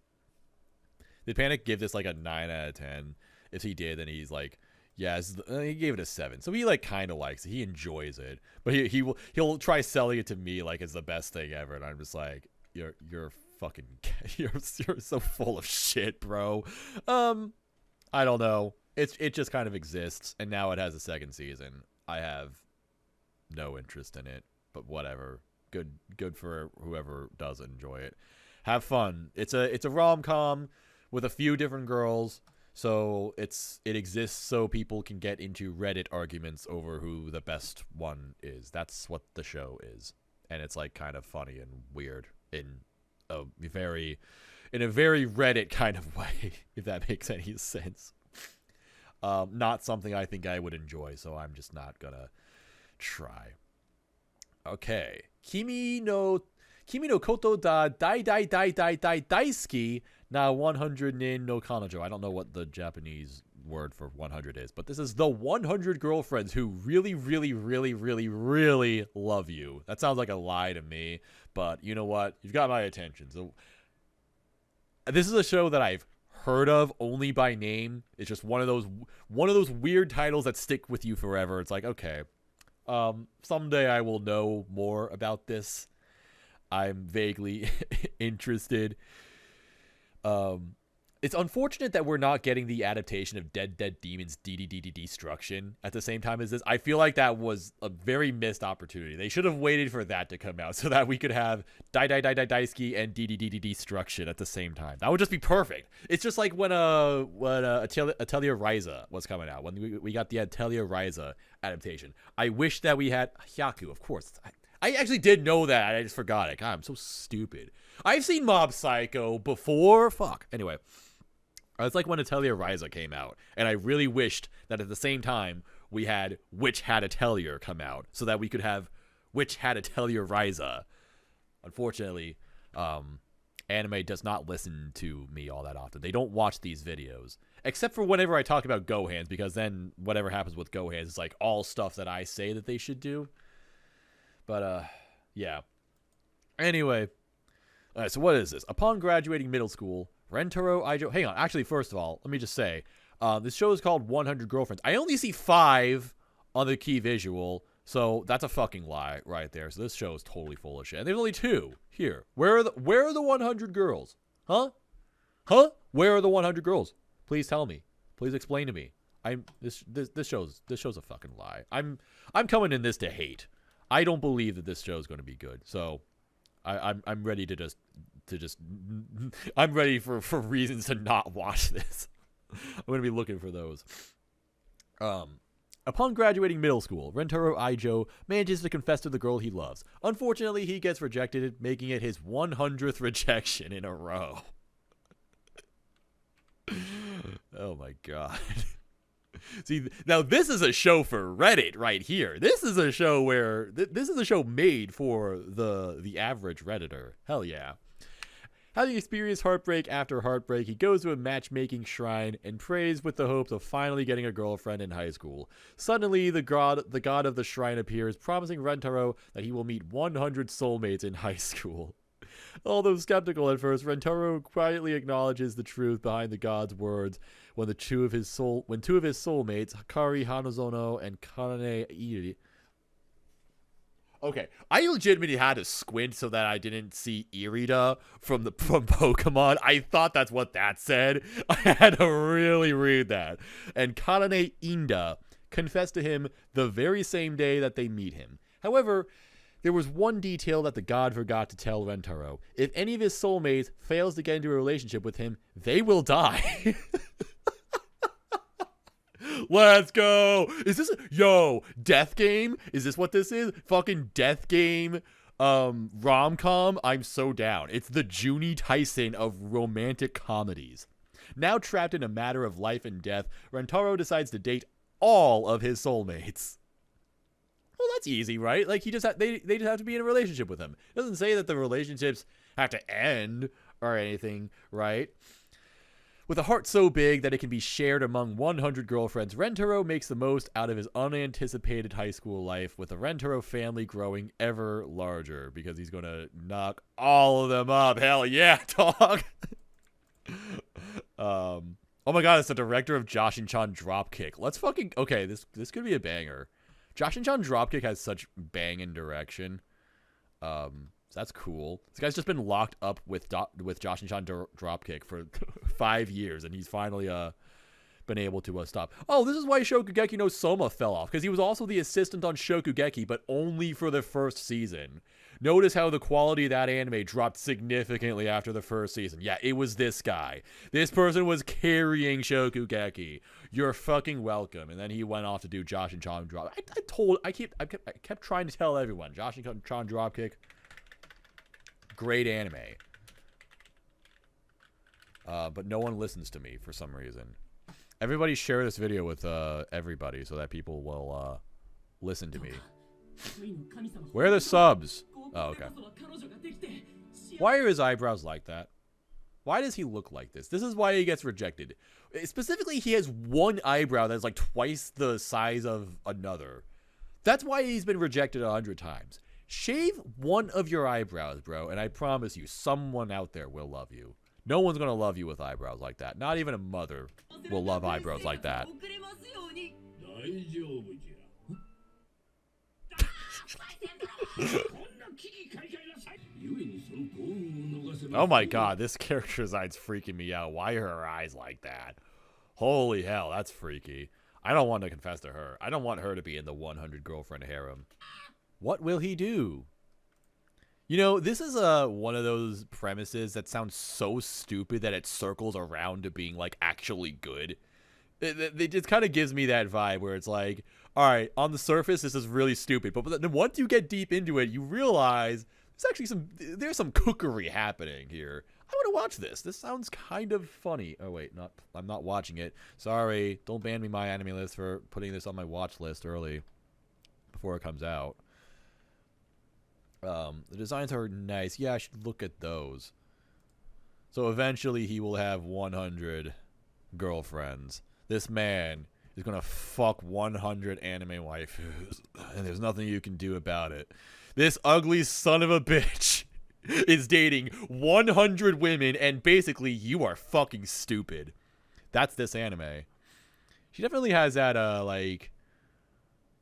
Did Panic give this like a 9 out of 10? If he did, then he's like... Yeah, he gave it a 7. So he like kind of likes it. He enjoys it. But he'll try selling it to me like it's the best thing ever. And I'm just like, you're fucking... You're so full of shit, bro. I don't know. It just kind of exists. And now it has a second season. I have... no interest in it, but whatever. Good for whoever does enjoy it. Have fun. It's a rom-com with a few different girls, so it exists so people can get into Reddit arguments over who the best one is. That's what the show is, and it's like kind of funny and weird in a very Reddit kind of way, if that makes any sense. Not something I think I would enjoy, so I'm just not gonna try. Okay. Kimi no koto da daisuki na 100 nin no kanojo. I don't know what the Japanese word for 100 is, but this is the 100 girlfriends who really, really, really, really, really love you. That sounds like a lie to me, but you know what? You've got my attention. So this is a show that I've heard of only by name. It's just one of those weird titles that stick with you forever. It's like, okay, someday I will know more about this. I'm vaguely interested. It's unfortunate that we're not getting the adaptation of Dead Demons DDDD Destruction at the same time as this. I feel like that was a very missed opportunity. They should have waited for that to come out so that we could have Daisuki and DDDD Destruction at the same time. That would just be perfect. It's just like when Atelier Ryza was coming out, when we got the Atelier Ryza adaptation. I wish that we had Hyaku, of course. I actually did know that. I just forgot it. God, I'm so stupid. I've seen Mob Psycho before. Fuck. Anyway. It's like when Atelier Ryza came out, and I really wished that at the same time we had Witch Hat Atelier come out, so that we could have Witch Hat Atelier Ryza. unfortunately, anime does not listen to me all that often. They don't watch these videos. Except for whenever I talk about Gohans, because then whatever happens with Gohans is like all stuff that I say that they should do. But, yeah. Anyway. Alright, so what is this? Upon graduating middle school, Rentaro Ijo... Hang on, actually, first of all, let me just say, this show is called 100 Girlfriends. I only see 5 on the key visual, so that's a fucking lie right there. So this show is totally full of shit. And there's only 2 here. Where are the 100 girls? Huh? Huh? Where are the 100 girls? Please tell me. Please explain to me. This show's a fucking lie. I'm coming in this to hate. I don't believe that this show is going to be good. So I'm ready to just I'm ready for reasons to not watch this. I'm going to be looking for those. Upon graduating middle school, Rentaro Ijo manages to confess to the girl he loves. Unfortunately, he gets rejected, making it his 100th rejection in a row. Oh my god. See, now this is a show for Reddit right here. This is a show where this is a show made for the average Redditor. Hell yeah. Having experienced heartbreak after heartbreak, he goes to a matchmaking shrine and prays with the hopes of finally getting a girlfriend in high school. Suddenly, the god of the shrine appears, promising Rentaro that he will meet 100 soulmates in high school. Although skeptical at first, Rentaro quietly acknowledges the truth behind the god's words when two of his soulmates, Hakari Hanazono and KamiErabi. Okay, I legitimately had to squint so that I didn't see Irida from Pokemon. I thought that's what that said. I had to really read that. And Karane Inda confessed to him the very same day that they meet him. However, there was one detail that the god forgot to tell Rentaro. If any of his soulmates fails to get into a relationship with him, they will die. Let's go. Is this Death Game? Is this what this is? Fucking Death Game rom-com? I'm so down. It's the Junie Tyson of romantic comedies. Now trapped in a matter of life and death, Rentaro decides to date all of his soulmates. Well, that's easy, right? Like they just have to be in a relationship with him. It doesn't say that the relationships have to end or anything, right? With a heart so big that it can be shared among 100 girlfriends, Rentaro makes the most out of his unanticipated high school life, with the Rentaro family growing ever larger because he's going to knock all of them up. Hell yeah, dog. Oh my god, it's the director of Joshin-chan Dropkick. Let's fucking... Okay, this could be a banger. Joshin-chan Dropkick has such banging direction. So that's cool. This guy's just been locked up with Joshin-chan Dropkick for 5 years, and he's finally been able to stop. Oh, this is why Shokugeki no Soma fell off, because he was also the assistant on Shokugeki, but only for the first season. Notice how the quality of that anime dropped significantly after the first season. Yeah, it was this guy. This person was carrying Shokugeki. You're fucking welcome. And then he went off to do Joshin-chan Drop. I kept trying to tell everyone. Joshin-chan Dropkick. Great anime. But no one listens to me for some reason. Everybody share this video with everybody so that people will listen to me. Where are the subs? Oh, okay. Why are his eyebrows like that? Why does he look like this? This is why he gets rejected. Specifically, he has one eyebrow that's like twice the size of another. That's why he's been rejected 100 times. Shave one of your eyebrows, bro, and I promise you, someone out there will love you. No one's going to love you with eyebrows like that. Not even a mother will love eyebrows like that. Oh my god, this character design's freaking me out. Why are her eyes like that? Holy hell, that's freaky. I don't want to confess to her. I don't want her to be in the 100 girlfriend harem. What will he do? You know, this is one of those premises that sounds so stupid that it circles around to being, like, actually good. It just kind of gives me that vibe where it's like, all right, on the surface, this is really stupid. But then once you get deep into it, you realize there's some cookery happening here. I want to watch this. This sounds kind of funny. Oh, wait, I'm not watching it. Sorry, don't ban me my anime list for putting this on my watch list early before it comes out. The designs are nice. Yeah, I should look at those. So eventually he will have 100 girlfriends. This man is going to fuck 100 anime waifus, and there's nothing you can do about it. This ugly son of a bitch is dating 100 women, and basically you are fucking stupid. That's this anime. She definitely has that,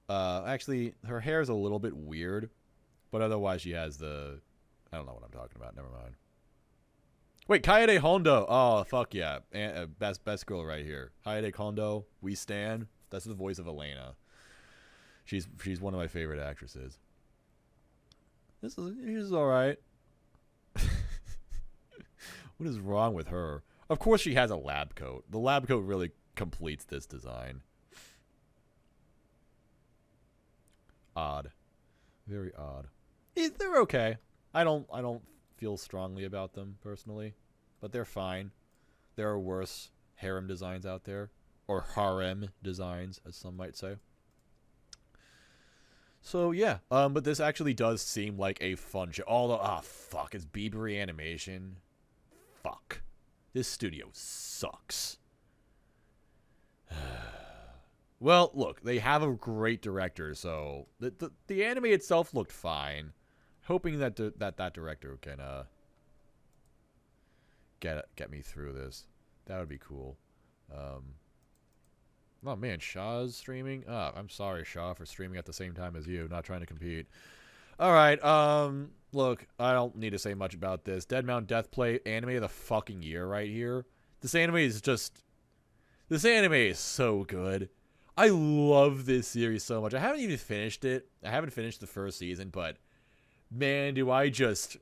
actually, her hair is a little bit weird, but otherwise she has the, I don't know what I'm talking about. Never mind. Wait, Kaede Hondo. Oh, fuck yeah. Best girl right here. Kaede Hondo, we stand. That's the voice of Elena. She's one of my favorite actresses. This is all right. What is wrong with her? Of course she has a lab coat. The lab coat really completes this design. Odd. Very odd. They're okay. I don't feel strongly about them personally, but they're fine. There are worse harem designs out there, or harem designs, as some might say. So yeah, but this actually does seem like a fun show. Although, fuck, it's Biebery Animation. Fuck, this studio sucks. Well, look, they have a great director, so the anime itself looked fine. Hoping that that director can get me through this. That would be cool. Oh man, Shaw's streaming. Oh, I'm sorry, Shaw, for streaming at the same time as you. Not trying to compete. All right. Look, I don't need to say much about this. Dead Mount Deathplay anime of the fucking year right here. This anime is so good. I love this series so much. I haven't even finished it. I haven't finished the first season, but man, do I just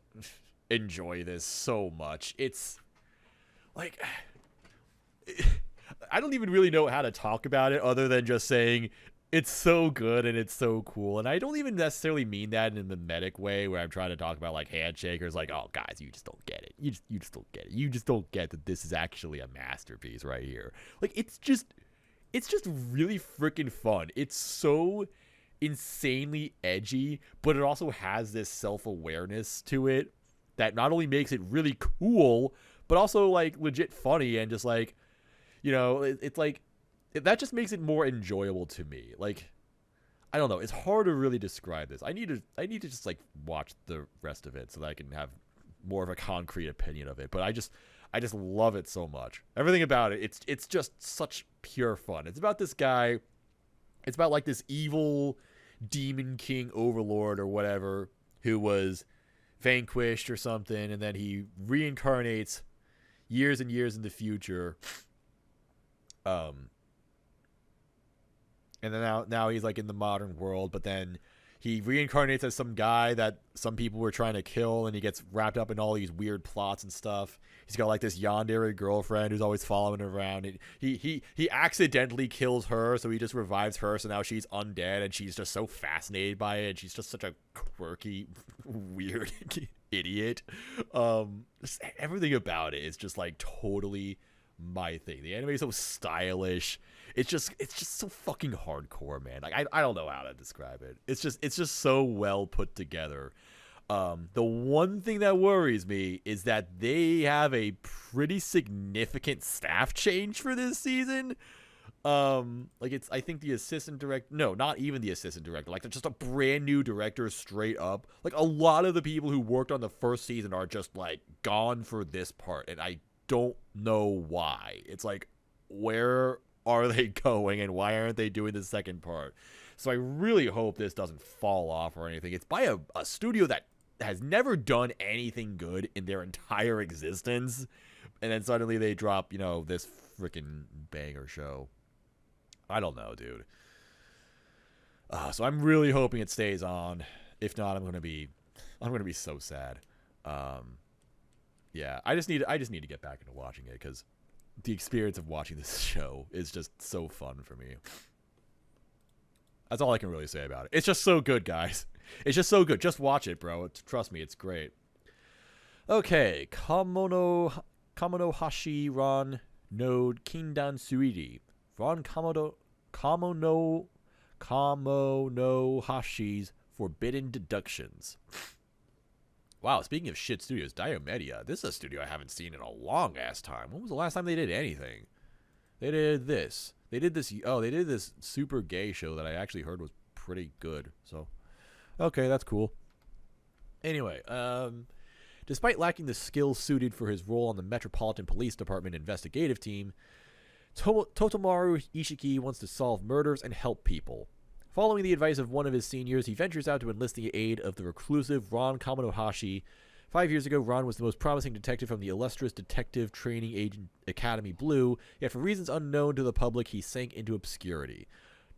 enjoy this so much. It's like, I don't even really know how to talk about it other than just saying it's so good and it's so cool. And I don't even necessarily mean that in the mimetic way where I'm trying to talk about like handshakers, like, oh guys, you just don't get it. You just don't get it. You just don't get that this is actually a masterpiece right here. Like, it's just really freaking fun. It's so insanely edgy, but it also has this self-awareness to it that not only makes it really cool, but also like legit funny, and just like, you know, it's like, that just makes it more enjoyable to me. Like, I don't know, it's hard to really describe this. I need to just like watch the rest of it so that I can have more of a concrete opinion of it. But I just love it so much. Everything about it, it's just such pure fun. It's about this guy. It's about like this evil demon king overlord or whatever who was vanquished or something, and then he reincarnates years and years in the future. And then now he's like in the modern world, but then he reincarnates as some guy that some people were trying to kill, and he gets wrapped up in all these weird plots and stuff. He's got like this yandere girlfriend who's always following him around. And he accidentally kills her, so he just revives her, so now she's undead, and she's just so fascinated by it. She's just such a quirky, weird idiot. Just everything about it is just like totally my thing. The anime is so stylish. It's just so fucking hardcore, man. Like, I don't know how to describe it. It's just so well put together. The one thing that worries me is that they have a pretty significant staff change for this season. Like, I think the assistant director, no, not even the assistant director, like, they're just a brand new director straight up. Like, a lot of the people who worked on the first season are just like gone for this part, and I don't know why. It's like, where are they going, and why aren't they doing the second part? So I really hope this doesn't fall off or anything. It's by a studio that has never done anything good in their entire existence, and then suddenly they drop, you know, this freaking banger show. I don't know, dude. So I'm really hoping it stays on. If not, I'm gonna be so sad. Yeah, I just need to get back into watching it, because the experience of watching this show is just so fun for me. That's all I can really say about it. It's just so good, guys. It's just so good. Just watch it, bro. Trust me, it's great. Okay, Kamonohashi Ron Node Kindan Suiri. Ron Kamonohashi's Forbidden Deductions. Wow, speaking of shit studios, Diomedia. This is a studio I haven't seen in a long ass time. When was the last time they did anything? They did this. They did this. Oh, they did this super gay show that I actually heard was pretty good. So, okay, that's cool. Anyway, despite lacking the skills suited for his role on the Metropolitan Police Department investigative team, Totomaru Ishiki wants to solve murders and help people. Following the advice of one of his seniors, he ventures out to enlist the aid of the reclusive Ron Kamonohashi. 5 years ago, Ron was the most promising detective from the illustrious Detective Training Agent Academy Blue, yet for reasons unknown to the public, he sank into obscurity.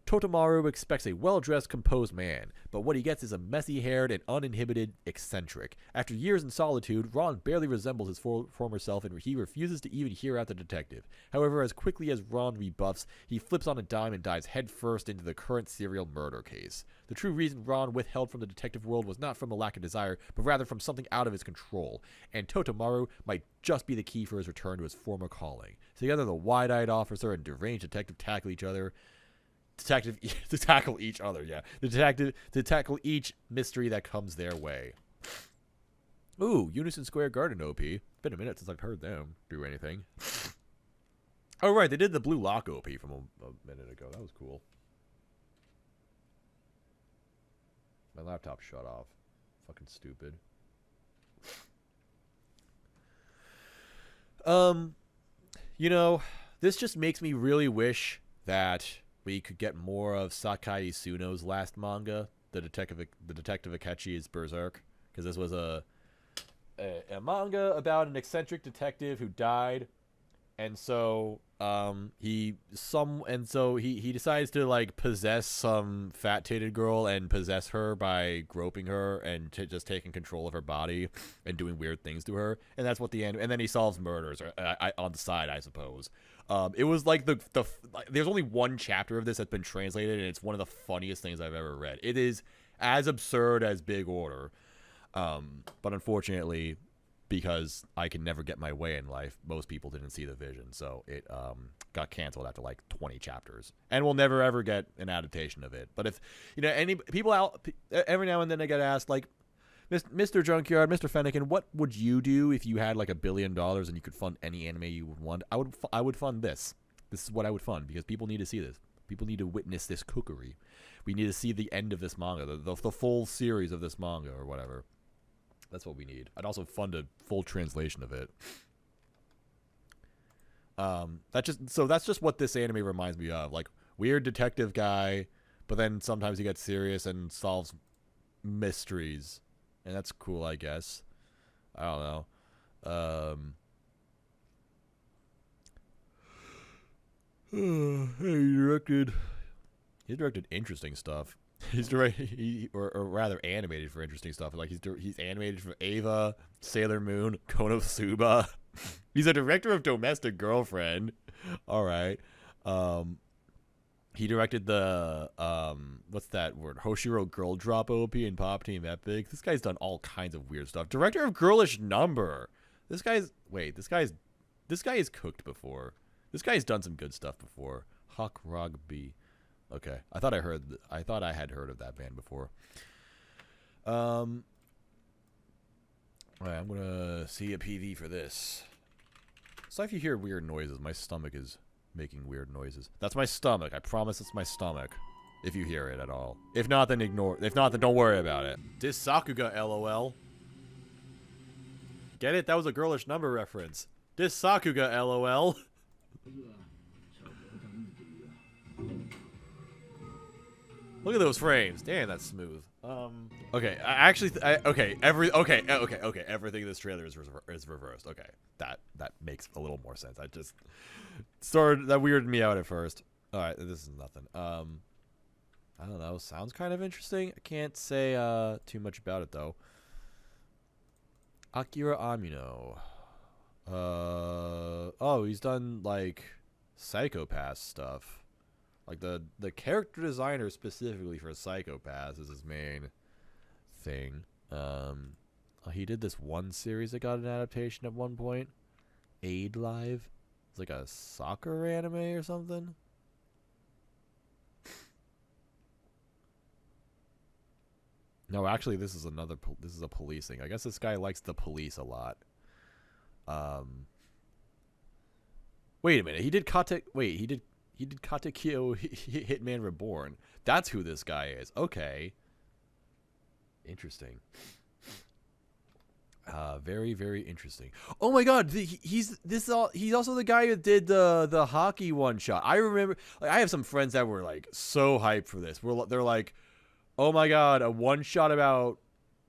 Totomaru expects a well-dressed, composed man, but what he gets is a messy-haired and uninhibited eccentric. After years in solitude, Ron barely resembles his former self, and he refuses to even hear out the detective. However, as quickly as Ron rebuffs, he flips on a dime and dives headfirst into the current serial murder case. The true reason Ron withheld from the detective world was not from a lack of desire, but rather from something out of his control, and Totomaru might just be the key for his return to his former calling. Together, the wide-eyed officer and deranged detective tackle each mystery that comes their way. Ooh, Unison Square Garden OP. Been a minute since I've heard them do anything. Oh right, they did the Blue Lock OP from a minute ago. That was cool. My laptop shut off. Fucking stupid. You know, this just makes me really wish that we could get more of Sakai Isuno's last manga, the Detective Akechi's Berserk, because this was a manga about an eccentric detective who died, and so he decides to like possess some fat-titted girl and possess her by groping her and just taking control of her body and doing weird things to her, and that's what the end. And then he solves murders on the side, I suppose. It was like there's only one chapter of this that's been translated, and it's one of the funniest things I've ever read. It is as absurd as Big Order, but unfortunately, because I can never get my way in life, most people didn't see the vision, so it got canceled after like 20 chapters, and we'll never ever get an adaptation of it. But if you know any people out, every now and then I get asked like, Mr. Junkyard, Mr. Fennekin, what would you do if you had like $1 billion and you could fund any anime you would want? I would fund this. This is what I would fund, because people need to see this. People need to witness this cookery. We need to see the end of this manga, the full series of this manga or whatever. That's what we need. I'd also fund a full translation of it. That's just what this anime reminds me of. Like, weird detective guy, but then sometimes he gets serious and solves mysteries. And that's cool, I guess. I don't know. He directed interesting stuff. Or rather animated for interesting stuff. Like he's animated for Eva, Sailor Moon, Konosuba. He's a director of Domestic Girlfriend. All right. He directed the what's that word? Hoshiro Girl Drop OP and Pop Team Epic. This guy's done all kinds of weird stuff. Director of Girlish Number. This guy's cooked before. This guy's done some good stuff before. Hawk Rugby. Okay, I thought I had heard of that band before. All right, I'm gonna see a PV for this. So if you hear weird noises, my stomach is making weird noises. That's my stomach. I promise it's my stomach. If you hear it at all. If not, then ignore. If not, then don't worry about it. This Sakuga LOL. Get it? That was a Girlish Number reference. This Sakuga LOL. Look at those frames. Damn, that's smooth. Okay, everything in this trailer is reversed. Okay, that makes a little more sense. That weirded me out at first. All right, this is nothing. I don't know. Sounds kind of interesting. I can't say too much about it though. Akira Amino. Oh, he's done like Psychopath stuff. Like the character designer specifically for Psychopaths is his main thing. He did this one series that got an adaptation at one point. Aid Live. It's like a soccer anime or something. No, actually, this is this is a police thing. I guess this guy likes the police a lot. Wait a minute. He did Katekyo Hitman Reborn. That's who this guy is. Okay. Interesting. Very, very interesting. Oh my God, he's also the guy who did the hockey one shot. I remember, like, I have some friends that were like so hyped for this. They're like, oh my God, a one shot about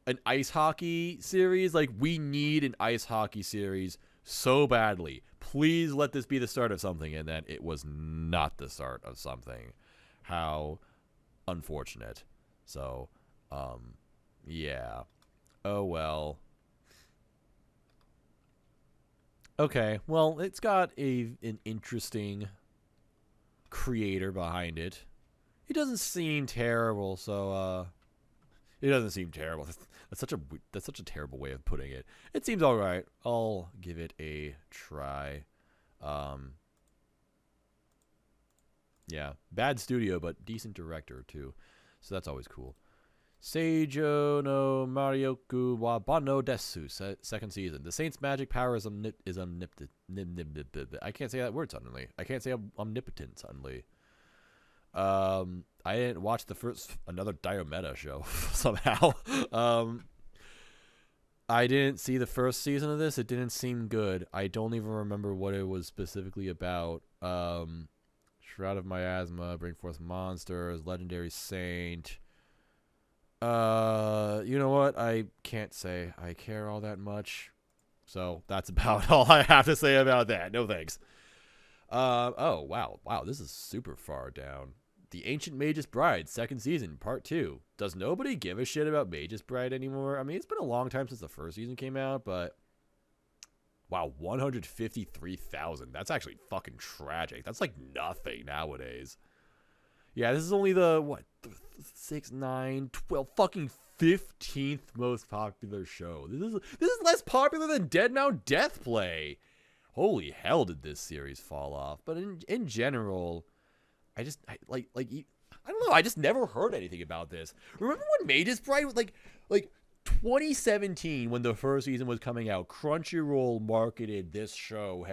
an ice hockey series. Like, we need an ice hockey series so badly. Please let this be the start of something. And then it was not the start of something. How unfortunate. So, yeah. Oh well. Okay, well, it's got an interesting creator behind it. It doesn't seem terrible, so it doesn't seem terrible. That's such a terrible way of putting it. It seems all right. I'll give it a try. Yeah, bad studio, but decent director too. So that's always cool. Seijo no Marioku wa Bano Desu, second season. The Saint's magic power is omnipotent. I can't say that word suddenly. I can't say omnipotent suddenly. I didn't watch another Diomeda show somehow. I didn't see the first season of this. It didn't seem good. I don't even remember what it was specifically about. Shroud of Miasma, Bring Forth Monsters, Legendary Saint. You know what? I can't say I care all that much. So that's about all I have to say about that. No thanks. Oh, wow. Wow, this is super far down. The Ancient Magus Bride, second season, part 2. Does nobody give a shit about Magus Bride anymore? I mean, it's been a long time since the first season came out, but wow, 153,000. That's actually fucking tragic. That's like nothing nowadays. Yeah, this is only the, what, 6, 9, 12, fucking 15th most popular show. This is less popular than Dead Mount Deathplay. Holy hell did this series fall off. But in general, I don't know, I just never heard anything about this. Remember when Magus Bride was like 2017, when the first season was coming out, Crunchyroll marketed this show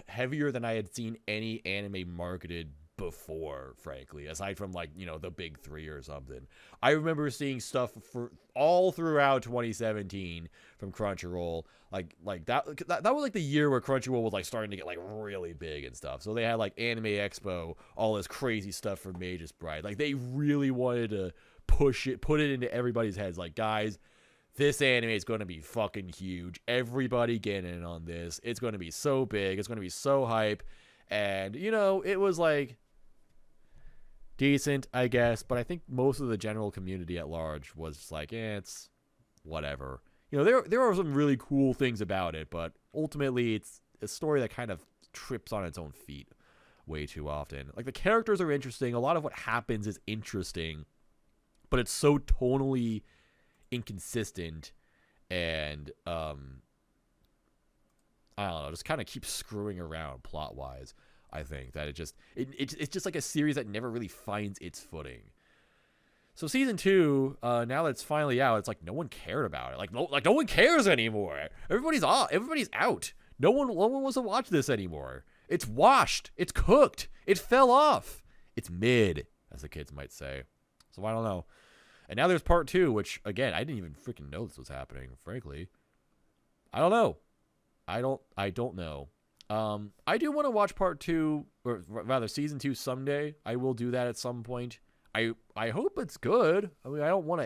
heavier than I had seen any anime marketed before, frankly, aside from, like, you know, the big 3 or something. I remember seeing stuff for all throughout 2017 from Crunchyroll, like that was like the year where Crunchyroll was like starting to get like really big and stuff. So they had like Anime Expo, all this crazy stuff for Magus Bride. Like, they really wanted to put it into everybody's heads, like, guys, this anime is going to be fucking huge. Everybody get in on this. It's going to be so big. It's going to be so hype. And, you know, it was like decent, I guess, but I think most of the general community at large was like, it's whatever. You know, there are some really cool things about it, but ultimately it's a story that kind of trips on its own feet way too often. Like, the characters are interesting. A lot of what happens is interesting, but it's so tonally inconsistent and I don't know, just kind of keeps screwing around plot wise. I think that it's just like a series that never really finds its footing. So season 2, now that it's finally out, it's like no one cared about it. Like no one cares anymore. Everybody's out. No one wants to watch this anymore. It's washed. It's cooked. It fell off. It's mid, as the kids might say. So I don't know. And now there's part 2, which, again, I didn't even freaking know this was happening, frankly. I don't know. I don't know. I do want to watch part 2, or rather season 2 someday. I will do that at some point. I hope it's good. I mean, I don't want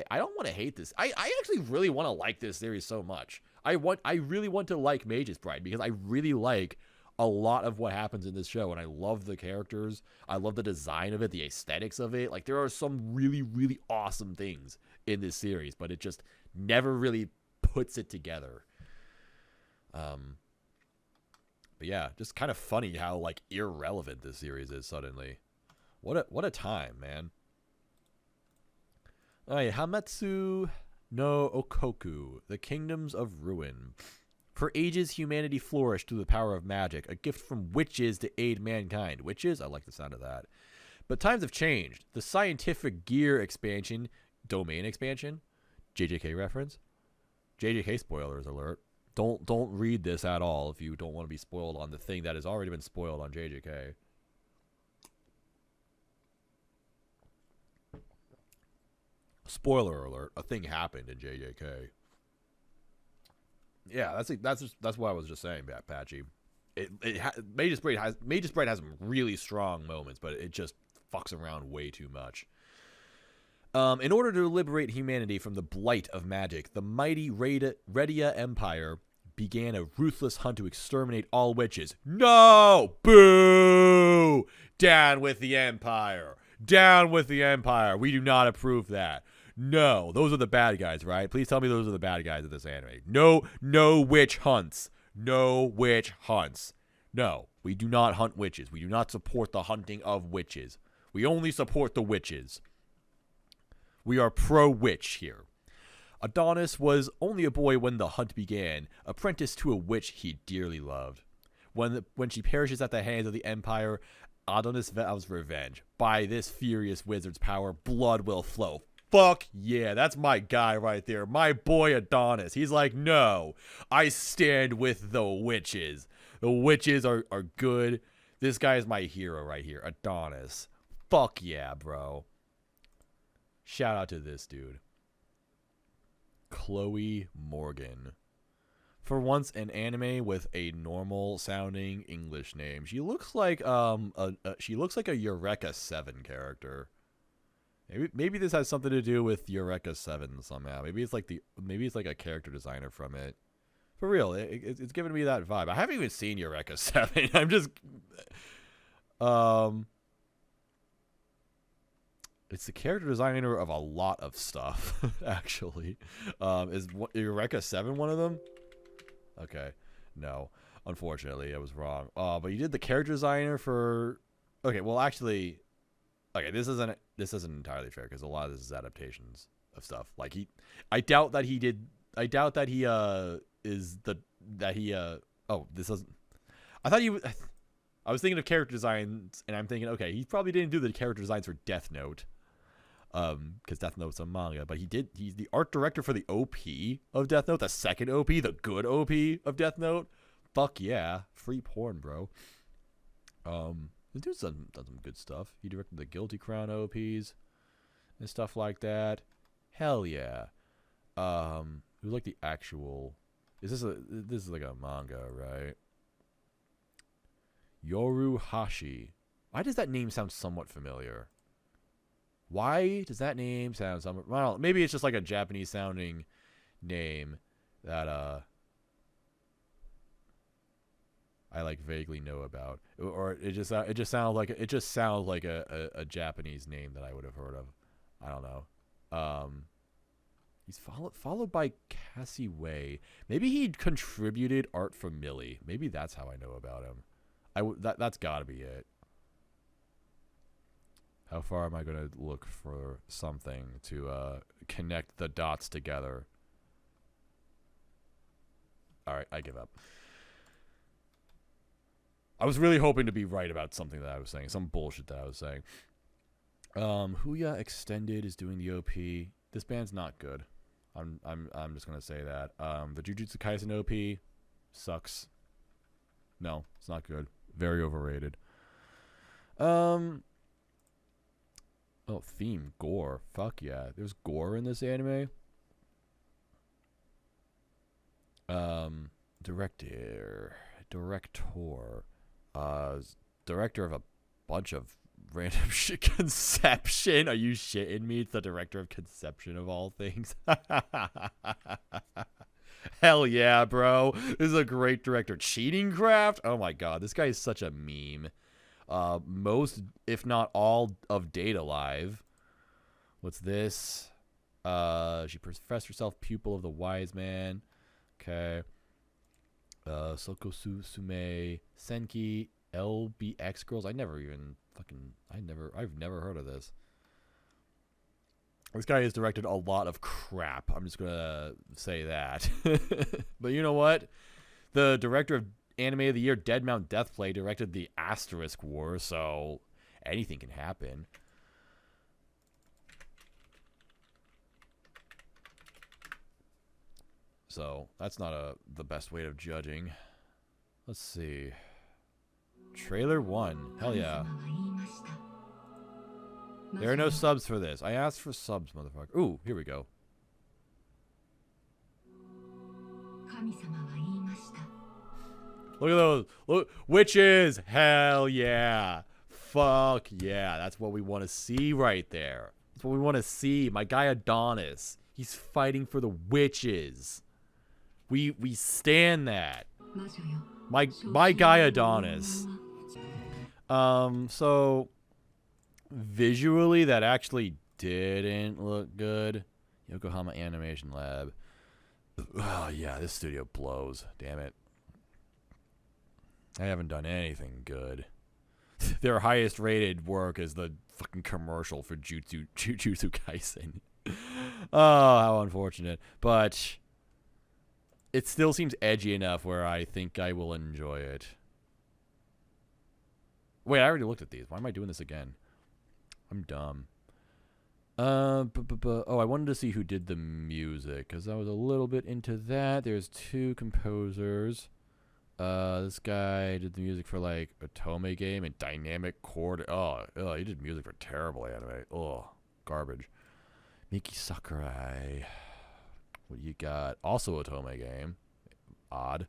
to hate this. I actually really want to like this series so much. I really want to like Magus Bride because I really like a lot of what happens in this show, and I love the characters. I love the design of it, the aesthetics of it. Like, there are some really, really awesome things in this series, but it just never really puts it together. But yeah, just kind of funny how, like, irrelevant this series is suddenly. What a time, man. Alright, Hametsu no Okoku, the Kingdoms of Ruin. For ages, humanity flourished through the power of magic, a gift from witches to aid mankind. Witches? I like the sound of that. But times have changed. The scientific gear expansion, domain expansion, JJK reference? JJK spoilers alert. Don't read this at all if you don't want to be spoiled on the thing that has already been spoiled on JJK. Spoiler alert, a thing happened in JJK. Yeah, that's what I was just saying, Patchy. Magus Braid has some really strong moments, but it just fucks around way too much. In order to liberate humanity from the blight of magic, the mighty Ragna Empire began a ruthless hunt to exterminate all witches. No! Boo! Down with the Empire. Down with the Empire. We do not approve that. No, those are the bad guys, right? Please tell me those are the bad guys of this anime. No witch hunts. No witch hunts. No, we do not hunt witches. We do not support the hunting of witches. We only support the witches. We are pro-witch here. Adonis was only a boy when the hunt began, apprenticed to a witch he dearly loved. When she perishes at the hands of the Empire, Adonis vows revenge. By this furious wizard's power, blood will flow. Fuck yeah, that's my guy right there. My boy Adonis. He's like, no, I stand with the witches. The witches are good. This guy is my hero right here, Adonis. Fuck yeah, bro. Shout out to this dude. Chloe Morgan. For once, an anime with a normal sounding English name. She looks like she looks like a Eureka 7 character. Maybe this has something to do with Eureka 7 somehow. Maybe it's like a character designer from it. For real, it's giving me that vibe. I haven't even seen Eureka 7. I'm just it's the character designer of a lot of stuff, actually. Is Eureka 7 one of them? Okay. No. Unfortunately, I was wrong. But you did the character designer for... Okay, well, actually... Okay, this isn't entirely fair, because a lot of this is adaptations of stuff. Like, I doubt that he did... I doubt that he, oh, this isn't... I thought he... I was thinking of character designs, and I'm thinking, okay, he probably didn't do the character designs for Death Note. Because Death Note's a manga, but he's the art director for the OP of Death Note, the second OP, the good OP of Death Note. Fuck yeah, free porn, bro. The dude's done some good stuff. He directed the Guilty Crown OPs and stuff like that. Hell yeah. Who's like the actual? This is like a manga, right? Yoruhashi. Why does that name sound somewhat familiar? Why does that name sound somewhat... Well, maybe it's just like a Japanese sounding name that I like vaguely know about, or it just sounds like a Japanese name that I would have heard of. I don't know. He's followed by Cassie Way. Maybe he contributed art from Millie. Maybe that's how I know about him. That's got to be it. How far am I going to look for something to connect the dots together? All right, I give up. I was really hoping to be right about something that I was saying, some bullshit that I was saying. Huya Extended is doing the OP. This band's not good. I'm just gonna say that. The Jujutsu Kaisen OP sucks. No, it's not good. Very overrated. Oh, theme gore. Fuck yeah. There's gore in this anime. Director. Director of a bunch of random shit. Conception. Are you shitting me? It's the director of Conception of all things. Hell yeah, bro. This is a great director. Cheating Craft? Oh my god. This guy is such a meme. Most, if not all, of Data Live. What's this? She professed herself pupil of the wise man. Okay. Sokosu Sume Senki LBX Girls. I've never heard of this. This guy has directed a lot of crap. I'm just gonna say that. But you know what? The director of Anime of the Year, Dead Mount Deathplay, directed the Asterisk War, so anything can happen. So that's not the best way of judging. Let's see. Trailer 1. Hell yeah. There are no subs for this. I asked for subs, motherfucker. Ooh, here we go. Look at those. Look, witches. Hell yeah. Fuck yeah. That's what we want to see right there. That's what we want to see. My guy Adonis. He's fighting for the witches. We stand that. My guy Adonis. So visually that actually didn't look good. Yokohama Animation Lab. Oh yeah, this studio blows. Damn it. I haven't done anything good. Their highest rated work is the fucking commercial for Jujutsu Kaisen. Oh, how unfortunate. But it still seems edgy enough where I think I will enjoy it. Wait, I already looked at these. Why am I doing this again? I'm dumb. Oh, I wanted to see who did the music, because I was a little bit into that. There's 2 composers. This guy did the music for, like, Otome Game and Dynamic Chord. Oh, he did music for terrible anime. Oh, garbage. Miki Sakurai. What do you got? Also Otome Game. Odd.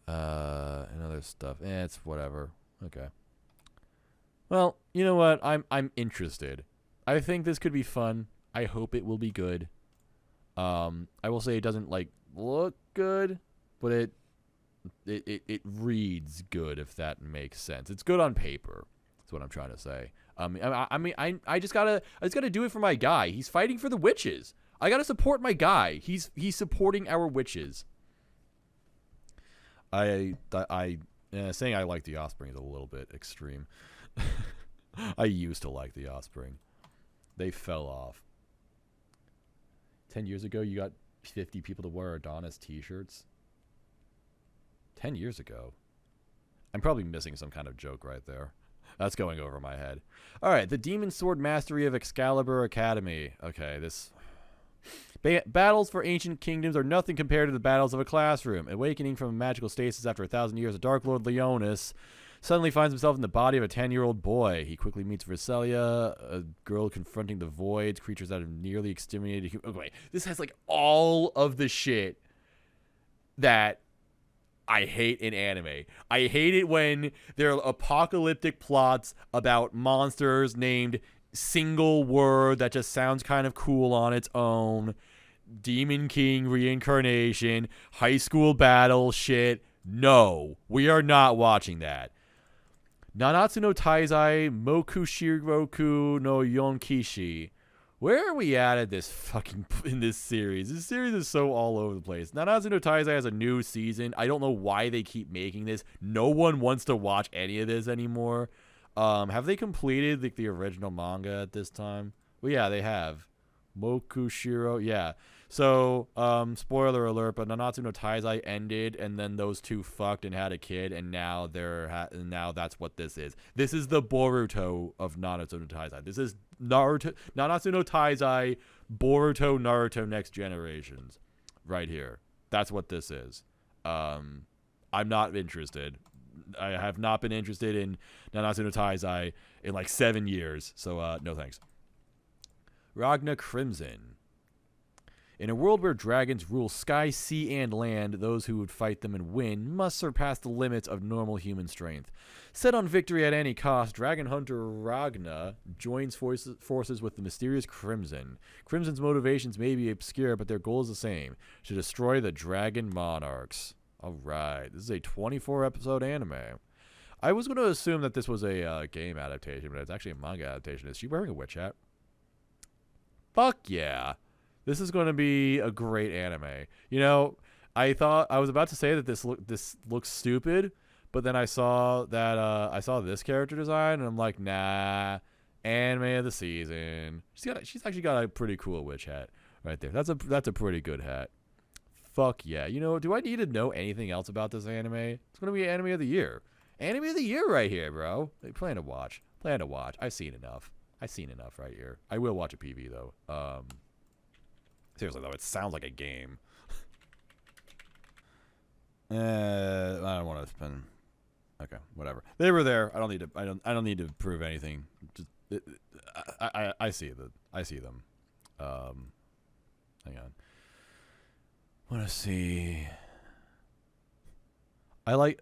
And other stuff. It's whatever. Okay. Well, you know what? I'm interested. I think this could be fun. I hope it will be good. I will say it doesn't like look good, but it reads good, if that makes sense. It's good on paper. That's what I'm trying to say. I just gotta do it for my guy. He's fighting for the witches. I gotta support my guy. He's supporting our witches. Saying I like the Offspring is a little bit extreme. I used to like the Offspring. They fell off. 10 years ago, you got 50 people to wear Adonis t-shirts. 10 years ago. I'm probably missing some kind of joke right there. That's going over my head. All right, the Demon Sword Mastery of Excalibur Academy. Okay, this... Battles for ancient kingdoms are nothing compared to the battles of a classroom. Awakening from a magical stasis after 1,000 years, a Dark Lord Leonis suddenly finds himself in the body of a 10-year-old boy. He quickly meets Vercelia, a girl confronting the voids, creatures that have nearly exterminated humans. Okay, this has like all of the shit that I hate in anime. I hate it when there are apocalyptic plots about monsters named single word that just sounds kind of cool on its own. Demon King reincarnation, high school battle shit. No, we are not watching that. Nanatsu no Taizai Mokushiroku no Yonkishi. Where are we at in this series? This series is so all over the place. Nanatsu no Taizai has a new season. I don't know why they keep making this. No one wants to watch any of this anymore. Have they completed the original manga at this time? Well, yeah, they have. Mokushiro, yeah. So, spoiler alert, but Nanatsu no Taizai ended, and then those two fucked and had a kid, and now now that's what this is. This is the Boruto of Nanatsu no Taizai. This is Nanatsu no Taizai, Boruto, Naruto Next Generations, right here. That's what this is. I'm not interested. I have not been interested in Nanatsu no Taizai in like 7 years, so no thanks. Ragna Crimson. In a world where dragons rule sky, sea, and land, those who would fight them and win must surpass the limits of normal human strength. Set on victory at any cost, Dragon Hunter Ragna joins forces with the mysterious Crimson. Crimson's motivations may be obscure, but their goal is the same: to destroy the Dragon Monarchs. Alright, this is a 24-episode anime. I was going to assume that this was a game adaptation, but it's actually a manga adaptation. Is she wearing a witch hat? Fuck yeah. This is going to be a great anime. You know, I was about to say that this looks stupid, but then I saw that I saw this character design, and I'm like, nah, anime of the season. She's actually got a pretty cool witch hat right there. That's a pretty good hat. Fuck yeah. You know, do I need to know anything else about this anime? It's going to be anime of the year. Anime of the year right here, bro. Plan to watch. I've seen enough right here. I will watch a PV though. Seriously though, it sounds like a game. I don't want to spend. Okay, whatever. They were there. I don't need to. I don't need to prove anything. Just I see them. Hang on. Want to see. I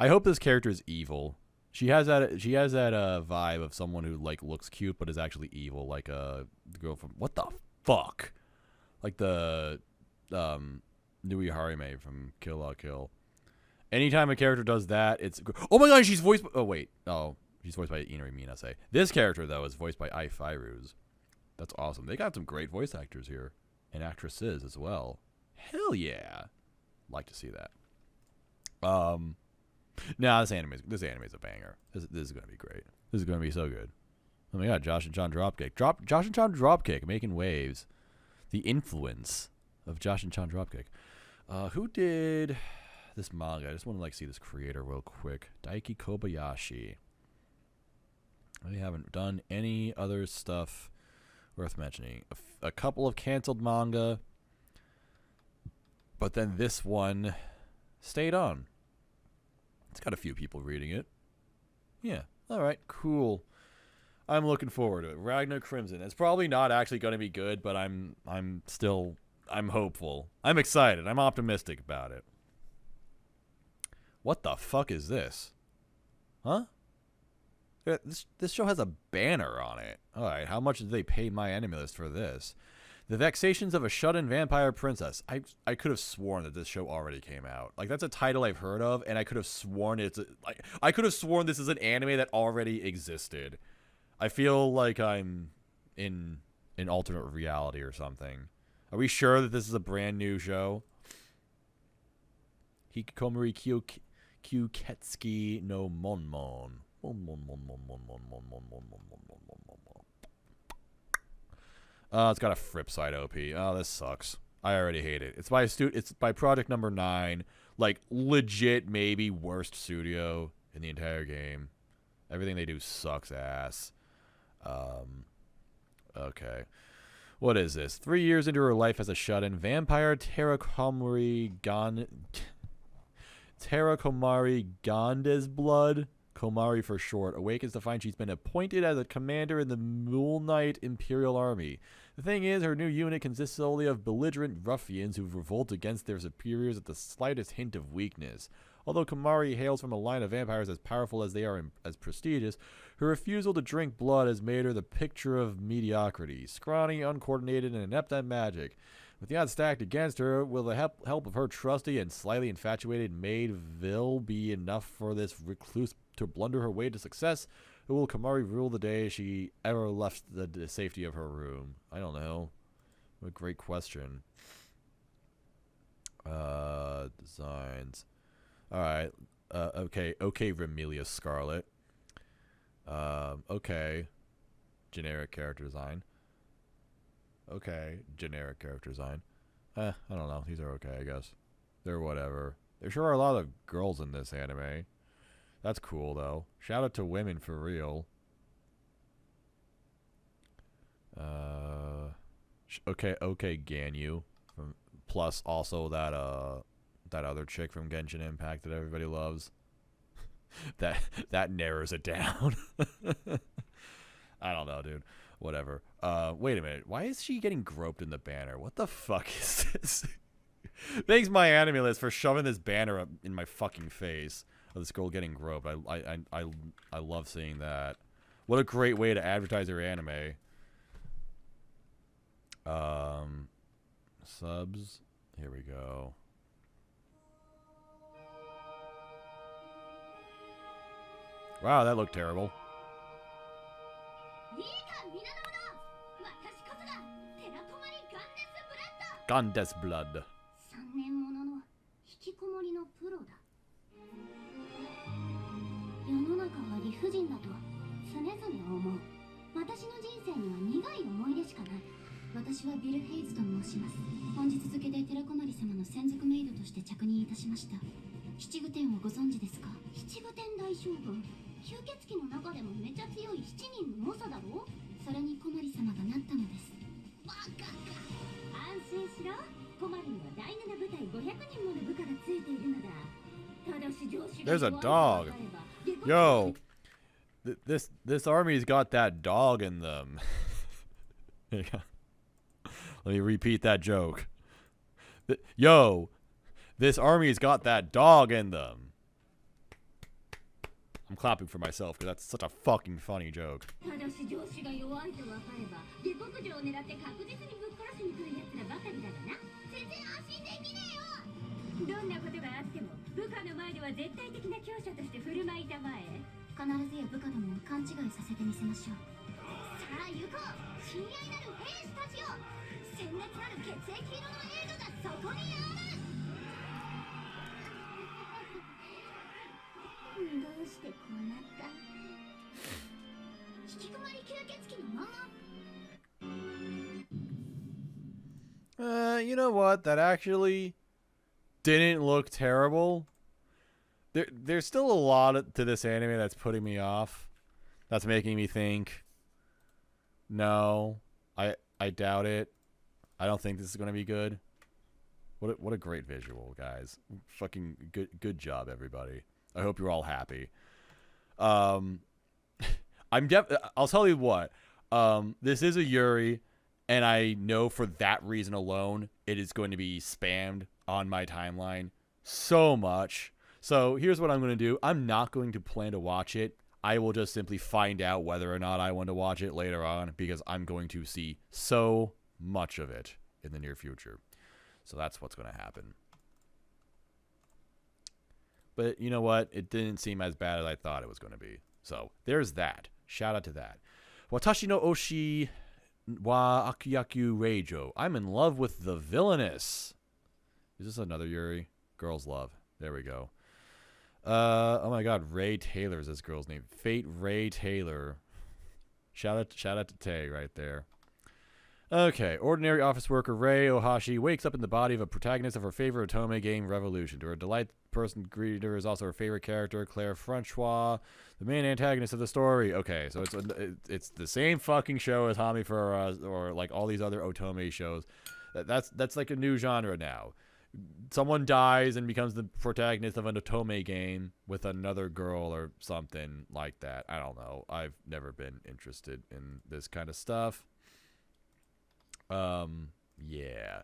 hope this character is evil. She has that vibe of someone who like looks cute but is actually evil, like the girl from what the fuck, like the Nui Harime from Kill La Kill. Anytime a character does that, it's oh my god, she's voiced. She's voiced by Inari Minase. This character though is voiced by Ai Fairuz. That's awesome. They got some great voice actors here and actresses as well. Hell yeah, like to see that. Nah, this anime's a banger. This is gonna be great. This is gonna be so good. Oh my god, Josh and John Dropkick. Josh and John Dropkick making waves. The influence of Josh and John Dropkick. Who did this manga? I just want to like see this creator real quick. Daiki Kobayashi. They haven't done any other stuff worth mentioning. A couple of canceled manga, but then this one stayed on. It's got a few people reading it. Yeah. All right. Cool. I'm looking forward to it. Ragna Crimson. It's probably not actually going to be good, but I'm hopeful. I'm excited. I'm optimistic about it. What the fuck is this? Huh? This show has a banner on it. All right. How much did they pay my enemy list for this? The Vexations of a Shut-In Vampire Princess. I could have sworn that this show already came out. Like, that's a title I've heard of, and I could have sworn I could have sworn this is an anime that already existed. I feel like I'm in an alternate reality or something. Are we sure that this is a brand new show? Hikikomori Kyuketsuki no Monmon. It's got a Fripp side OP. Oh, this sucks. I already hate it. It's by Project Number 9. Like, legit, maybe worst studio in the entire game. Everything they do sucks ass. Okay. What is this? 3 years into her life as a shut-in, vampire Terrakomari Gandes Blood, Komari for short, awakens to find she's been appointed as a commander in the Mool Knight Imperial Army. The thing is, her new unit consists solely of belligerent ruffians who revolt against their superiors at the slightest hint of weakness. Although Komari hails from a line of vampires as powerful as they are as prestigious, her refusal to drink blood has made her the picture of mediocrity, scrawny, uncoordinated, and inept at magic. With the odds stacked against her, will the help of her trusty and slightly infatuated maid Vil be enough for this recluse to blunder her way to success? Or will Komari rule the day she ever left the safety of her room? I don't know. What a great question. Designs. Alright. Okay, Remelia Scarlet. Okay. Generic character design. Okay, generic character design. I don't know. These are okay, I guess. They're whatever. There sure are a lot of girls in this anime. That's cool, though. Shout out to women for real. Okay, Ganyu. Plus also that other chick from Genshin Impact that everybody loves. that narrows it down. I don't know, dude. Whatever. Wait a minute. Why is she getting groped in the banner? What the fuck is this? Thanks, my anime list, for shoving this banner up in my fucking face of this girl getting groped. I love seeing that. What a great way to advertise your anime. Subs. Here we go. Wow, that looked terrible. Gandes Blood. There's a dog. Yo, this army's got that dog in them. Let me repeat that joke. Yo, this army's got that dog in them. I'm clapping for myself because that's such a fucking funny joke. You know what? That actually didn't look terrible. There's still a lot to this anime that's putting me off. That's making me think, no, I doubt it. I don't think this is going to be good. What a great visual, guys. Fucking good job, everybody. I hope you're all happy. I'll tell you what. This is a Yuri, and I know for that reason alone, it is going to be spammed on my timeline so much. So here's what I'm going to do. I'm not going to plan to watch it. I will just simply find out whether or not I want to watch it later on, because I'm going to see so much of it in the near future. So that's what's going to happen. But you know what? It didn't seem as bad as I thought it was going to be. So there's that. Shout out to that. Watashi no oshi wa Akyaku Reijo. I'm in love with the Villainess. Is this another Yuri? Girls Love. There we go. Oh my god, Ray Taylor is this girl's name. Fate Ray Taylor. Shout out to Tay right there. Okay, ordinary office worker Rei Ohashi wakes up in the body of a protagonist of her favorite otome game, Revolution. To her delight, person greeter is also her favorite character, Claire Francois, the main antagonist of the story. Okay, so it's the same fucking show as Hami for or like all these other otome shows. That's like a new genre now. Someone dies and becomes the protagonist of an otome game with another girl or something like that. I don't know. I've never been interested in this kind of stuff. Yeah.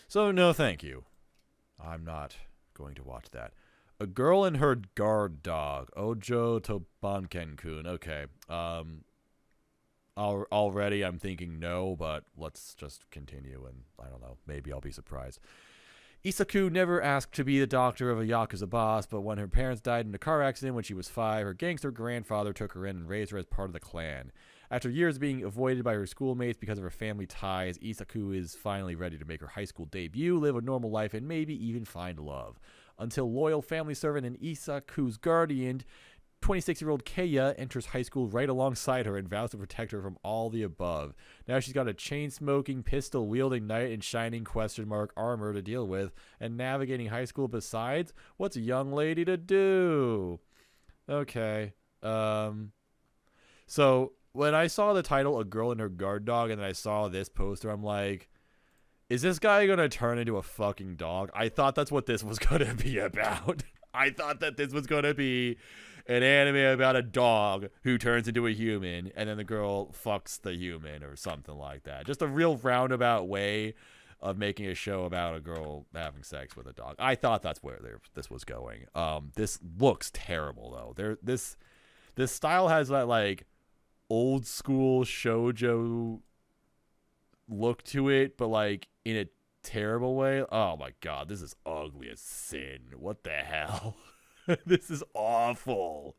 So no thank you. I'm not going to watch that. A girl and her guard dog. Ojo Tobanken-kun. Okay. Already I'm thinking no, but let's just continue and I don't know. Maybe I'll be surprised. Isaku never asked to be the doctor of a Yakuza boss, but when her parents died in a car accident when she was 5, her gangster grandfather took her in and raised her as part of the clan. After years being avoided by her schoolmates because of her family ties, Isaku is finally ready to make her high school debut, live a normal life, and maybe even find love. Until loyal family servant and Isaku's guardian, 26-year-old Keiya, enters high school right alongside her and vows to protect her from all the above. Now she's got a chain-smoking, pistol-wielding knight in shining armor to deal with, and navigating high school besides? What's a young lady to do? Okay. So when I saw the title, A Girl and Her Guard Dog, and then I saw this poster, I'm like, is this guy going to turn into a fucking dog? I thought that's what this was going to be about. I thought that this was going to be an anime about a dog who turns into a human, and then the girl fucks the human or something like that. Just a real roundabout way of making a show about a girl having sex with a dog. I thought that's where this was going. This looks terrible, though. This style has that, like, old school shoujo look to it, but, like, in a terrible way. Oh, my God. This is ugly as sin. What the hell? This is awful.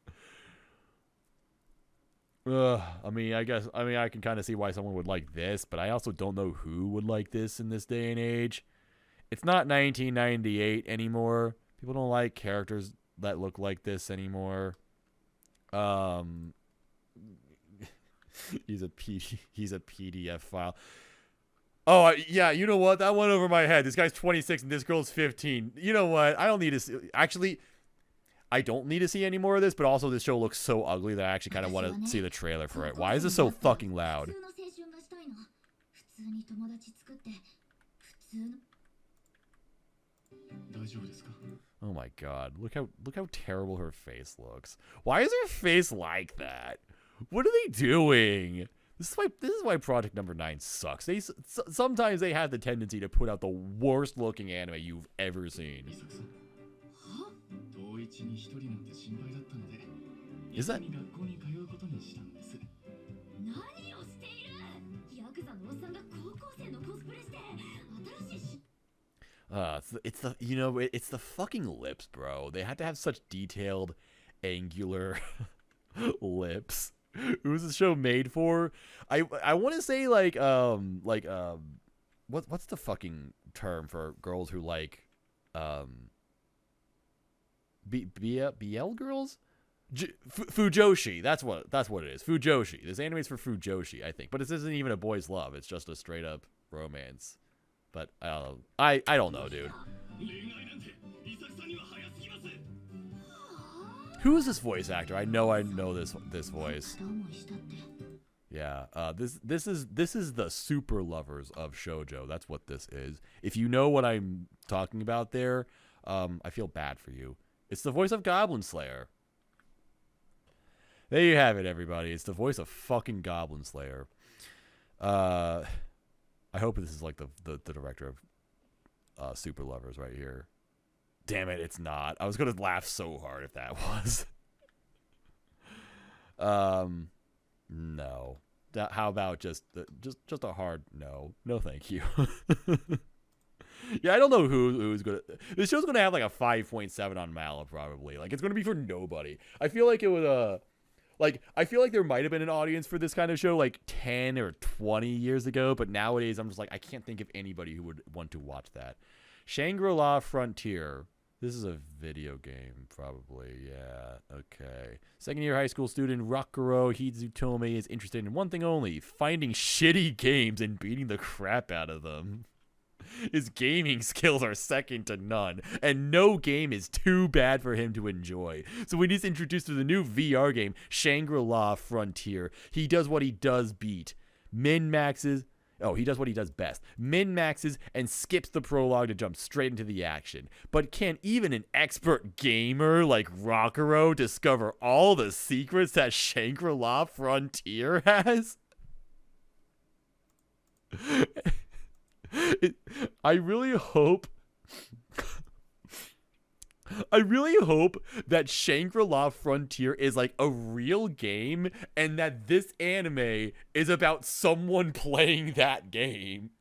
I mean, I can kind of see why someone would like this, but I also don't know who would like this in this day and age. It's not 1998 anymore. People don't like characters that look like this anymore. He's a PDF file. Oh, yeah, you know what? That went over my head. This guy's 26 and this girl's 15. You know what? I don't need to see... Actually, I don't need to see any more of this, but also this show looks so ugly that I actually kind of want to see the trailer for it. Why is this so fucking loud? Oh my god, look how terrible her face looks. Why is her face like that? What are they doing? This is why Project Number 9 sucks. Sometimes they have the tendency to put out the worst looking anime you've ever seen. Is that? It's the fucking lips, bro. They had to have such detailed, angular lips. Who's the show made for? I want to say what's the fucking term for girls who like BL girls? Fujoshi. That's what it is. Fujoshi. This anime is for Fujoshi, I think. But this isn't even a boys' love. It's just a straight up romance. But I don't know, dude. Who is this voice actor? I know this voice. Yeah. This is the super lovers of shoujo. That's what this is. If you know what I'm talking about there, I feel bad for you. It's the voice of Goblin Slayer. There you have it, everybody. It's the voice of fucking Goblin Slayer. I hope this is like the director of Super Lovers right here. Damn it, it's not. I was gonna laugh so hard if that was. No. How about just a hard no? No, thank you. Yeah, I don't know who's gonna. This show's gonna have like a 5.7 on Mala probably. Like it's gonna be for nobody. I feel like it would I feel like there might have been an audience for this kind of show like 10 or 20 years ago, but nowadays I'm just like, I can't think of anybody who would want to watch that. Shangri-La Frontier. This is a video game, probably. Yeah, okay. Second-year high school student Rakuro Hizutome is interested in one thing only, finding shitty games and beating the crap out of them. His gaming skills are second to none, and no game is too bad for him to enjoy. So when he's introduced to the new VR game, Shangri-La Frontier, he does what he does best. He does what he does best. Min-maxes and skips the prologue to jump straight into the action. But can even an expert gamer like Rakuro discover all the secrets that Shangri-La Frontier has? I really hope that Shangri-La Frontier is like a real game and that this anime is about someone playing that game.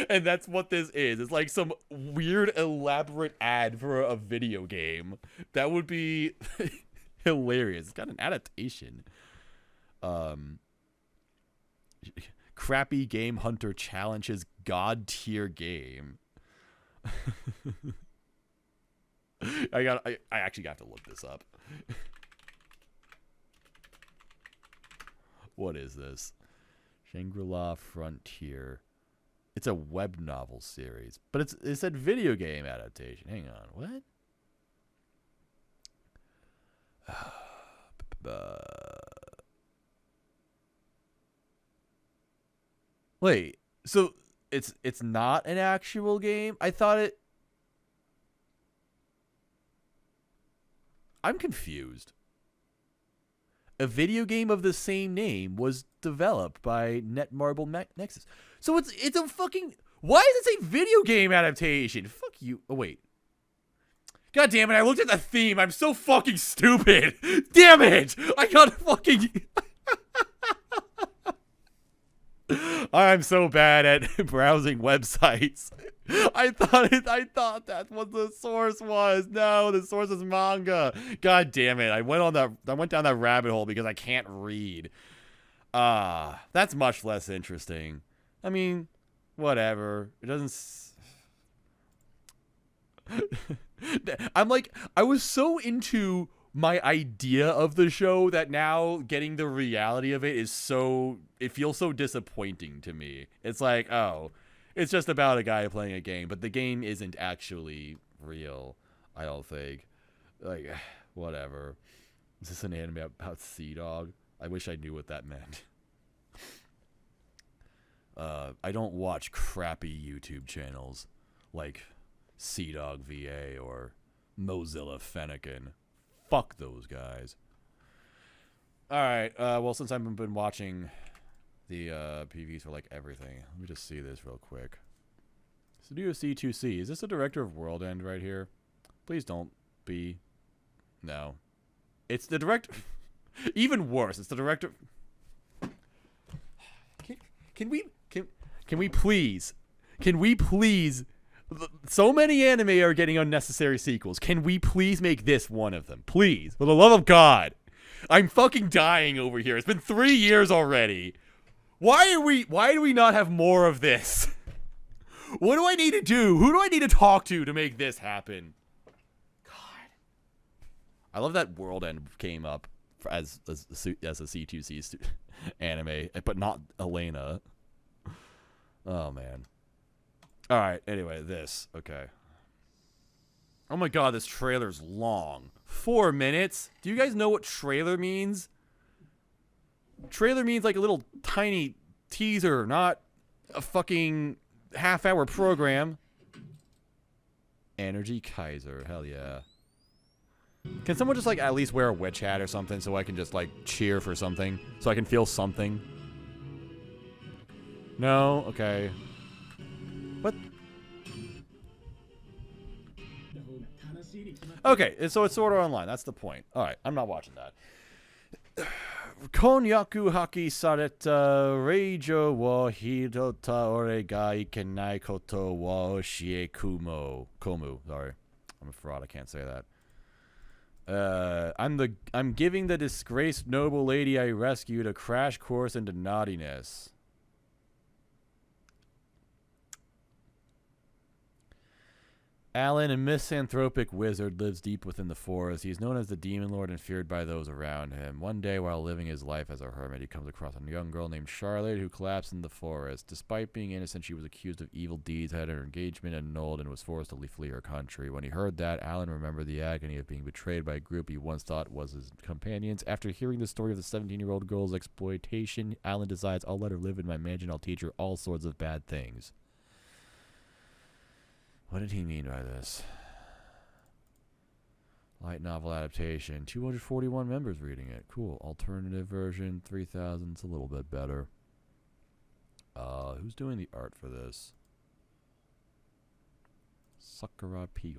And that's what this is. It's like some weird elaborate ad for a video game. That would be hilarious. It's got an adaptation. Crappy Game Hunter challenges God tier game. I actually got to look this up. What is this? Shangri-La Frontier. It's a web novel series, but it said video game adaptation. Hang on, what? Wait, so it's not an actual game? I thought it. I'm confused. A video game of the same name was developed by Netmarble Nexus. So it's a fucking. Why does it say video game adaptation? Fuck you. Oh wait. God damn it! I looked at the theme. I'm so fucking stupid. Damn it! I gotta fucking. I'm so bad at browsing websites. I thought that's what the source was. No, the source is manga. God damn it. I went down that rabbit hole because I can't read. That's much less interesting. I mean, whatever. It doesn't I was so into my idea of the show that now getting the reality of it it feels so disappointing to me. It's like, oh, it's just about a guy playing a game, but the game isn't actually real, I don't think. Like, whatever. Is this an anime about Sea Dog? I wish I knew what that meant. I don't watch crappy YouTube channels like Sea Dog VA or Mozilla Fennekin. Fuck those guys. Alright, well, since I've been watching the PVs for, like, everything, let me just see this real quick. Studio C2C. Is this the director of World End right here? Please don't be. No. It's the director. Even worse, it's the director. Can we please? So many anime are getting unnecessary sequels. Can we please make this one of them? Please. For the love of God. I'm fucking dying over here. It's been 3 years already. Why do we not have more of this? What do I need to do? Who do I need to talk to make this happen? God. I love that World End came up as a C2C anime, but not Elena. Oh, man. All right, anyway, this. Okay. Oh, my God, this trailer's long. 4 minutes? Do you guys know what trailer means? Trailer means like a little tiny teaser, not a fucking half-hour program. Energy Kaiser, hell yeah. Can someone just like at least wear a witch hat or something so I can just like cheer for something? So I can feel something? No? Okay. What? Okay, so it's Sword Art Online. That's the point. Alright, I'm not watching that. Konyaku haki sareta reijo wo hirota ore ga ikenai koto wa oshie komu. Sorry. I'm a fraud. I can't say that. I'm giving the disgraced noble lady I rescued a crash course into naughtiness. Alan, a misanthropic wizard, lives deep within the forest. He is known as the Demon Lord and feared by those around him. One day, while living his life as a hermit, he comes across a young girl named Charlotte who collapsed in the forest. Despite being innocent, she was accused of evil deeds, had her engagement annulled, and was forced to flee her country. When he heard that, Alan remembered the agony of being betrayed by a group he once thought was his companions. After hearing the story of the 17-year-old girl's exploitation, Alan decides, I'll let her live in my mansion. I'll teach her all sorts of bad things. What did he mean by this? Light novel adaptation. 241 members reading it. Cool. Alternative version. 3,000. It's a little bit better. Who's doing the art for this? Sakura Pion.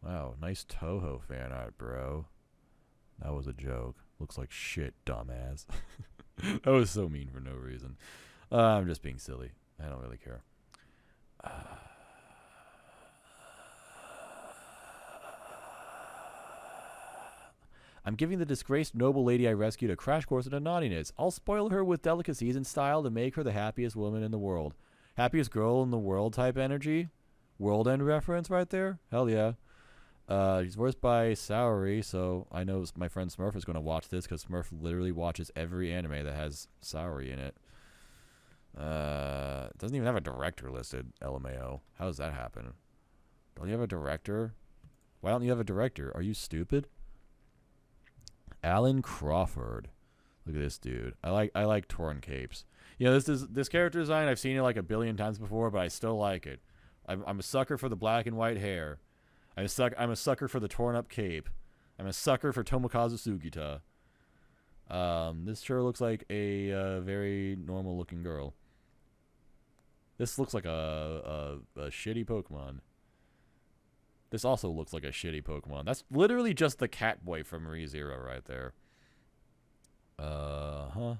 Wow. Nice Toho fan art, bro. That was a joke. Looks like shit, dumbass. That was so mean for no reason. I'm just being silly. I don't really care. I'm giving the disgraced noble lady I rescued a crash course into naughtiness. I'll spoil her with delicacies and style to make her the happiest woman in the world. Happiest girl in the world type energy? World End reference right there? Hell yeah. She's voiced by Saori, so I know my friend Smurf is going to watch this because Smurf literally watches every anime that has Saori in it. It doesn't even have a director listed, LMAO. How does that happen? Don't you have a director? Why don't you have a director? Are you stupid? Alan Crawford. Look at this dude. I like torn capes. You know, this character design, I've seen it like a billion times before, but I still like it. I'm a sucker for the black and white hair. I'm a sucker for the torn up cape. I'm a sucker for Tomokazu Sugita. This sure looks like a very normal looking girl. This looks like a shitty Pokemon. This also looks like a shitty Pokemon. That's literally just the Catboy from ReZero right there. Oh,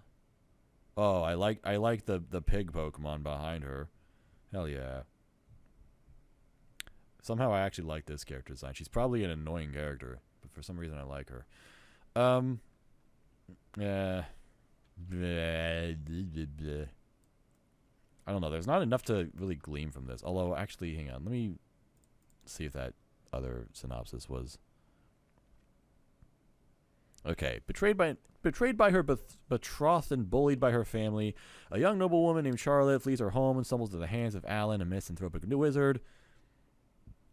I like the pig Pokemon behind her. Hell yeah. Somehow I actually like this character design. She's probably an annoying character, but for some reason I like her. Yeah. I don't know. There's not enough to really glean from this. Although, actually, hang on. Let me see if that other synopsis was. Okay. Betrayed by her betrothed and bullied by her family, a young noblewoman named Charlotte flees her home and stumbles to the hands of Alan, a misanthropic wizard.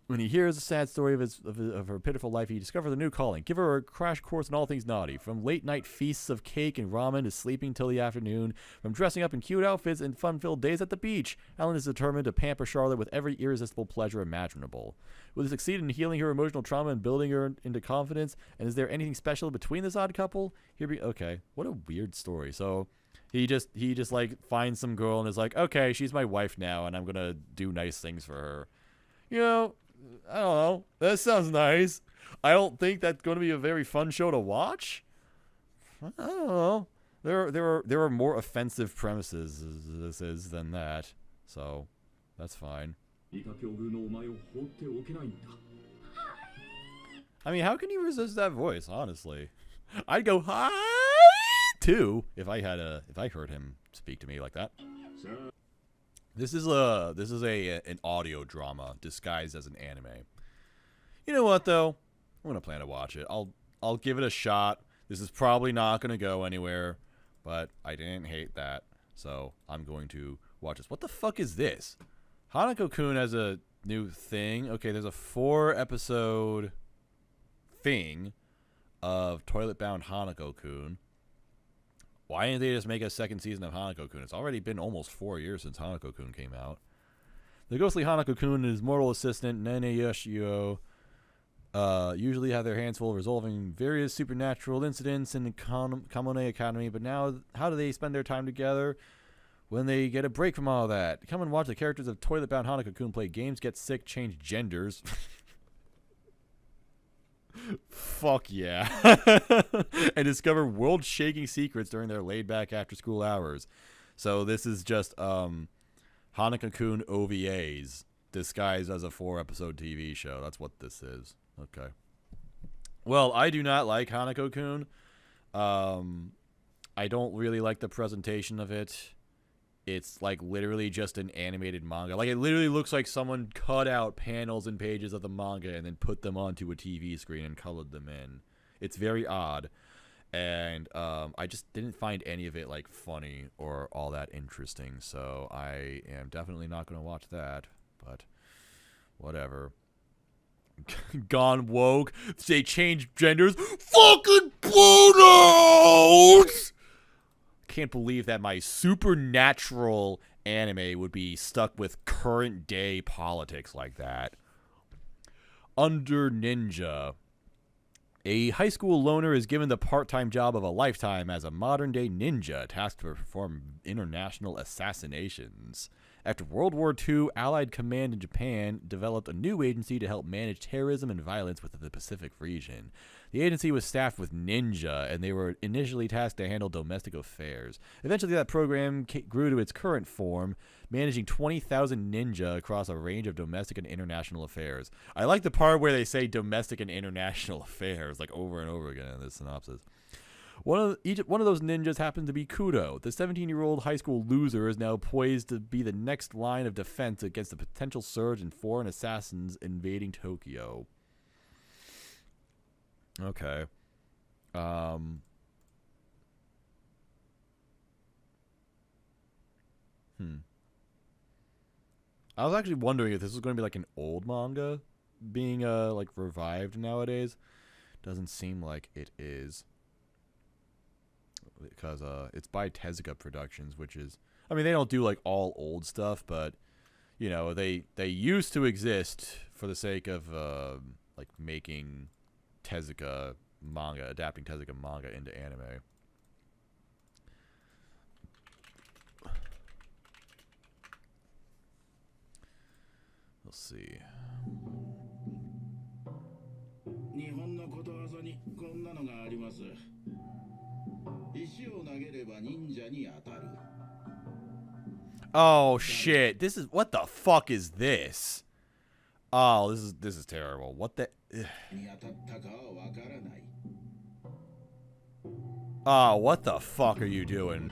When he hears the sad story of her pitiful life, he discovers a new calling. Give her a crash course in all things naughty. From late-night feasts of cake and ramen to sleeping till the afternoon. From dressing up in cute outfits and fun-filled days at the beach. Alan is determined to pamper Charlotte with every irresistible pleasure imaginable. Will he succeed in healing her emotional trauma and building her into confidence? And is there anything special between this odd couple? Okay, what a weird story. So he just like finds some girl and is like, okay, she's my wife now, and I'm gonna do nice things for her. You know, I don't know. That sounds nice. I don't think that's going to be a very fun show to watch. I don't know. There are more offensive premises this is than that, so that's fine. I mean, how can you resist that voice? Honestly, I'd go hi too if I heard him speak to me like that. This is an audio drama disguised as an anime. You know what though? I'm gonna plan to watch it. I'll give it a shot. This is probably not gonna go anywhere, but I didn't hate that, so I'm going to watch this. What the fuck is this? Hanako-kun has a new thing. Okay, there's a 4-episode thing of toilet-bound Hanako-kun. Why didn't they just make a second season of Hanako-kun? It's already been almost 4 years since Hanako-kun came out. The ghostly Hanako-kun and his mortal assistant, Nene Yoshio, usually have their hands full resolving various supernatural incidents in the Kamone Academy, but now, how do they spend their time together when they get a break from all that? Come and watch the characters of toilet-bound Hanako-kun play games, get sick, change genders. Fuck yeah. And discover world-shaking secrets during their laid-back after-school hours. So this is just Hanako-kun OVAs disguised as a 4-episode TV show. That's what this is. Okay. Well, I do not like Hanako-kun. I don't really like the presentation of it. It's like literally just an animated manga. Like it literally looks like someone cut out panels and pages of the manga and then put them onto a TV screen and colored them in. It's very odd. And I just didn't find any of it like funny or all that interesting. So I am definitely not going to watch that. But whatever. Gone woke. They changed genders. Fucking Plutos! Can't believe that my supernatural anime would be stuck with current day politics like that. Under Ninja. A high school loner is given the part-time job of a lifetime as a modern-day ninja tasked to perform international assassinations. After World War II, Allied Command in Japan developed a new agency to help manage terrorism and violence within the Pacific region. The agency was staffed with ninja, and they were initially tasked to handle domestic affairs. Eventually, that program grew to its current form, managing 20,000 ninja across a range of domestic and international affairs. I like the part where they say domestic and international affairs, like over and over again in this synopsis. One of those ninjas happened to be Kudo. The 17-year-old high school loser is now poised to be the next line of defense against the potential surge in foreign assassins invading Tokyo. Okay. I was actually wondering if this was going to be like an old manga being like revived nowadays. Doesn't seem like it is. Because it's by Tezuka Productions, which is, I mean, they don't do like all old stuff, but you know, they used to exist for the sake of like making Tezuka manga, adapting Tezuka manga into anime. Let's see. Oh shit! This is, what the fuck is this? Oh, this is terrible. What the? Oh, what the fuck are you doing?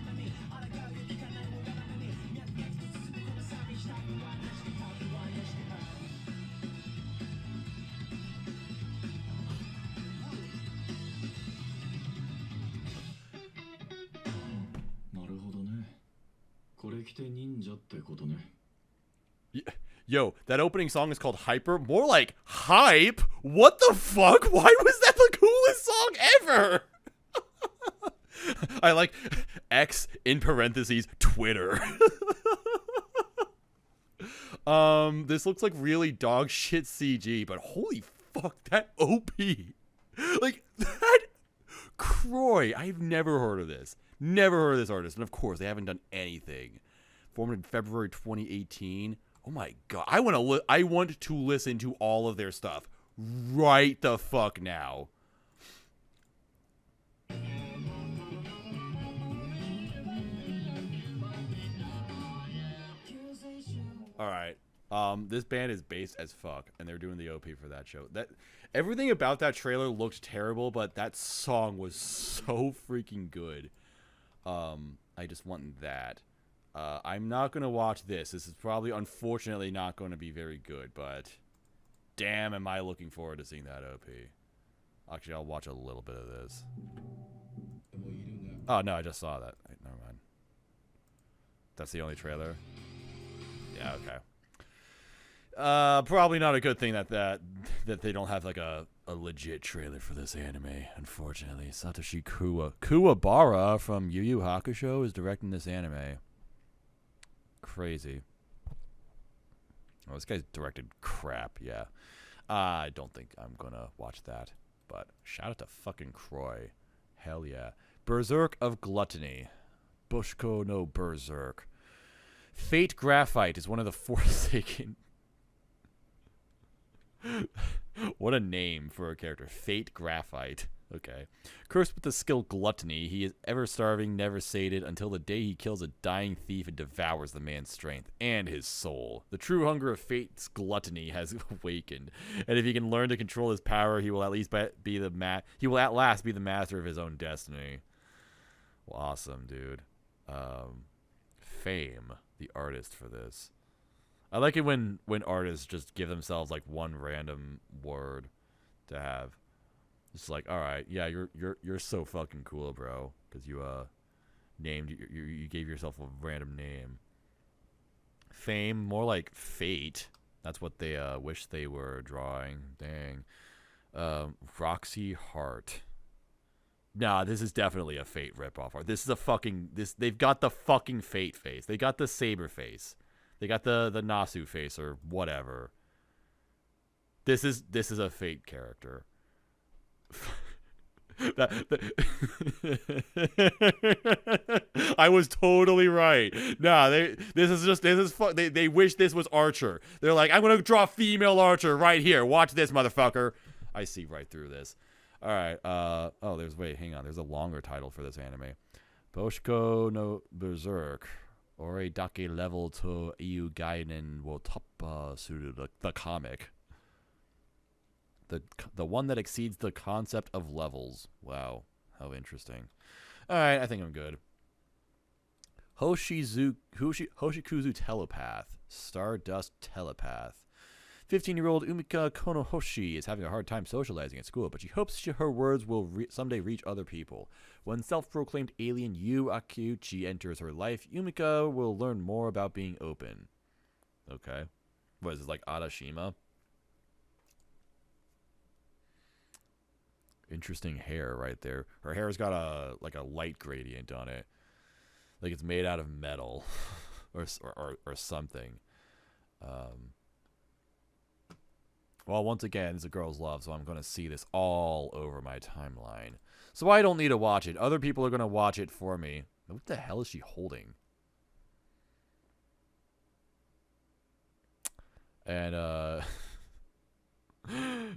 Yo, that opening song is called Hyper. More like Hype? What the fuck? Why was that the coolest song ever? I like X in parentheses Twitter. This looks like really dog shit CG, but holy fuck, that OP. Like, that Croy. I've never heard of this. Never heard of this artist. And of course, they haven't done anything. Formed in February 2018. Oh my god. I want to listen to all of their stuff right the fuck now. All right. This band is bass as fuck, and they're doing the OP for that show. That everything about that trailer looked terrible, but that song was so freaking good. I just want that. I'm not gonna watch this. This is probably, unfortunately, not going to be very good, but damn, am I looking forward to seeing that OP. Actually, I'll watch a little bit of this. Oh no, I just saw that. Never mind. That's the only trailer. Yeah, okay. Probably not a good thing that they don't have like a legit trailer for this anime, unfortunately. Satoshi Kuwabara from Yu Yu Hakusho is directing this anime. Crazy. Oh, this guy's directed crap, yeah. I don't think I'm gonna watch that, but shout out to fucking Croy. Hell yeah. Berserk of Gluttony. Bushko no Berserk. Fate Graphite is one of the Forsaken. What a name for a character. Fate Graphite. Okay. Cursed with the skill Gluttony, he is ever starving, never sated, until the day he kills a dying thief and devours the man's strength and his soul. The true hunger of Fate's Gluttony has awakened, and if he can learn to control his power, he will at least be the master of his own destiny. Well, awesome, dude. Fame, the artist for this. I like it when artists just give themselves like one random word to have. It's like, all right, yeah, you're so fucking cool, bro, because you you gave yourself a random name. Fame, more like fate. That's what they wish they were drawing. Dang. Roxy Hart. Nah, this is definitely a Fate ripoff art. This is a fucking they've got the fucking Fate face. They got the Saber face. They got the Nasu face or whatever. This is a Fate character. I was totally right. Nah, they wish this was Archer. They're like, I'm gonna draw female Archer right here. Watch this, motherfucker. I see right through this. All right. Hang on. There's a longer title for this anime. Boshko no Berserk. Ore dake level to iu gainen wo toppa suru the comic. The one that exceeds the concept of levels. Wow. How interesting. All right, I think I'm good. Hoshikuzu Telepath. Stardust Telepath. 15-year-old Umika Konohoshi is having a hard time socializing at school, but she hopes her words will someday reach other people. When self-proclaimed alien Yu Akiuchi enters her life, Umika will learn more about being open. Okay. What is this, like Arashima? Interesting hair right there. Her hair's got a light gradient on it. Like it's made out of metal or something. Well, once again, it's a girl's love, so I'm going to see this all over my timeline. So I don't need to watch it. Other people are going to watch it for me. What the hell is she holding? And,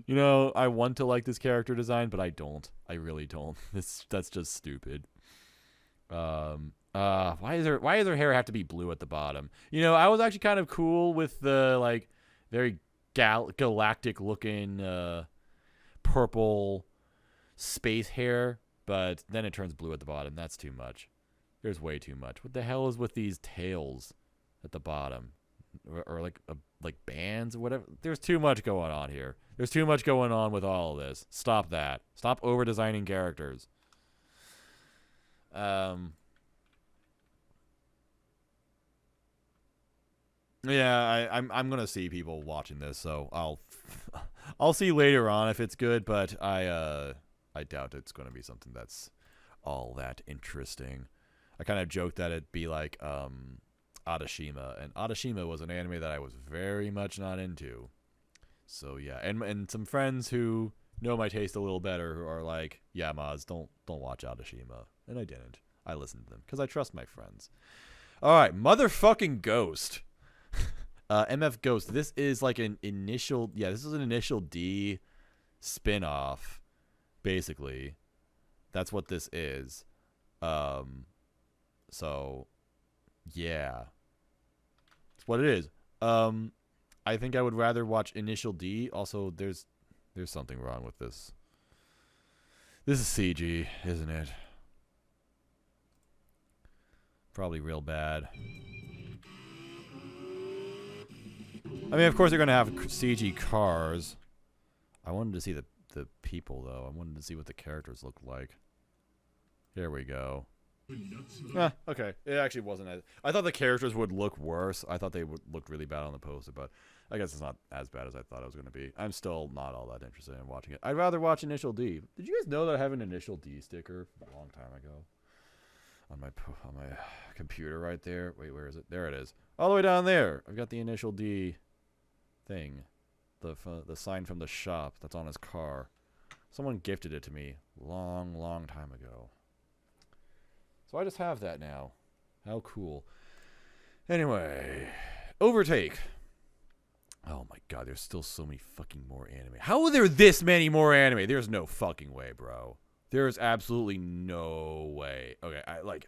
you know, I want to like this character design, but I don't. I really don't. That's just stupid. Why does her hair have to be blue at the bottom? You know, I was actually kind of cool with the, like, very galactic looking purple space hair, but then it turns blue at the bottom. That's too much. There's way too much. What the hell is with these tails at the bottom, or like bands or whatever? There's too much going on here. There's too much going on with all of this. Stop that. Stop over designing characters. Yeah, I'm gonna see people watching this, so I'll see later on if it's good, but I doubt it's gonna be something that's all that interesting. I kind of joked that it'd be like Adashima, and Adashima was an anime that I was very much not into. So yeah, and some friends who know my taste a little better who are like, yeah, Maz, don't watch Adashima, and I didn't. I listened to them because I trust my friends. All right, motherfucking Ghost. MF Ghost. This is like an initial, this is an initial D spin-off, basically. That's what this is. So yeah, that's what it is. I think I would rather watch Initial D. Also, there's something wrong with this. This is CG, isn't it? Probably real bad. I mean, of course they're gonna have CG cars. I wanted to see the people though. I wanted to see what the characters look like. Here we go. Okay. It actually wasn't as... I thought the characters would look worse. I thought they would look really bad on the poster, but I guess it's not as bad as I thought it was going to be. I'm still not all that interested in watching it. I'd rather watch Initial D. Did you guys know that I have an Initial D sticker a long time ago? On my computer right there. Wait, where is it? There it is. All the way down there. I've got the Initial D thing. The sign from the shop that's on his car. Someone gifted it to me long time ago. So I just have that now. How cool. Anyway, Overtake. Oh my god, there's still so many fucking more anime. How are there this many more anime? There's no fucking way, bro. There's absolutely no way. Okay,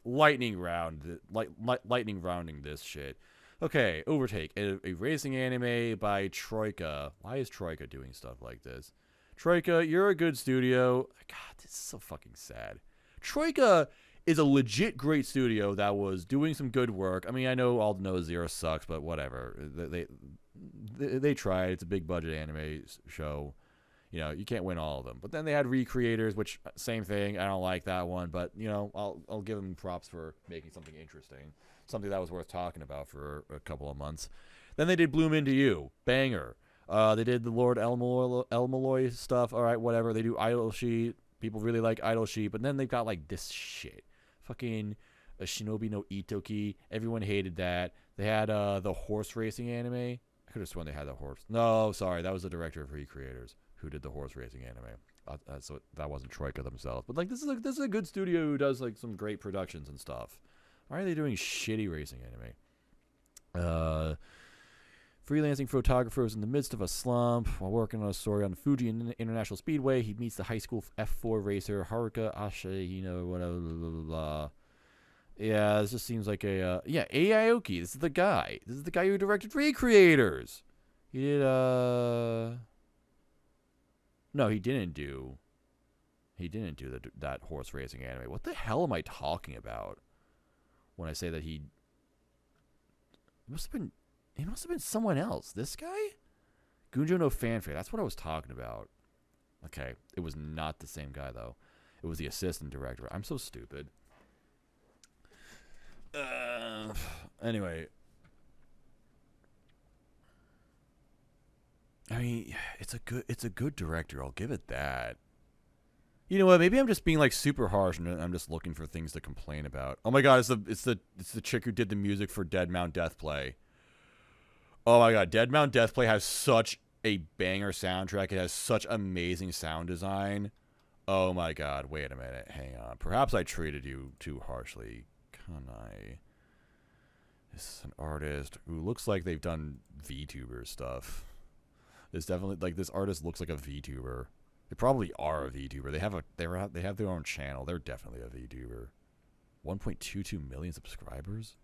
lightning rounding this shit. Okay, Overtake, a racing anime by Troika. Why is Troika doing stuff like this? Troika, you're a good studio. God, this is so fucking sad. Troika is a legit great studio that was doing some good work. I mean, I know All No Zero sucks, but whatever. They tried. It's a big budget anime show. You know, you can't win all of them. But then they had Recreators, which same thing. I don't like that one, but you know, I'll give them props for making something interesting, something that was worth talking about for a couple of months. Then they did Bloom Into You, banger. They did the Lord Elmaloy stuff. All right, whatever. They do Idol Sheet. People really like Idol Sheet, but then they've got like this shit. Fucking Shinobi no Itoki. Everyone hated that. They had the horse racing anime. I could have sworn they had the horse. No, sorry. That was the director of Recreators who did the horse racing anime. So that wasn't Troika themselves. But like this is a good studio who does like some great productions and stuff. Why are they doing shitty racing anime? Freelancing photographer is in the midst of a slump while working on a story on Fuji International Speedway. He meets the high school F4 racer Haruka Ashihino, whatever, blah, blah, blah. Yeah, this just seems like a Aoki. This is the guy. This is the guy who directed Recreators. He did no, he didn't do that horse racing anime. What the hell am I talking about when I say that it must have been someone else. This guy? Gunjo no Fanfare. That's what I was talking about. Okay. It was not the same guy, though. It was the assistant director. I'm so stupid. Anyway. I mean, it's a good director. I'll give it that. You know what? Maybe I'm just being like super harsh and I'm just looking for things to complain about. Oh my god, it's the chick who did the music for Dead Mount Deathplay. Oh my god, Dead Mount Deathplay has such a banger soundtrack. It has such amazing sound design. Oh my god, wait a minute. Hang on. Perhaps I treated you too harshly. Can I? This is an artist who looks like they've done VTuber stuff. It's definitely like this artist looks like a VTuber. They probably are a VTuber. They have their own channel. They're definitely a VTuber. 1.22 million subscribers?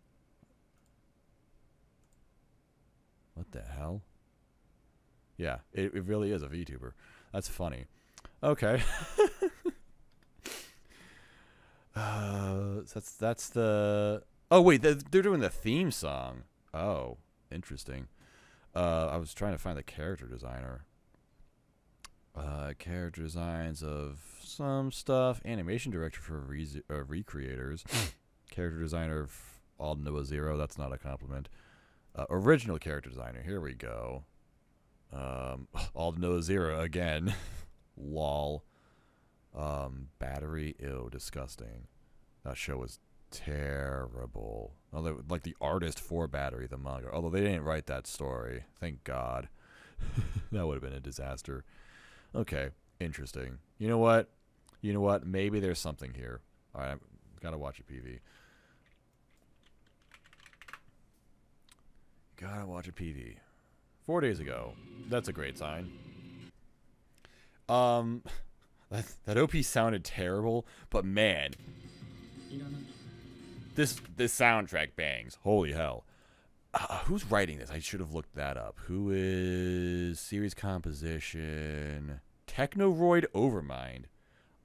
What the hell? Yeah, it really is a VTuber. That's funny. Okay. That's the... Oh, wait, they're doing the theme song. Oh, interesting. I was trying to find the character designer. Character designs of some stuff. Animation director for Recreators. Character designer of All Noah Zero. That's not a compliment. Original character designer. Here we go. All to know Zero again. Lol. Battery. Ew, disgusting. That show was terrible. Although, like the artist for Battery, the manga. Although they didn't write that story. Thank God. That would have been a disaster. Okay, interesting. You know what? You know what? Maybe there's something here. Alright, I've got to watch a PV. Gotta watch a PV. 4 days ago. That's a great sign. That OP sounded terrible, but man, this soundtrack bangs. Holy hell. Who's writing this? I should have looked that up. Who is series composition? Technoroid Overmind.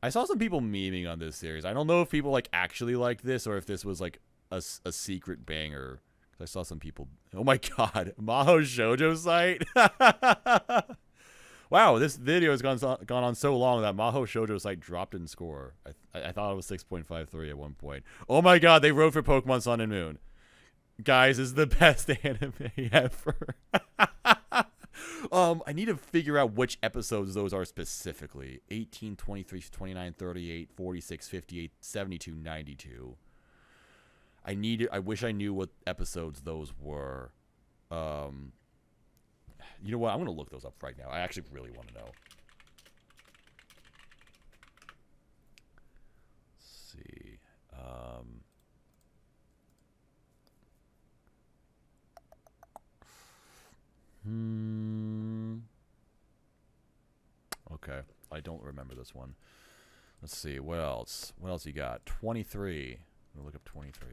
I saw some people memeing on this series. I don't know if people like actually liked this or if this was like a secret banger. I saw some people. Oh my god, Maho Shoujo site. Wow, this video has gone on so long that Maho Shoujo site dropped in score. I thought it was 6.53 at one point. Oh my god, they wrote for Pokemon Sun and Moon. Guys, this is the best anime ever. I need to figure out which episodes those are specifically. 18, 23, 29, 38, 46, 58, 72, 92. I wish I knew what episodes those were. You know what? I'm going to look those up right now. I actually really want to know. Let's see. Okay. I don't remember this one. Let's see. What else? What else you got? 23. I'm going to look up 23.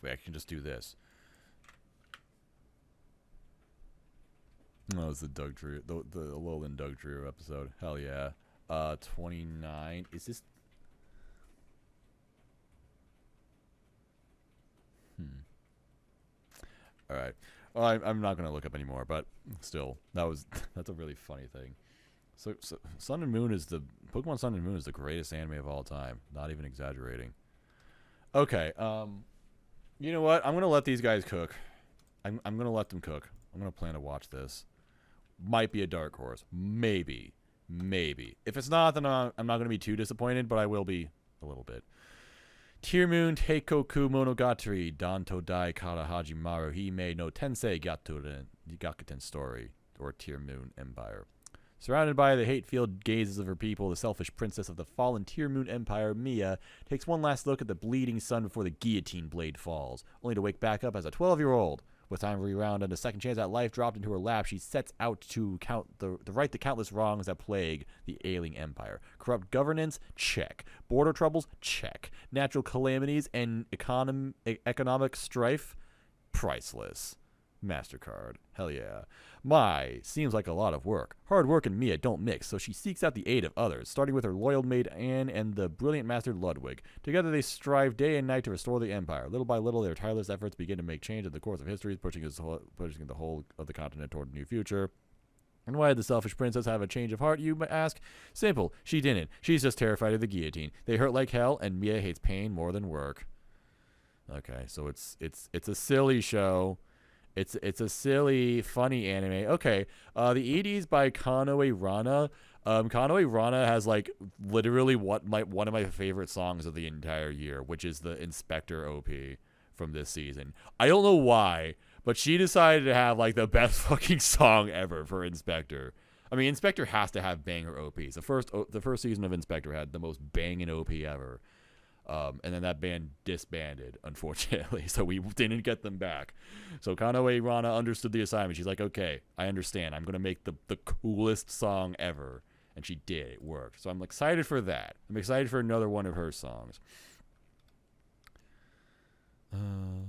Wait, I can just do this. Oh, it's the Doug Drew, the Alolan Doug Drew episode. Hell yeah. 29. Is this? All right. Well, I'm not gonna look up anymore, but still, that's a really funny thing. So Sun and Moon is Pokemon Sun and Moon is the greatest anime of all time. Not even exaggerating. Okay. You know what? I'm gonna let these guys cook. I'm gonna let them cook. I'm gonna plan to watch this. Might be a dark horse. Maybe. If it's not, then I'm not gonna be too disappointed, but I will be a little bit. Tearmoon Teikoku Monogatari Danto Dai Kara Hajimaru Hime no Tensei Gakuten Story, or Tearmoon Empire. Surrounded by the hate-filled gazes of her people, the selfish princess of the fallen Tearmoon Empire, Mia, takes one last look at the bleeding sun before the guillotine blade falls, only to wake back up as a 12-year-old. With time to reround and a second chance at life dropped into her lap, she sets out to right the countless wrongs that plague the ailing empire. Corrupt governance? Check. Border troubles? Check. Natural calamities and economic strife? Priceless. MasterCard. Hell yeah. Seems like a lot of work. Hard work and Mia don't mix, so she seeks out the aid of others, starting with her loyal maid Anne and the brilliant master Ludwig. Together they strive day and night to restore the empire. Little by little, their tireless efforts begin to make change in the course of history, pushing the whole of the continent toward a new future. And why did the selfish princess have a change of heart, you ask? Simple. She didn't. She's just terrified of the guillotine. They hurt like hell, and Mia hates pain more than work. Okay, so it's a silly show. It's a silly, funny anime. Okay, the 80s by KamiErabi. KamiErabi has like literally one of my favorite songs of the entire year, which is the Inspector OP from this season. I don't know why, but she decided to have like the best fucking song ever for Inspector. I mean, Inspector has to have banger OPs. The first season of Inspector had the most banging OP ever. And then that band disbanded, unfortunately, so we didn't get them back. So KamiErabi understood the assignment. She's like, okay, I understand. I'm going to make the coolest song ever. And she did. It worked. So I'm excited for that. I'm excited for another one of her songs. I don't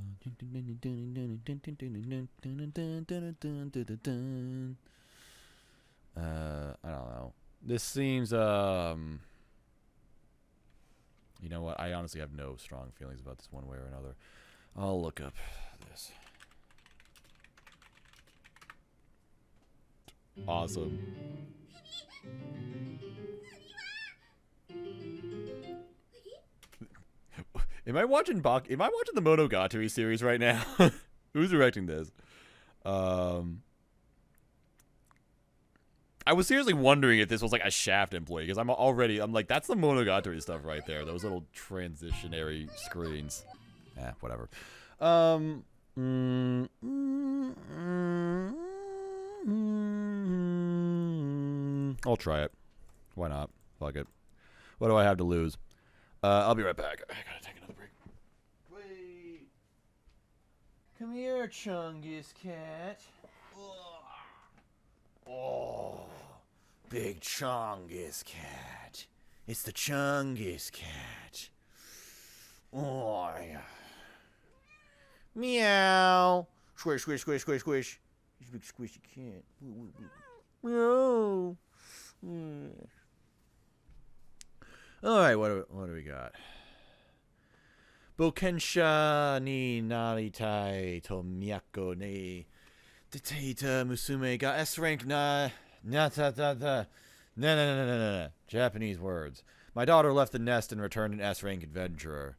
know. This seems, you know what? I honestly have no strong feelings about this one way or another. I'll look up this. Awesome. Am I watching the Monogatari series right now? Who's directing this? I was seriously wondering if this was like a Shaft employee, because I'm like, that's the Monogatari stuff right there. Those little transitionary screens. Whatever. I'll try it. Why not? Fuck it. What do I have to lose? I'll be right back. I gotta take another break. Wait. Come here, Chungus cat. Oh, big Chungus cat. It's the Chungus cat. Oh, yeah. Meow. Squish, squish, squish, squish, squish. He's a big squishy cat. Meow. All right, what do we got? Bokensha ni naritai to miyako ne Detaita musume ga S-rank na ta ta ta. No. Japanese words. My daughter left the nest and returned an S-rank adventurer.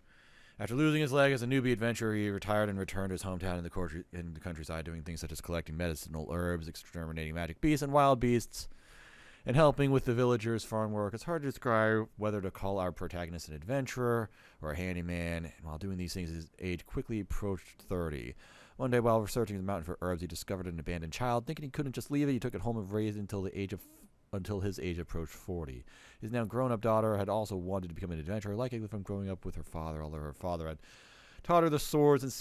After losing his leg as a newbie adventurer, he retired and returned to his hometown in the countryside, doing things such as collecting medicinal herbs, exterminating magic beasts and wild beasts, and helping with the villagers' farm work. It's hard to describe whether to call our protagonist an adventurer or a handyman, and while doing these things, his age quickly approached 30. One day, while researching the mountain for herbs, he discovered an abandoned child. Thinking he couldn't just leave it, he took it home and raised it until his age approached 40. His now grown-up daughter had also wanted to become an adventurer, likely from growing up with her father, although her father had taught her the swords and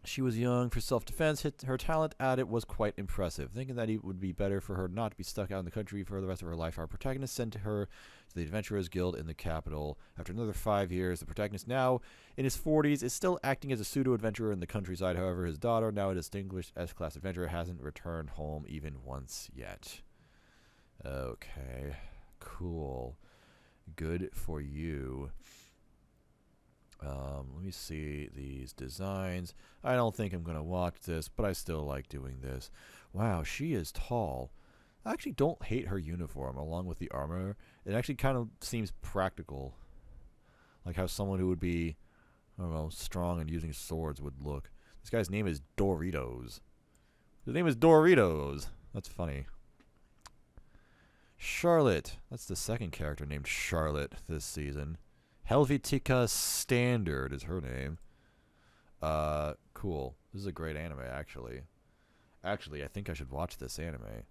she was young for self-defense. Her talent at it was quite impressive. Thinking that it would be better for her not to be stuck out in the country for the rest of her life, our protagonist sent her to the Adventurers Guild in the capital. After another 5 years, the protagonist, now in his 40s, is still acting as a pseudo-adventurer in the countryside. However, his daughter, now a distinguished S-class adventurer, hasn't returned home even once yet. Okay, cool. Good for you. Let me see these designs. I don't think I'm going to watch this, but I still like doing this. Wow, she is tall. I actually don't hate her uniform along with the armor. It actually kind of seems practical. Like how someone who would be, I don't know, strong and using swords would look. This guy's name is Doritos. His name is Doritos. That's funny. Charlotte. That's the second character named Charlotte this season. Helvetica Standard is her name. Cool. This is a great anime, actually. Actually, I think I should watch this anime.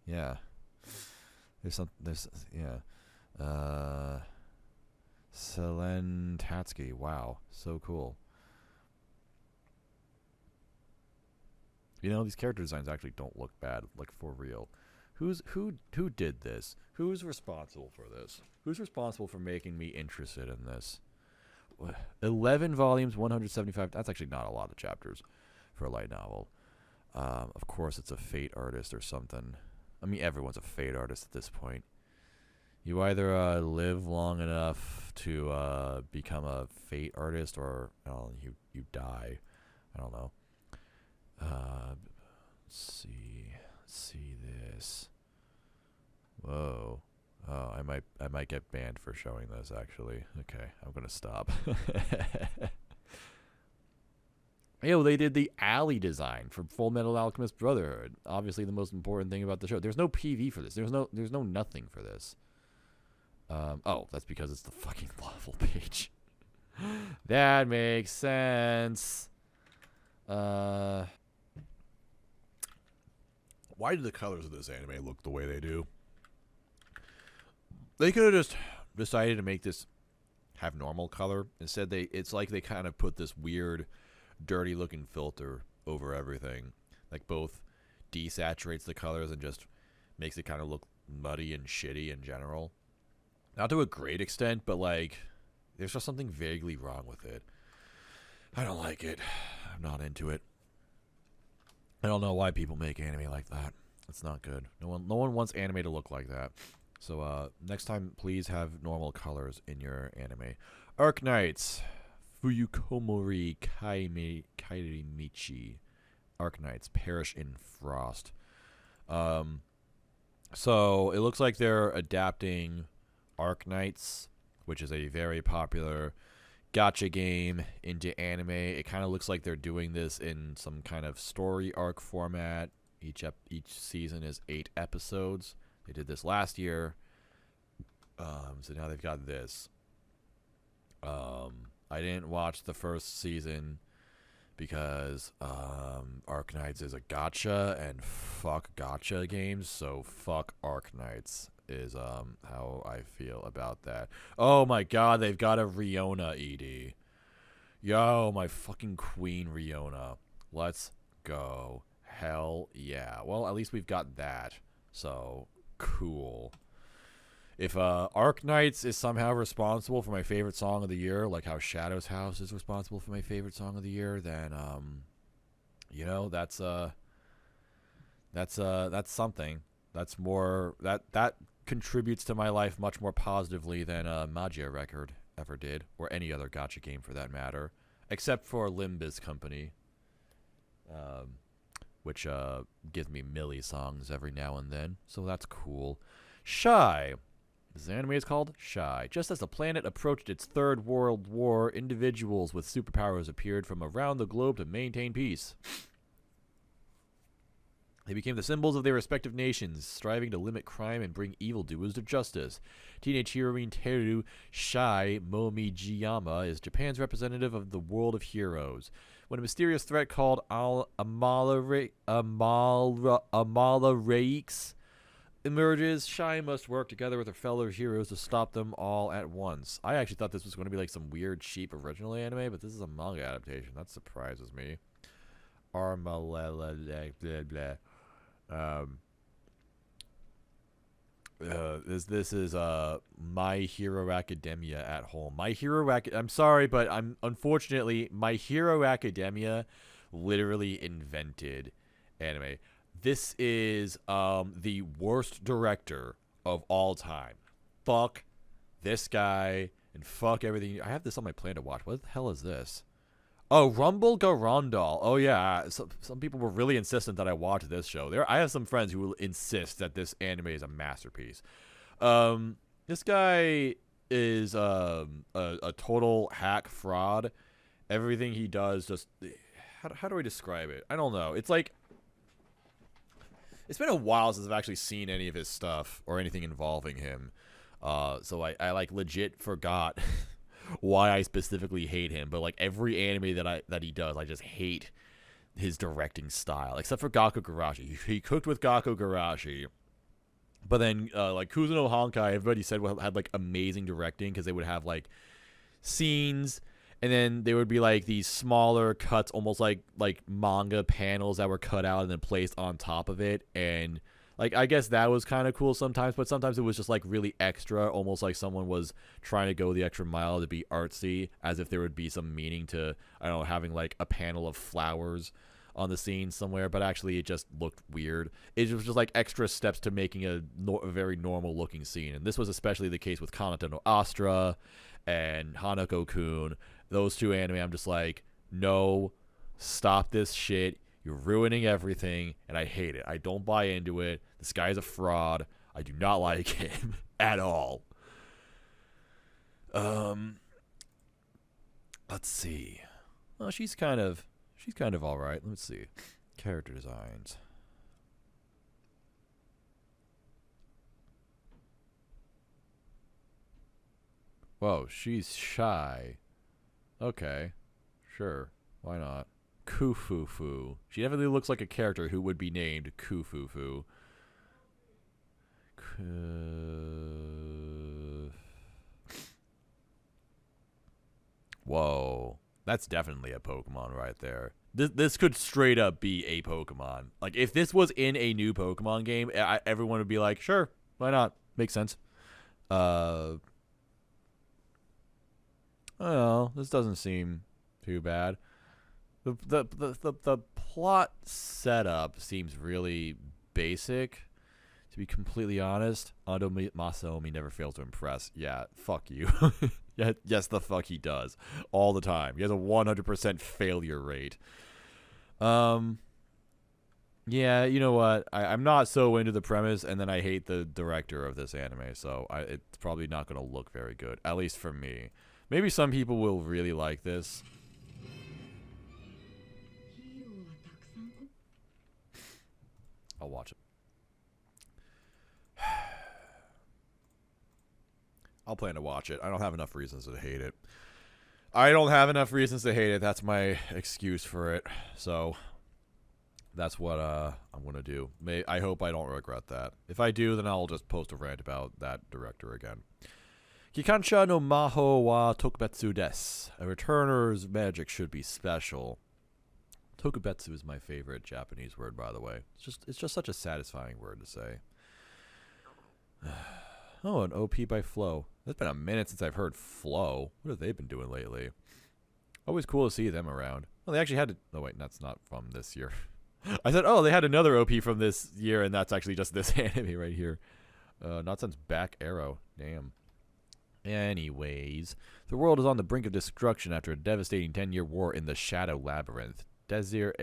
Yeah. Selen Tatsky. Wow. So cool. You know, these character designs actually don't look bad, like for real. Who did this? Who's responsible for this? Who's responsible for making me interested in this? 11 volumes, 175. That's actually not a lot of chapters for a light novel. Of course, it's a Fate artist or something. I mean, everyone's a Fate artist at this point. You either live long enough to become a Fate artist, or you die. I don't know. Let's see this. Whoa. Oh, I might get banned for showing this, actually. Okay, I'm gonna stop. Yo, they did the alley design for Full Metal Alchemist Brotherhood. Obviously the most important thing about the show. There's no PV for this. There's no nothing for this. Oh, that's because it's the fucking level page. That makes sense. Why do the colors of this anime look the way they do? They could have just decided to make this have normal color. Instead, it's like they kind of put this weird, dirty-looking filter over everything. Like, both desaturates the colors and just makes it kind of look muddy and shitty in general. Not to a great extent, but, like, there's just something vaguely wrong with it. I don't like it. I'm not into it. I don't know why people make anime like that. It's not good. No one wants anime to look like that. So next time, please have normal colors in your anime. Arknights. Fuyukomori Kairimichi. Arknights. Perish in Frost. So it looks like they're adapting Arknights, which is a very popular gacha game into anime. It kind of looks like they're doing this in some kind of story arc format. Each season is 8 episodes. They did this last year. So now they've got this. I didn't watch the first season because Arknights is a gacha, and fuck gacha games, so fuck Arknights is how I feel about that. Oh my god, they've got a Riona ED. Yo, my fucking queen Riona. Let's go. Hell yeah. Well, at least we've got that. So, cool. If Arknights is somehow responsible for my favorite song of the year, like how Shadow's House is responsible for my favorite song of the year, then you know, that's something. That's more that contributes to my life much more positively than Magia Record ever did, or any other gacha game for that matter, except for Limbus Company, which gives me Millie songs every now and then, so that's cool. Shy. This anime is called Shy. Just as the planet approached its third world war, individuals with superpowers appeared from around the globe to maintain peace. They became the symbols of their respective nations, striving to limit crime and bring evildoers to justice. Teenage heroine Teru Shy Momijiyama is Japan's representative of the world of heroes. When a mysterious threat called Amalaraix emerges, Shy must work together with her fellow heroes to stop them all at once. I actually thought this was going to be like some weird, cheap original anime, but this is a manga adaptation. That surprises me. This is My Hero Academia at home. I'm sorry, but unfortunately My Hero Academia literally invented anime. This is the worst director of all time. Fuck this guy and fuck everything. I have this on my plan to watch. What the hell is this? Oh, Rumble Garondal. Oh, yeah. Some people were really insistent that I watch this show. I have some friends who will insist that this anime is a masterpiece. This guy is a total hack fraud. Everything he does just... How do I describe it? I don't know. It's like... It's been a while since I've actually seen any of his stuff or anything involving him. So I like legit forgot... why I specifically hate him, but like every anime that he does, I just hate his directing style, except for Gakugarashi. He cooked with Gakugarashi, but then like Kuzuno Honkai, everybody said had like amazing directing because they would have like scenes, and then there would be like these smaller cuts, almost like manga panels that were cut out and then placed on top of it, and like, I guess that was kind of cool sometimes, but sometimes it was just, like, really extra, almost like someone was trying to go the extra mile to be artsy, as if there would be some meaning to, I don't know, having, like, a panel of flowers on the scene somewhere, but actually it just looked weird. It was just, like, extra steps to making a very normal-looking scene, and this was especially the case with Kanata no Astra and Hanako-kun. Those two anime, I'm just like, no, stop this shit. You're ruining everything, and I hate it. I don't buy into it. This guy is a fraud. I do not like him at all. Let's see. Well, she's kind of all right. Let's see. Character designs. Whoa, she's shy. Okay, sure. Why not? Kufufu. She definitely looks like a character who would be named Kufufu. Whoa. That's definitely a Pokemon right there. This could straight up be a Pokemon. Like, if this was in a new Pokemon game, everyone would be like, sure, why not? Makes sense. I don't know. This doesn't seem too bad. The plot setup seems really basic, to be completely honest. Ando Masaomi never fails to impress. Yeah, fuck you. Yeah, yes, the fuck he does. All the time. He has a 100% failure rate. Yeah, you know what? I'm not so into the premise, and then I hate the director of this anime, so it's probably not going to look very good, at least for me. Maybe some people will really like this. I'll watch it. I'll plan to watch it. I don't have enough reasons to hate it. I don't have enough reasons to hate it. That's my excuse for it. So that's what I'm going to do. I hope I don't regret that. If I do, then I'll just post a rant about that director again. Kikansha no Maho wa Tokubetsu desu. A returner's magic should be special. Tokubetsu is my favorite Japanese word, by the way. It's just such a satisfying word to say. Oh, an OP by Flow. It's been a minute since I've heard Flow. What have they been doing lately? Always cool to see them around. Well, they actually had to... Oh, wait, that's not from this year. I said, oh, they had another OP from this year, and that's actually just this anime right here. Not since Back Arrow. Damn. Anyways, the world is on the brink of destruction after a devastating 10-year war in the Shadow Labyrinth. Desir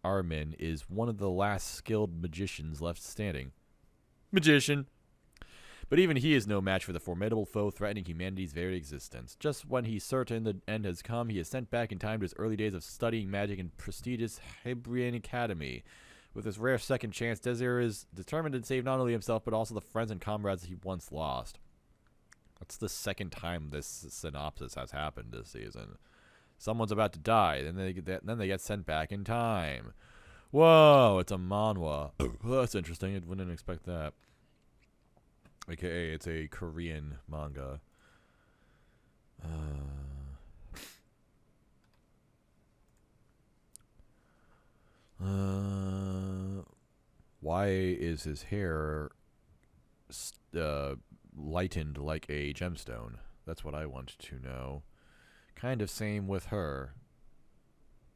Armin is one of the last skilled magicians left standing. Magician! But even he is no match for the formidable foe threatening humanity's very existence. Just when he's certain the end has come, he is sent back in time to his early days of studying magic in prestigious Hebrian Academy. With this rare second chance, Desir is determined to save not only himself, but also the friends and comrades he once lost. That's the second time this synopsis has happened this season. Someone's about to die, then they get sent back in time. Whoa, it's a manhwa. Well, that's interesting. I wouldn't expect that. AKA, it's a Korean manga. Why is his hair lightened like a gemstone? That's what I want to know. Kind of same with her.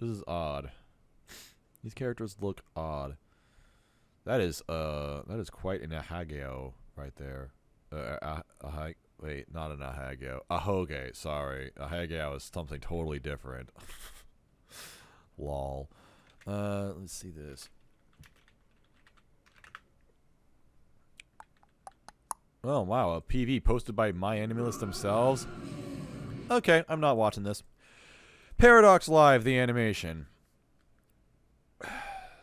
This is odd. These characters look odd. That is quite an ahageo right there. Wait, not an ahageo. Ahoge, sorry. Ahageo is something totally different. Lol. Let's see this. Oh, wow. A PV posted by MyAnimeList themselves? Okay, I'm not watching this. Paradox Live, the animation.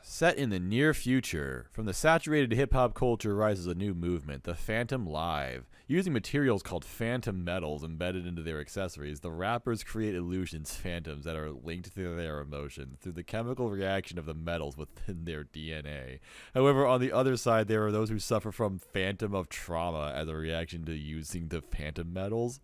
Set in the near future, from the saturated hip-hop culture rises a new movement, the Phantom Live. Using materials called phantom metals embedded into their accessories, the rappers create illusions, phantoms, that are linked to their emotions through the chemical reaction of the metals within their DNA. However, on the other side, there are those who suffer from phantom of trauma as a reaction to using the phantom metals.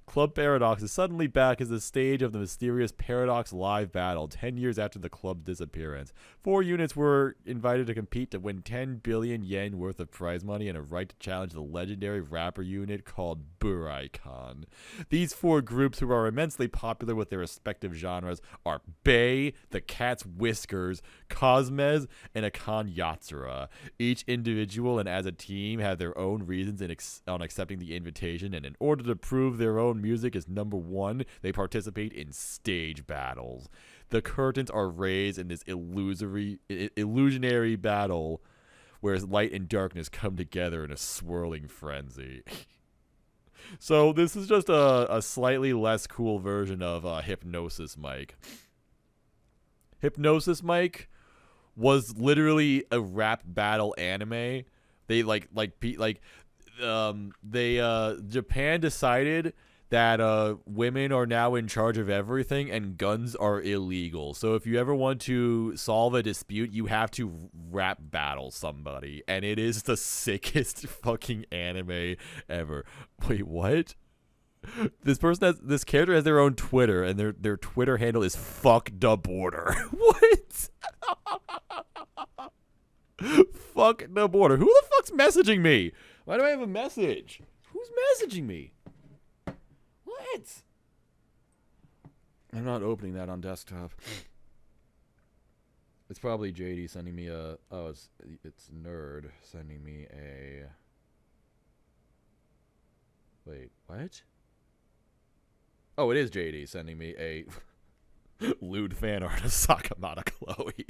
Club Paradox is suddenly back as the stage of the mysterious Paradox Live battle 10 years after the club's disappearance. 4 units were invited to compete to win 10 billion yen worth of prize money and a right to challenge the legendary rapper unit called Buraikon. These 4 groups, who are immensely popular with their respective genres, are Bay, the Cat's Whiskers, Cosmez, and Akan Yatsura. Each individual and as a team have their own reasons on accepting the invitation, and in order to prove their own music is number 1, they participate in stage battles. The curtains are raised in this illusionary battle where light and darkness come together in a swirling frenzy. So this is just a slightly less cool version of Hypnosis Mike. Hypnosis Mike was literally a rap battle anime. They Japan decided that women are now in charge of everything and guns are illegal. So if you ever want to solve a dispute, you have to rap battle somebody. And it is the sickest fucking anime ever. Wait, what? This character has their own Twitter, and their Twitter handle is fuck the border. What? Fuck the border. Who the fuck's messaging me? Why do I have a message? Who's messaging me? What? I'm not opening that on desktop. It's probably JD sending me a... Oh, it's Nerd sending me a... Wait, what? Oh, it is JD sending me a lewd fan art of Sakamata Chloe.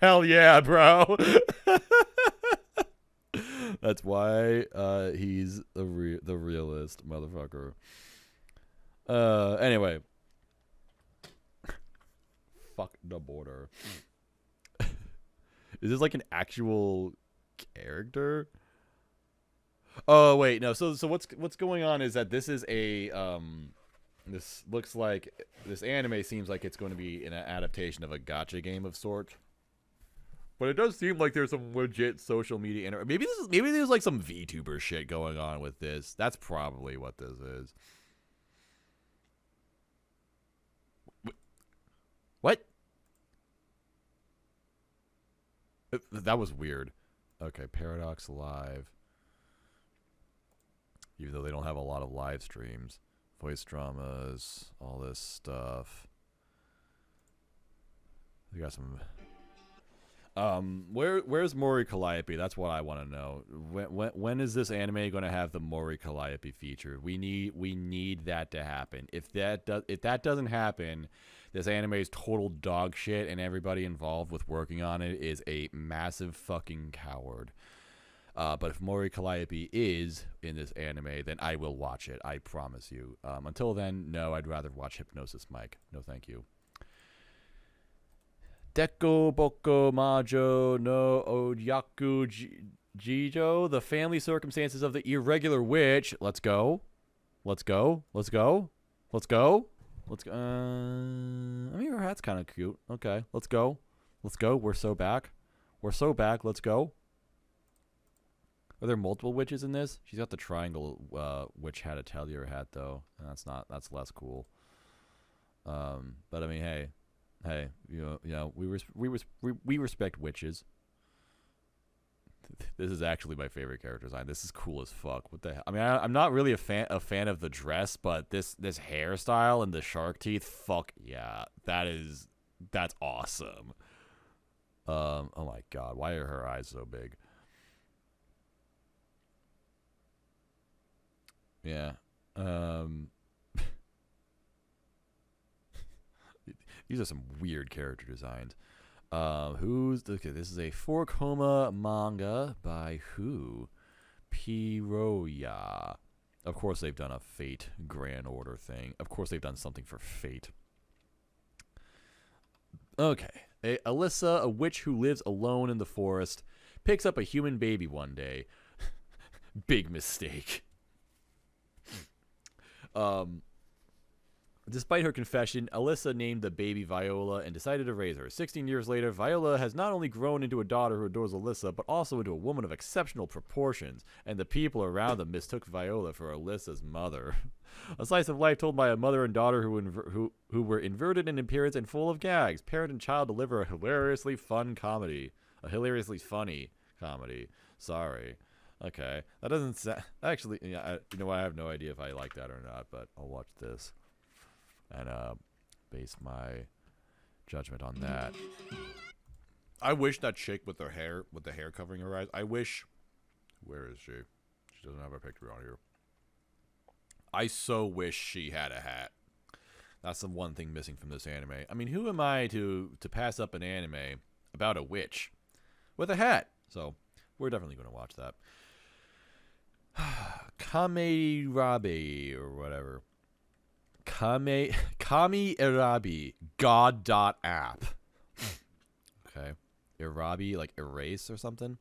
Hell yeah, bro. That's why he's the realist, motherfucker. Anyway. Fuck the border. Is this like an actual character? Oh wait, no. So what's going on is that this is a this looks like this anime seems like it's going to be an adaptation of a gacha game of sorts. But it does seem like there's some legit social media maybe there's like some VTuber shit going on with this. That's probably what this is. What? That was weird. Okay, Paradox Live. Even though they don't have a lot of live streams. Voice dramas, all this stuff. They got some... where's Mori Calliope? That's what I want to know. When is this anime going to have the Mori Calliope feature? We need that to happen. If that doesn't happen, this anime is total dog shit, and everybody involved with working on it is a massive fucking coward. But if Mori Calliope is in this anime, then I will watch it. I promise you. Until then, no, I'd rather watch Hypnosis Mike. No, thank you. Deko Boko Majo no Odyaku Jijo, the family circumstances of the irregular witch. Let's go. Let's go. Let's go. Let's go. Let's go. I mean, her hat's kind of cute. Okay, let's go. Let's go. We're so back. We're so back. Let's go. Are there multiple witches in this? She's got the triangle witch hat atelier hat though. That's less cool. But I mean, hey, you know, we respect witches. This is actually my favorite character design. This is cool as fuck. What the hell? I mean, I'm not really a fan of the dress, but this hairstyle and the shark teeth, fuck yeah, that's awesome. Oh my god, why are her eyes so big? Yeah. These are some weird character designs. Okay, this is a 4-koma manga by who? Piroya. Of course they've done a Fate Grand Order thing. Of course they've done something for Fate. Okay. Alyssa, a witch who lives alone in the forest, picks up a human baby one day. Big mistake. Despite her confession, Alyssa named the baby Viola and decided to raise her. 16 years later, Viola has not only grown into a daughter who adores Alyssa, but also into a woman of exceptional proportions, and the people around them mistook Viola for Alyssa's mother. A slice of life told by a mother and daughter who were inverted in appearance and full of gags. Parent and child deliver a hilariously funny comedy. Sorry. Okay, that doesn't sound... Actually, yeah, you know what? I have no idea if I like that or not, but I'll watch this and base my judgment on that. I wish that chick with the hair covering her eyes. I wish... Where is she? She doesn't have a picture on here. I so wish she had a hat. That's the one thing missing from this anime. I mean, who am I to pass up an anime about a witch with a hat? So, we're definitely going to watch that. KamiErabi or whatever. KamiErabi God.app. Okay. Irabi, like erase or something.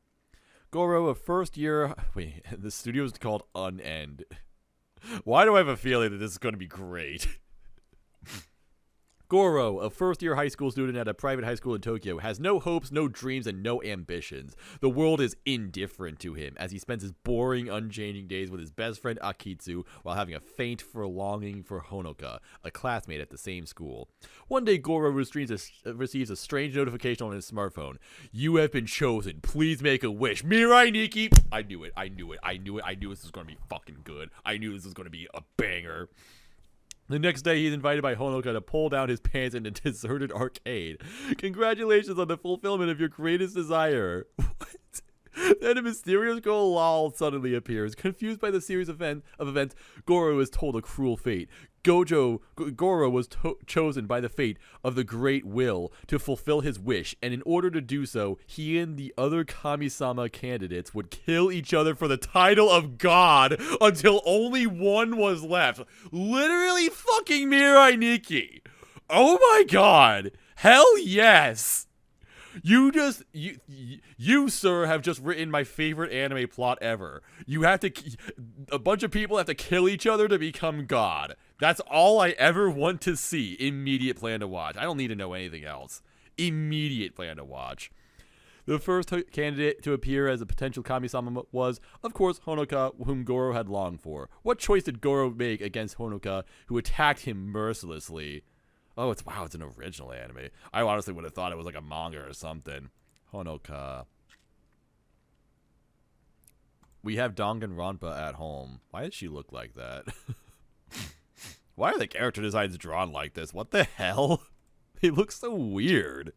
Goro, a first year... Wait, the studio is called Unend. Why do I have a feeling that this is going to be great? Goro, a first-year high school student at a private high school in Tokyo, has no hopes, no dreams, and no ambitions. The world is indifferent to him as he spends his boring, unchanging days with his best friend Akitsu while having a faint longing for Honoka, a classmate at the same school. One day, Goro receives a strange notification on his smartphone. You have been chosen. Please make a wish. Mirai Nikki! I knew it. I knew this was going to be fucking good. I knew this was going to be a banger. The next day, he's invited by Honoka to pull down his pants in a deserted arcade. Congratulations on the fulfillment of your greatest desire. What? Then a mysterious girl Lal suddenly appears. Confused by the series of events, Goro is told a cruel fate. Goro was chosen by the fate of the Great Will to fulfill his wish, and in order to do so, he and the other Kami-sama candidates would kill each other for the title of God until only one was left. Literally fucking Mirai Nikki. Oh my god. Hell yes. You, sir, have just written my favorite anime plot ever. You have to, a bunch of people have to kill each other to become God. That's all I ever want to see. Immediate plan to watch. I don't need to know anything else. Immediate plan to watch. The first candidate to appear as a potential Kami-sama was, of course, Honoka, whom Goro had longed for. What choice did Goro make against Honoka, who attacked him mercilessly? Oh, it's an original anime. I honestly would have thought it was like a manga or something. Honoka. We have Danganronpa at home. Why does she look like that? Why are the character designs drawn like this? What the hell? They look so weird.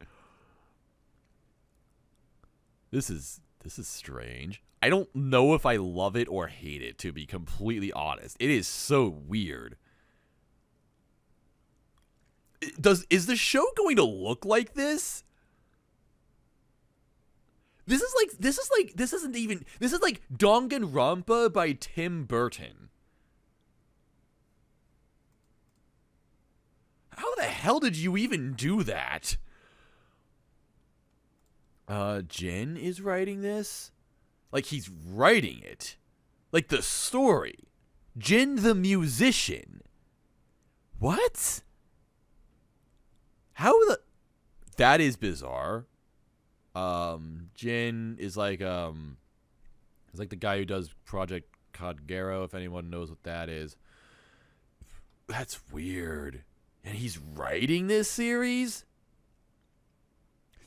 This is strange. I don't know if I love it or hate it, to be completely honest. It is so weird. Is the show going to look like this? This is like Danganronpa by Tim Burton. How the hell did you even do that? Jin is writing this? Like he's writing it. Like the story. Jin the musician. What? How the... That is bizarre. Jin is like, he's like the guy who does Project Codgero, if anyone knows what that is. That's weird. And he's writing this series?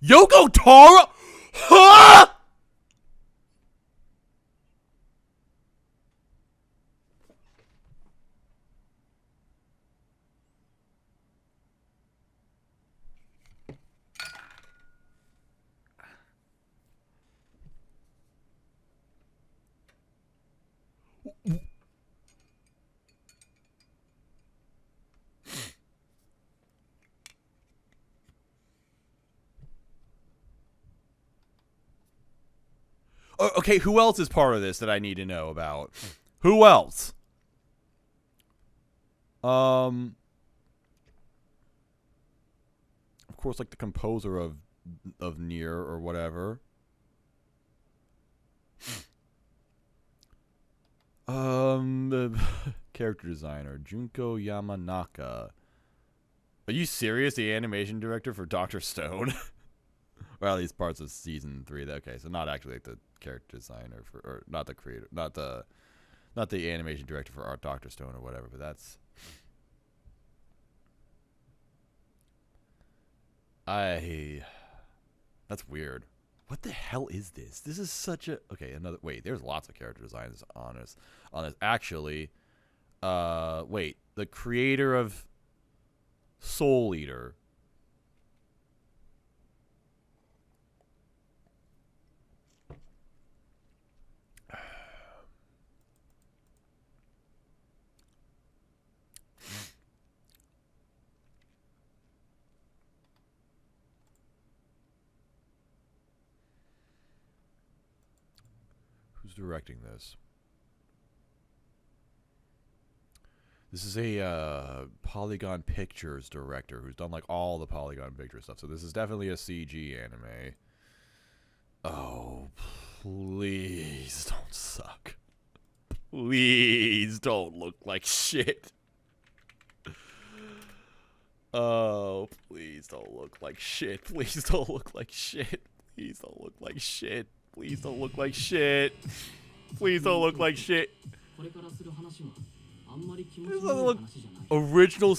Yoko Taro? Huh? Okay, who else is part of this that I need to know about? Who else? Of course, like the composer of Nier or whatever. The character designer Junko Yamanaka. Are you serious? The animation director for Dr. Stone? Well, at least parts of season 3. Okay, so not actually like the character designer for, or not the creator, not the animation director for Art Dr. Stone or whatever. But that's weird. What the hell is this? This is such a... Okay, another... Wait, there's lots of character designs on this. Actually, wait. The creator of Soul Eater. Who's directing this? This is a Polygon Pictures director who's done like all the Polygon Pictures stuff. So this is definitely a CG anime. Oh, please don't suck. Please don't look like shit. Oh, please don't look like shit. Please don't look like shit. Please don't look like shit. Please don't look like shit. Please don't look like shit. This doesn't look... Original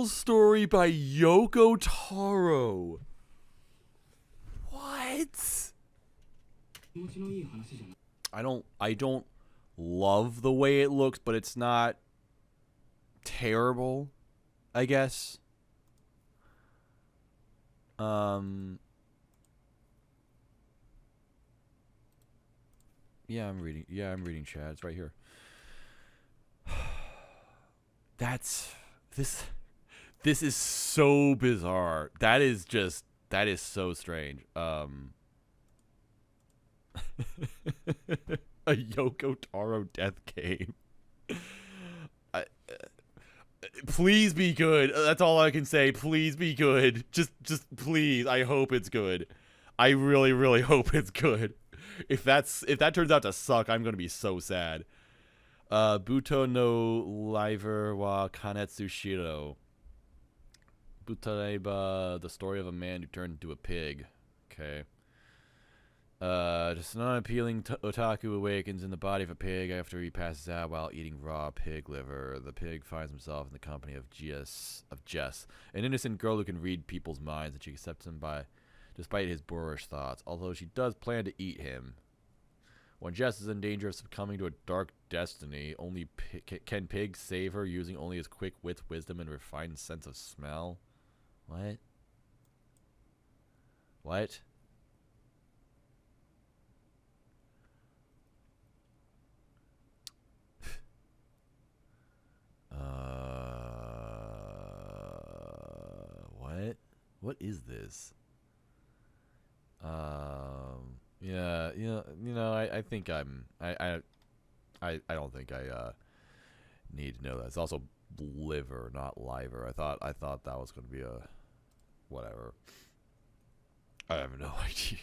story by Yoko Taro. What? I don't love the way it looks, but it's not terrible, I guess. Yeah, I'm reading. Yeah, I'm reading chat. It's right here. This. This is so bizarre. That is so strange. A Yoko Taro death game. Please be good. That's all I can say. Please be good. Just please. I hope it's good. I really, really hope it's good. If that turns out to suck, I'm gonna be so sad. Buto no Liver wa Kanetsu Shiro. Butareba, the story of a man who turned into a pig. Okay. Just an unappealing otaku awakens in the body of a pig after he passes out while eating raw pig liver. The pig finds himself in the company of Jess, an innocent girl who can read people's minds, and she accepts him despite his boorish thoughts, although she does plan to eat him. When Jess is in danger of succumbing to a dark destiny, can pigs save her using only his quick wit, wisdom, and refined sense of smell? What? What? What? What is this? Yeah, I think I don't think I need to know that. It's also liver, not liver. I thought that was going to be a whatever. I have no idea.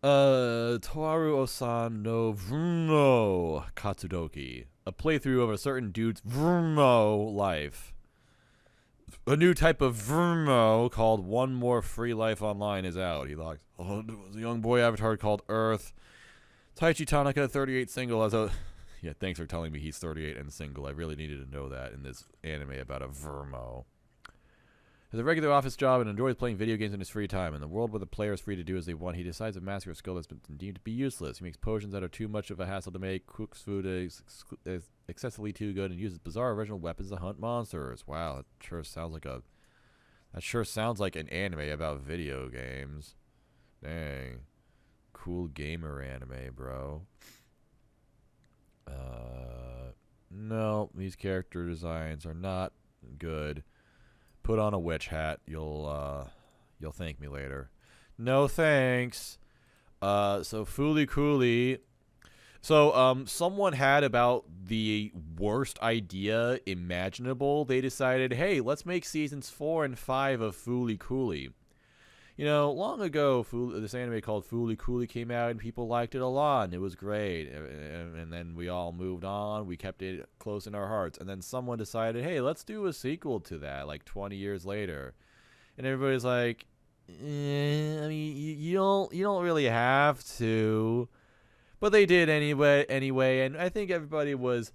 Toaru Osan no Vrumo Katsudoki. A playthrough of a certain dude's Vrumo life. A new type of Vrumo called One More Free Life Online is out. He logs on to a young boy avatar called Earth. Taichi Tanaka, 38, single. Yeah, thanks for telling me he's 38 and single. I really needed to know that in this anime about a Vrumo. Has a regular office job and enjoys playing video games in his free time. In the world where the player is free to do as they want, he decides to master a skill that's been deemed to be useless. He makes potions that are too much of a hassle to make, cooks food excessively too good, and uses bizarre original weapons to hunt monsters. Wow, that sure sounds like an anime about video games. Dang. Cool gamer anime, bro. No, these character designs are not good. Put on a witch hat. You'll thank me later. No thanks. So Fooly Cooly. So someone had about the worst idea imaginable. They decided, hey, let's make seasons 4 and 5 of Fooly Cooly. You know, long ago, this anime called Fooly Cooly came out, and people liked it a lot, and it was great. And then we all moved on. We kept it close in our hearts. And then someone decided, hey, let's do a sequel to that, like 20 years later. And everybody's like, I mean, you don't really have to. But they did anyway. And I think everybody was,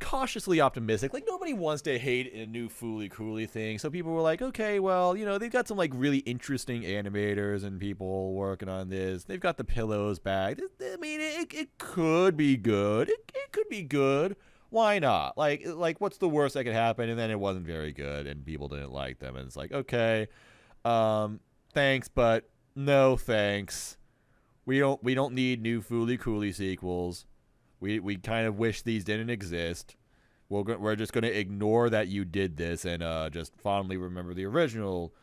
cautiously optimistic. Like, nobody wants to hate a new Fooly Cooly thing. So people were like, okay, well, they've got some, like, really interesting animators and people working on this. They've got the pillows back. I mean, it could be good. It could be good. Why not? Like, what's the worst that could happen? And then it wasn't very good, and people didn't like them. And it's like, okay, thanks, but no thanks. We don't need new Fooly Cooly sequels. We kind of wish these didn't exist. We're just going to ignore that you did this and just fondly remember the original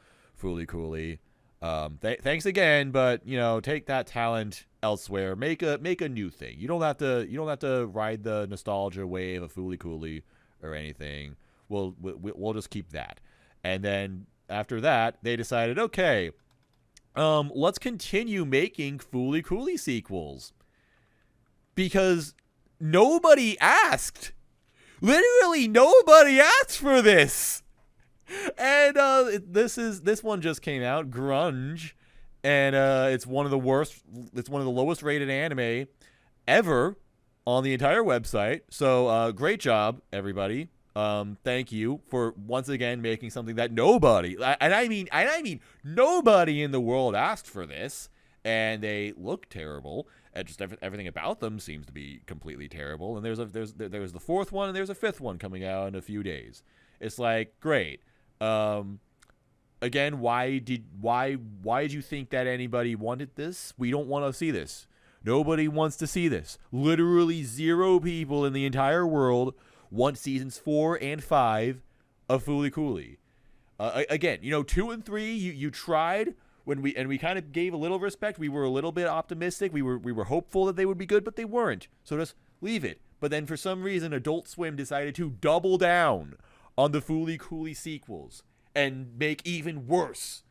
Fooly Cooly. Thanks again, but take that talent elsewhere. Make a new thing. You don't have to ride the nostalgia wave of Fooly Cooly or anything. We'll just keep that. And then after that, they decided, okay, let's continue making Fooly Cooly sequels because nobody asked. Literally nobody asked for this. And this one just came out, Grunge, and it's one of the lowest rated anime ever on the entire website. So great job, everybody. Thank you for once again making something that nobody, and I mean nobody in the world asked for this, and they look terrible. And just everything about them seems to be completely terrible. And there's the fourth one, and there's a fifth one coming out in a few days. It's like, great. Again, why did you think that anybody wanted this? We don't want to see this. Nobody wants to see this. Literally 0 people in the entire world want seasons 4 and 5 of Fooly Cooly. Again, 2 and 3, you tried when we kind of gave a little respect. We were a little bit optimistic. We were hopeful that they would be good, but they weren't. So just leave it. But then for some reason, Adult Swim decided to double down on the Fooly Cooly sequels and make even worse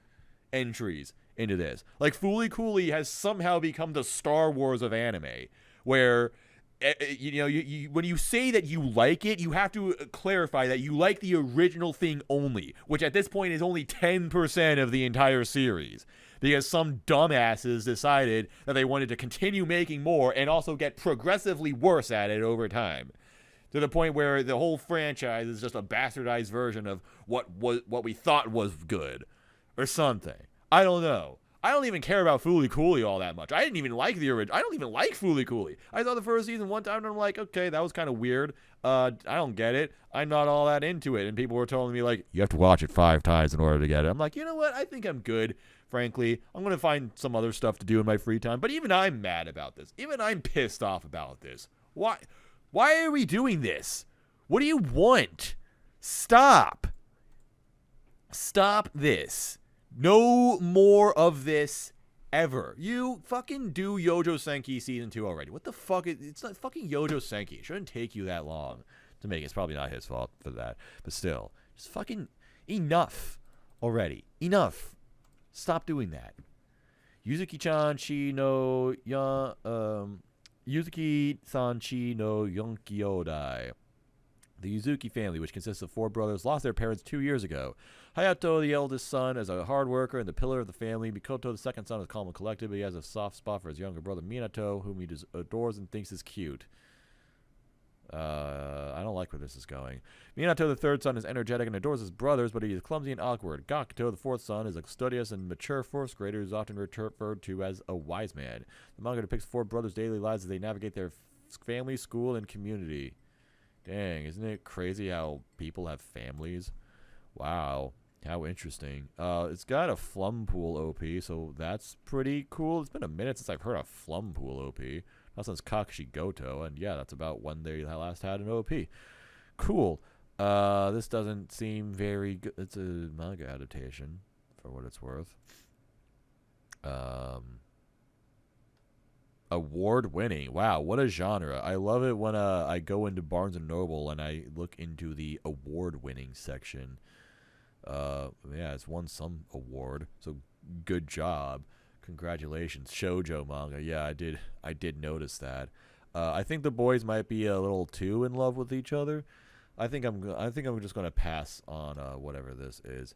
entries into this. Like, Fooly Cooly has somehow become the Star Wars of anime, where when you say that you like it, you have to clarify that you like the original thing only, which at this point is only 10% of the entire series, because some dumbasses decided that they wanted to continue making more and also get progressively worse at it over time, to the point where the whole franchise is just a bastardized version of what we thought was good, or something. I don't know. I don't even care about Fooly Cooly all that much. I didn't even like the original. I don't even like Fooly Cooly. I saw the first season one time and I'm like, okay, that was kind of weird. I don't get it. I'm not all that into it. And people were telling me, like, you have to watch it 5 times in order to get it. I'm like, you know what? I think I'm good, frankly. I'm going to find some other stuff to do in my free time. But even I'm mad about this. Even I'm pissed off about this. Why are we doing this? What do you want? Stop. Stop this. No more of this ever. You fucking do Yojo Senki Season 2 already. What the fuck? It's not fucking Yojo Senki. It shouldn't take you that long to make it. It's probably not his fault for that. But still, just fucking enough already. Enough. Stop doing that. Yuzuki-chan chi no Yuzuki-san chi no Yonkyodai. The Yuzuki family, which consists of 4 brothers, lost their parents 2 years ago. Hayato, the eldest son, is a hard worker and the pillar of the family. Mikoto, the second son, is calm and collected, but he has a soft spot for his younger brother, Minato, whom he adores and thinks is cute. I don't like where this is going. Minato, the third son, is energetic and adores his brothers, but he is clumsy and awkward. Gakuto, the fourth son, is a studious and mature first grader who is often referred to as a wise man. The manga depicts 4 brothers' daily lives as they navigate their family, school, and community. Dang, isn't it crazy how people have families? Wow, how interesting. It's got a Flumpool OP, so that's pretty cool. It's been a minute since I've heard a Flumpool OP. Not since Kakashi Goto, and yeah, that's about when they last had an OP. Cool. This doesn't seem very good. It's a manga adaptation, for what it's worth. Award-winning. Wow, what a genre. I love it when I go into Barnes & Noble and I look into the award-winning section. Yeah, it's won some award, so good job. Congratulations. Shoujo manga. Yeah, I did notice that. I think the boys might be a little too in love with each other. I think I'm just going to pass on whatever this is.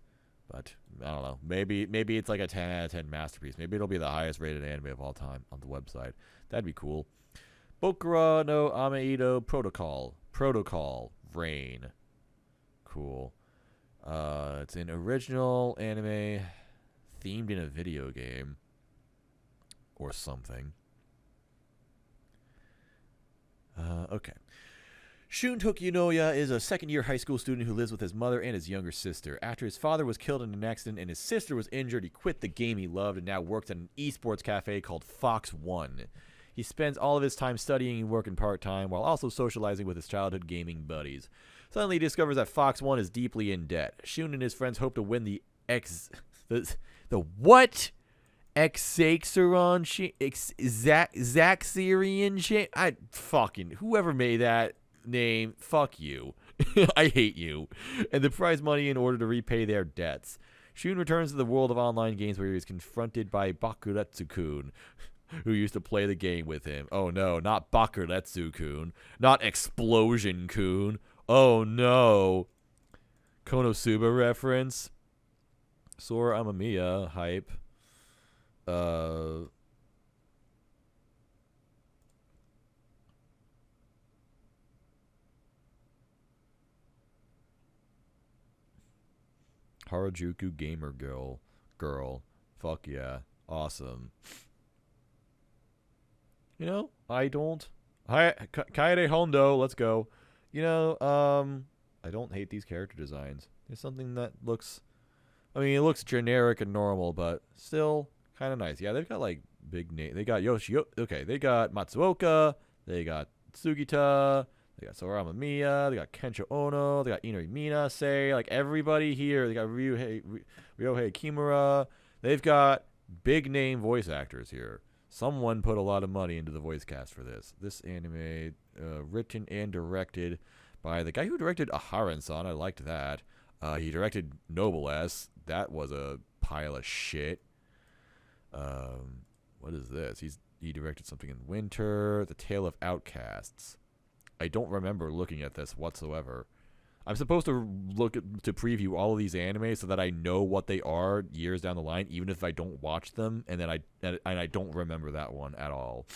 But I don't know. Maybe it's like a 10 out of 10 masterpiece. Maybe it'll be the highest rated anime of all time on the website. That'd be cool. Bokura no Ameido Protocol Rain. Cool. It's an original anime themed in a video game or something. Okay. Shun Tokunoya is a second-year high school student who lives with his mother and his younger sister. After his father was killed in an accident and his sister was injured, he quit the game he loved and now works at an esports cafe called Fox One. He spends all of his time studying and working part-time while also socializing with his childhood gaming buddies. Suddenly he discovers that Fox One is deeply in debt. Shun and his friends hope to win the what? Exaxeron Zaxerian fucking whoever made that name, fuck you. I hate you. And the prize money in order to repay their debts. Shun returns to the world of online games where he is confronted by Bakuretsu-kun, who used to play the game with him. Oh no, not Bakuretsu-kun. Not Explosion-kun. Oh no. Konosuba reference. Sora Amamiya hype. Harajuku gamer girl. Fuck yeah. Awesome. You know, I don't. Kaede Hondo, let's go. You know, I don't hate these character designs. There's something that looks... I mean, it looks generic and normal, but still kind of nice. Yeah, they've got, like, big name. They got okay, they got Matsuoka. They got Sugita. They got Sora Amamiya. They got Kensho Ono. They got Inori Minase. Like, everybody here. They got Ryohei Kimura. They've got big name voice actors here. Someone put a lot of money into the voice cast for this. This anime, written and directed by the guy who directed Aharen-san. I liked that. He directed Noblesse. That was a pile of shit. What is this? He directed something in winter. The Tale of Outcasts. I don't remember looking at this whatsoever. I'm supposed to to preview all of these animes so that I know what they are years down the line, even if I don't watch them, and then I don't remember that one at all.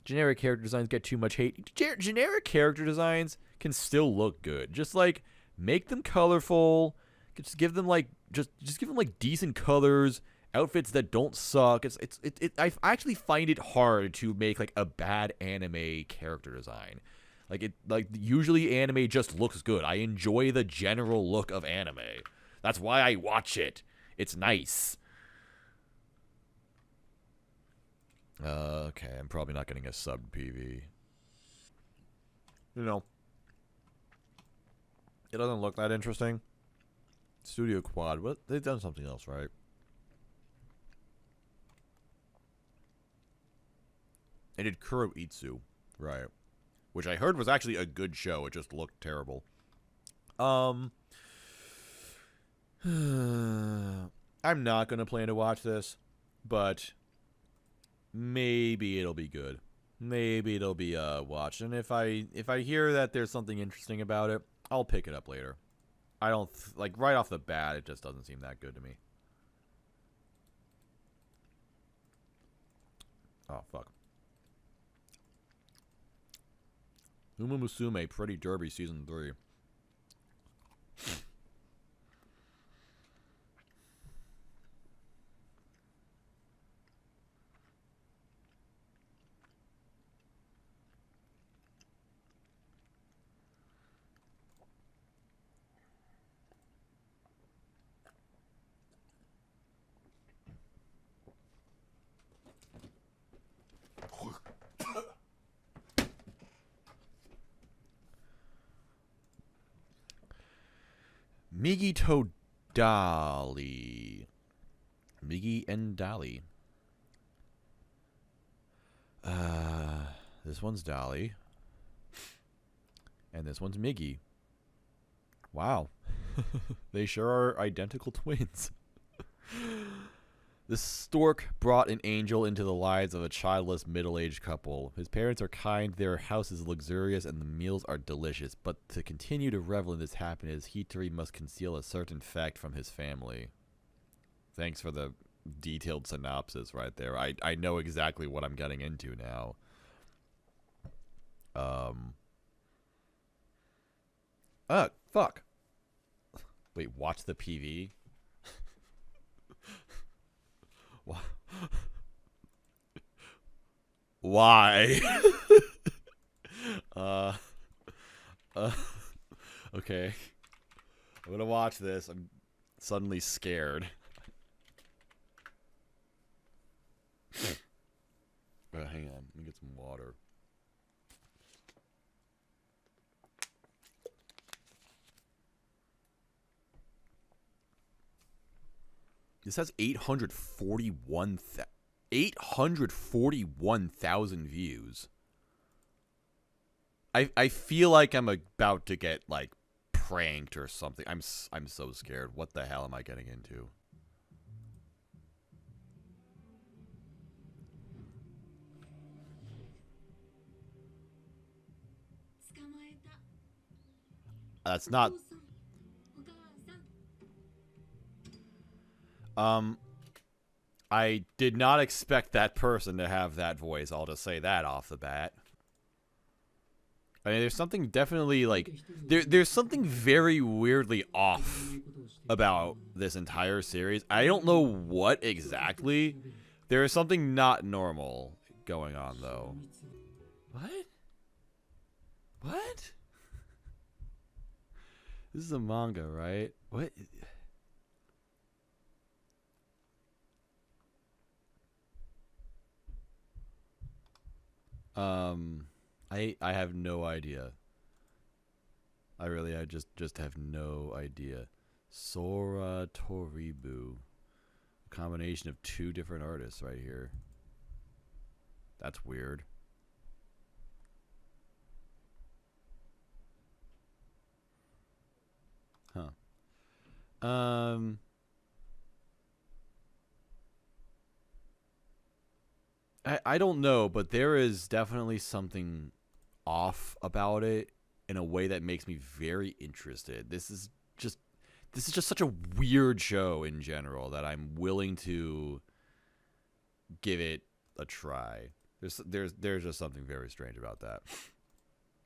Generic character designs get too much hate. Generic character designs can still look good. Just like make them colorful. Just give them like just give them like decent colors. Outfits that don't suck. I actually find it hard to make like a bad anime character design. Like usually anime just looks good. I enjoy the general look of anime. That's why I watch it. It's nice. Okay, I'm probably not getting a sub PV. You know, it doesn't look that interesting. Studio Quad, what? They've done something else, right? They did Kuroitsu, right? Which I heard was actually a good show. It just looked terrible. I'm not gonna plan to watch this, but maybe it'll be good. Maybe it'll be watched. And if I hear that there's something interesting about it, I'll pick it up later. I don't like right off the bat. It just doesn't seem that good to me. Oh fuck. Uma Musume, Pretty Derby Season 3. Migi to Dali. Migi and Dali. This one's Dali. And this one's Migi. Wow. They sure are identical twins. The stork brought an angel into the lives of a childless middle-aged couple. His parents are kind, their house is luxurious, and the meals are delicious. But to continue to revel in this happiness, Hitori must conceal a certain fact from his family. Thanks for the detailed synopsis right there. I know exactly what I'm getting into now. Fuck. Wait, watch the PV? Why? Okay. I'm gonna watch this. I'm suddenly scared. Hang on. Let me get some water. This has 841,000 views. I feel like I'm about to get like pranked or something. I'm so scared. What the hell am I getting into? That's not. I did not expect that person to have that voice. I'll just say that off the bat. I mean, there's something definitely like there's something very weirdly off about this entire series. I don't know what exactly. There is something not normal going on though. What? What? This is a manga, right? What? I have no idea. I just have no idea. Sora Toribu. A combination of 2 different artists right here. That's weird. Huh. I don't know, but there is definitely something off about it in a way that makes me very interested. This is just such a weird show in general that I'm willing to give it a try. There's just something very strange about that.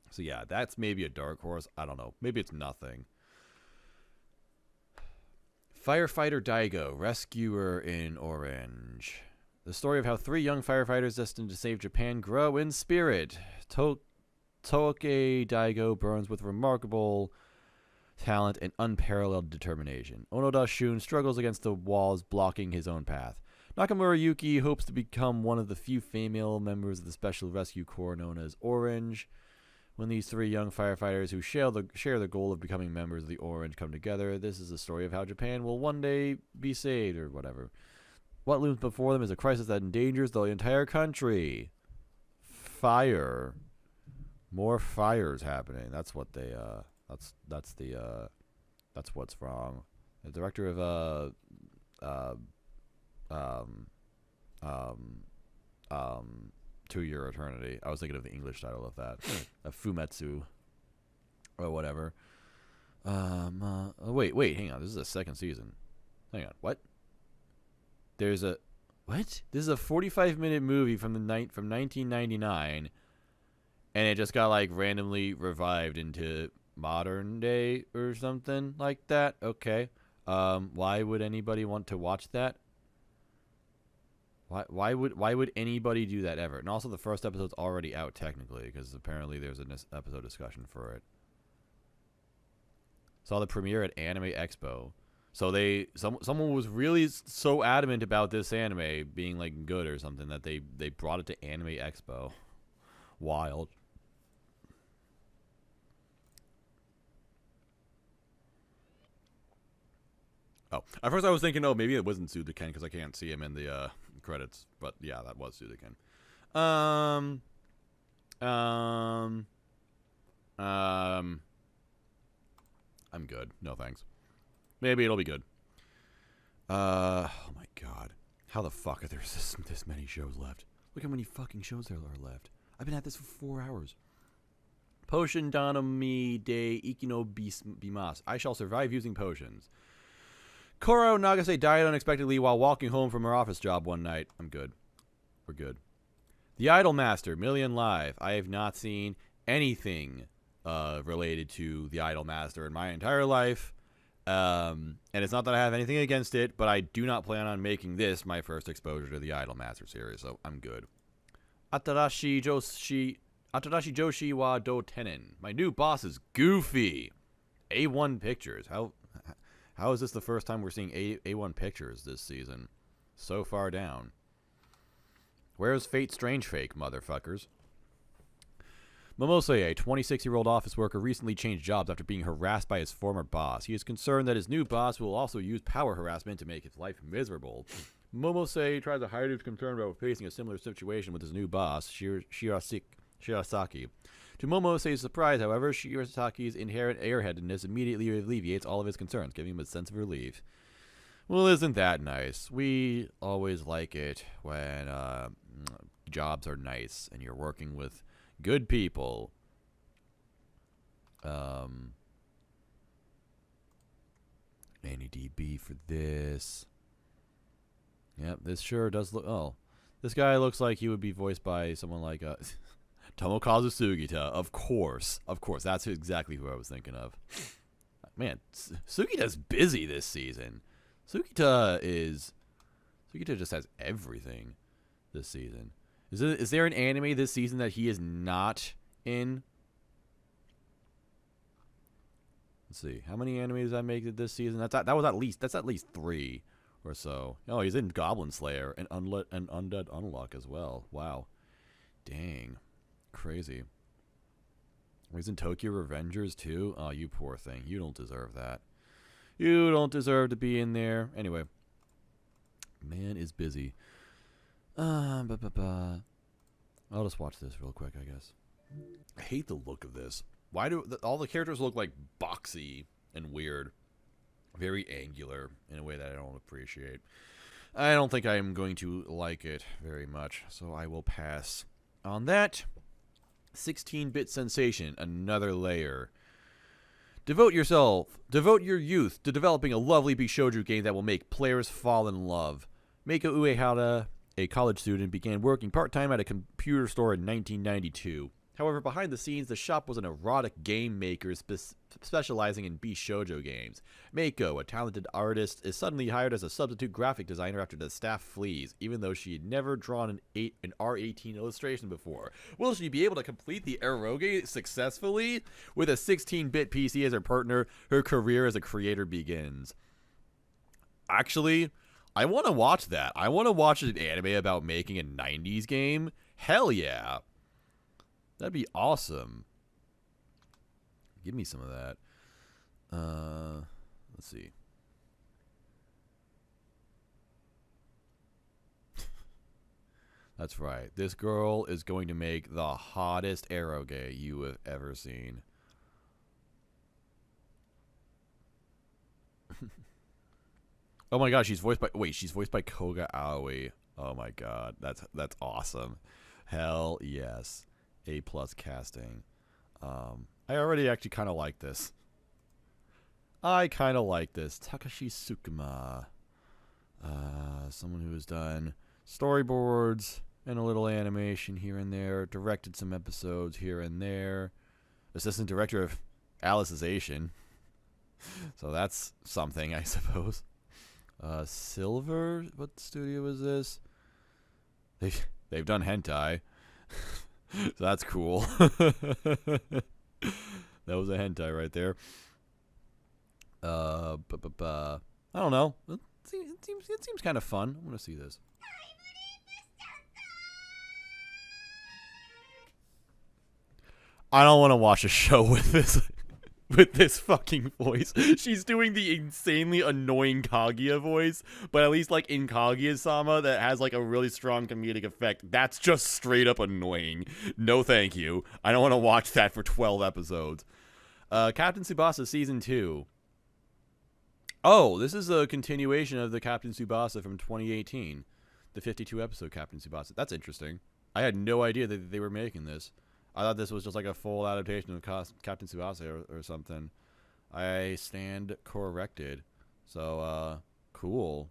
So yeah, that's maybe a dark horse. I don't know. Maybe it's nothing. Firefighter Daigo, Rescuer in Orange. The story of how 3 young firefighters destined to save Japan grow in spirit. Toke Daigo burns with remarkable talent and unparalleled determination. Onoda Shun struggles against the walls blocking his own path. Nakamura Yuki hopes to become one of the few female members of the Special Rescue Corps known as Orange. When these 3 young firefighters who share the goal of becoming members of the Orange come together, this is the story of how Japan will one day be saved, or whatever. What looms before them is a crisis that endangers the entire country. Fire. More fires happening. That's what they, that's what's wrong. The director of, To Your Eternity. I was thinking of the English title of that. Of Fumetsu. Or whatever. Wait, hang on. This is the 2nd season. Hang on. What? There's a... What? This is a 45-minute movie from 1999. And it just got, like, randomly revived into modern day or something like that. Okay. Why would anybody want to watch that? Why would anybody do that ever? And also, the first episode's already out technically because apparently there's an episode discussion for it. Saw the premiere at Anime Expo. So someone was really so adamant about this anime being like good or something that they brought it to Anime Expo. Wild. Oh, at first I was thinking, oh, maybe it wasn't Suzuken because I can't see him in the credits, but yeah, that was Suzuken. I'm good. No thanks. Maybe it'll be good. Oh my god, how the fuck are there this many shows left? Look how many fucking shows there are left. I've been at this for 4 hours. Potion Danami de Ikino Bimas. I shall survive using potions. Koro Nagase died unexpectedly while walking home from her office job one night. I'm good. We're good. The Idol Master, Million Live. I have not seen anything related to the Idol Master in my entire life. And it's not that I have anything against it, but I do not plan on making this my first exposure to the Idol Master series, so I'm good. Atarashi Joshi wa do tenen. My new boss is Goofy. A1 Pictures. How is this the first time we're seeing A1 Pictures this season? So far down. Where's Fate Strange Fake, motherfuckers? Momose, a 26-year-old office worker, recently changed jobs after being harassed by his former boss. He is concerned that his new boss will also use power harassment to make his life miserable. Momose tries to hide his concern about facing a similar situation with his new boss, Shirasaki. To Momose's surprise, however, Shirasaki's inherent airheadedness immediately alleviates all of his concerns, giving him a sense of relief. Well, isn't that nice? We always like it when jobs are nice and you're working with good people. NEDB for this. Yep, this sure does look... Oh, this guy looks like he would be voiced by someone like... Tomokazu Sugita, of course. Of course, that's exactly who I was thinking of. Man, Sugita's busy this season. Sugita just has everything this season. Is there an anime this season that he is not in? Let's see. How many animes did I make this season? That's at least 3 or so. Oh, he's in Goblin Slayer and Undead Unluck as well. Wow. Dang. Crazy. He's in Tokyo Revengers too? Oh, you poor thing. You don't deserve that. You don't deserve to be in there. Anyway. Man is busy. I'll just watch this real quick, I guess. I hate the look of this. Why do all the characters look like boxy and weird? Very angular in a way that I don't appreciate. I don't think I am going to like it very much, so I will pass on that. 16-bit sensation, another layer. Devote your youth to developing a lovely Bishoujo game that will make players fall in love. Meiko Uehara, a college student, began working part-time at a computer store in 1992. However, behind the scenes, the shop was an erotic game maker specializing in Bishoujo games. Meiko, a talented artist, is suddenly hired as a substitute graphic designer after the staff flees, even though she had never drawn an R18 illustration before. Will she be able to complete the eroge successfully? With a 16-bit PC as her partner, her career as a creator begins. Actually, I want to watch that. I want to watch an anime about making a 90s game. Hell yeah. That'd be awesome. Give me some of that. Let's see. That's right. This girl is going to make the hottest eroge you have ever seen. Oh my gosh, she's voiced by Koga Aoi. Oh my god, that's awesome. Hell yes. A+ casting. I already actually kind of like this. Takashi Tsukuma. Someone who has done storyboards and a little animation here and there. Directed some episodes here and there. Assistant director of Alicization. So that's something, I suppose. Silver? What studio is this? They've done hentai. So that's cool. That was a hentai right there. I don't know. It seems kind of fun. I'm gonna see this. I don't want to watch a show with this fucking voice. She's doing the insanely annoying Kaguya voice, but at least like in Kaguya-sama that has like a really strong comedic effect. That's just straight up annoying. No thank you. I don't want to watch that for 12 episodes. Captain Tsubasa Season 2. Oh, this is a continuation of the Captain Tsubasa from 2018. The 52 episode Captain Tsubasa. That's interesting. I had no idea that they were making this. I thought this was just like a full adaptation of Captain Tsubasa or something. I stand corrected. So, cool,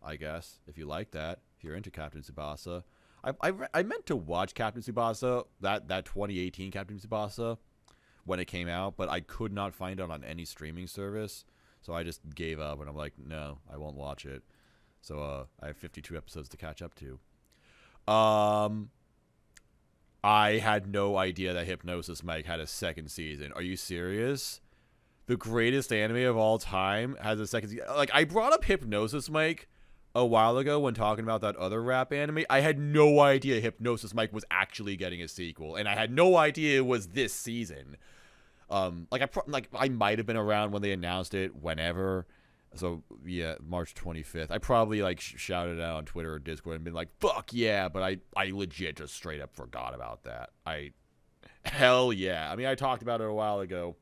I guess, if you like that, if you're into Captain Tsubasa. I meant to watch Captain Tsubasa, that 2018 Captain Tsubasa, when it came out, but I could not find it on any streaming service. So I just gave up, and I'm like, no, I won't watch it. So, I have 52 episodes to catch up to. I had no idea that Hypnosis Mike had a second season. Are you serious? The greatest anime of all time has a second season. Like, I brought up Hypnosis Mike a while ago when talking about that other rap anime. I had no idea Hypnosis Mike was actually getting a sequel, and I had no idea it was this season. I might have been around when they announced it, whenever. So, yeah, March 25th. I probably, like, shouted it out on Twitter or Discord and been like, fuck yeah, but I legit just straight up forgot about that. Hell yeah. I mean, I talked about it a while ago.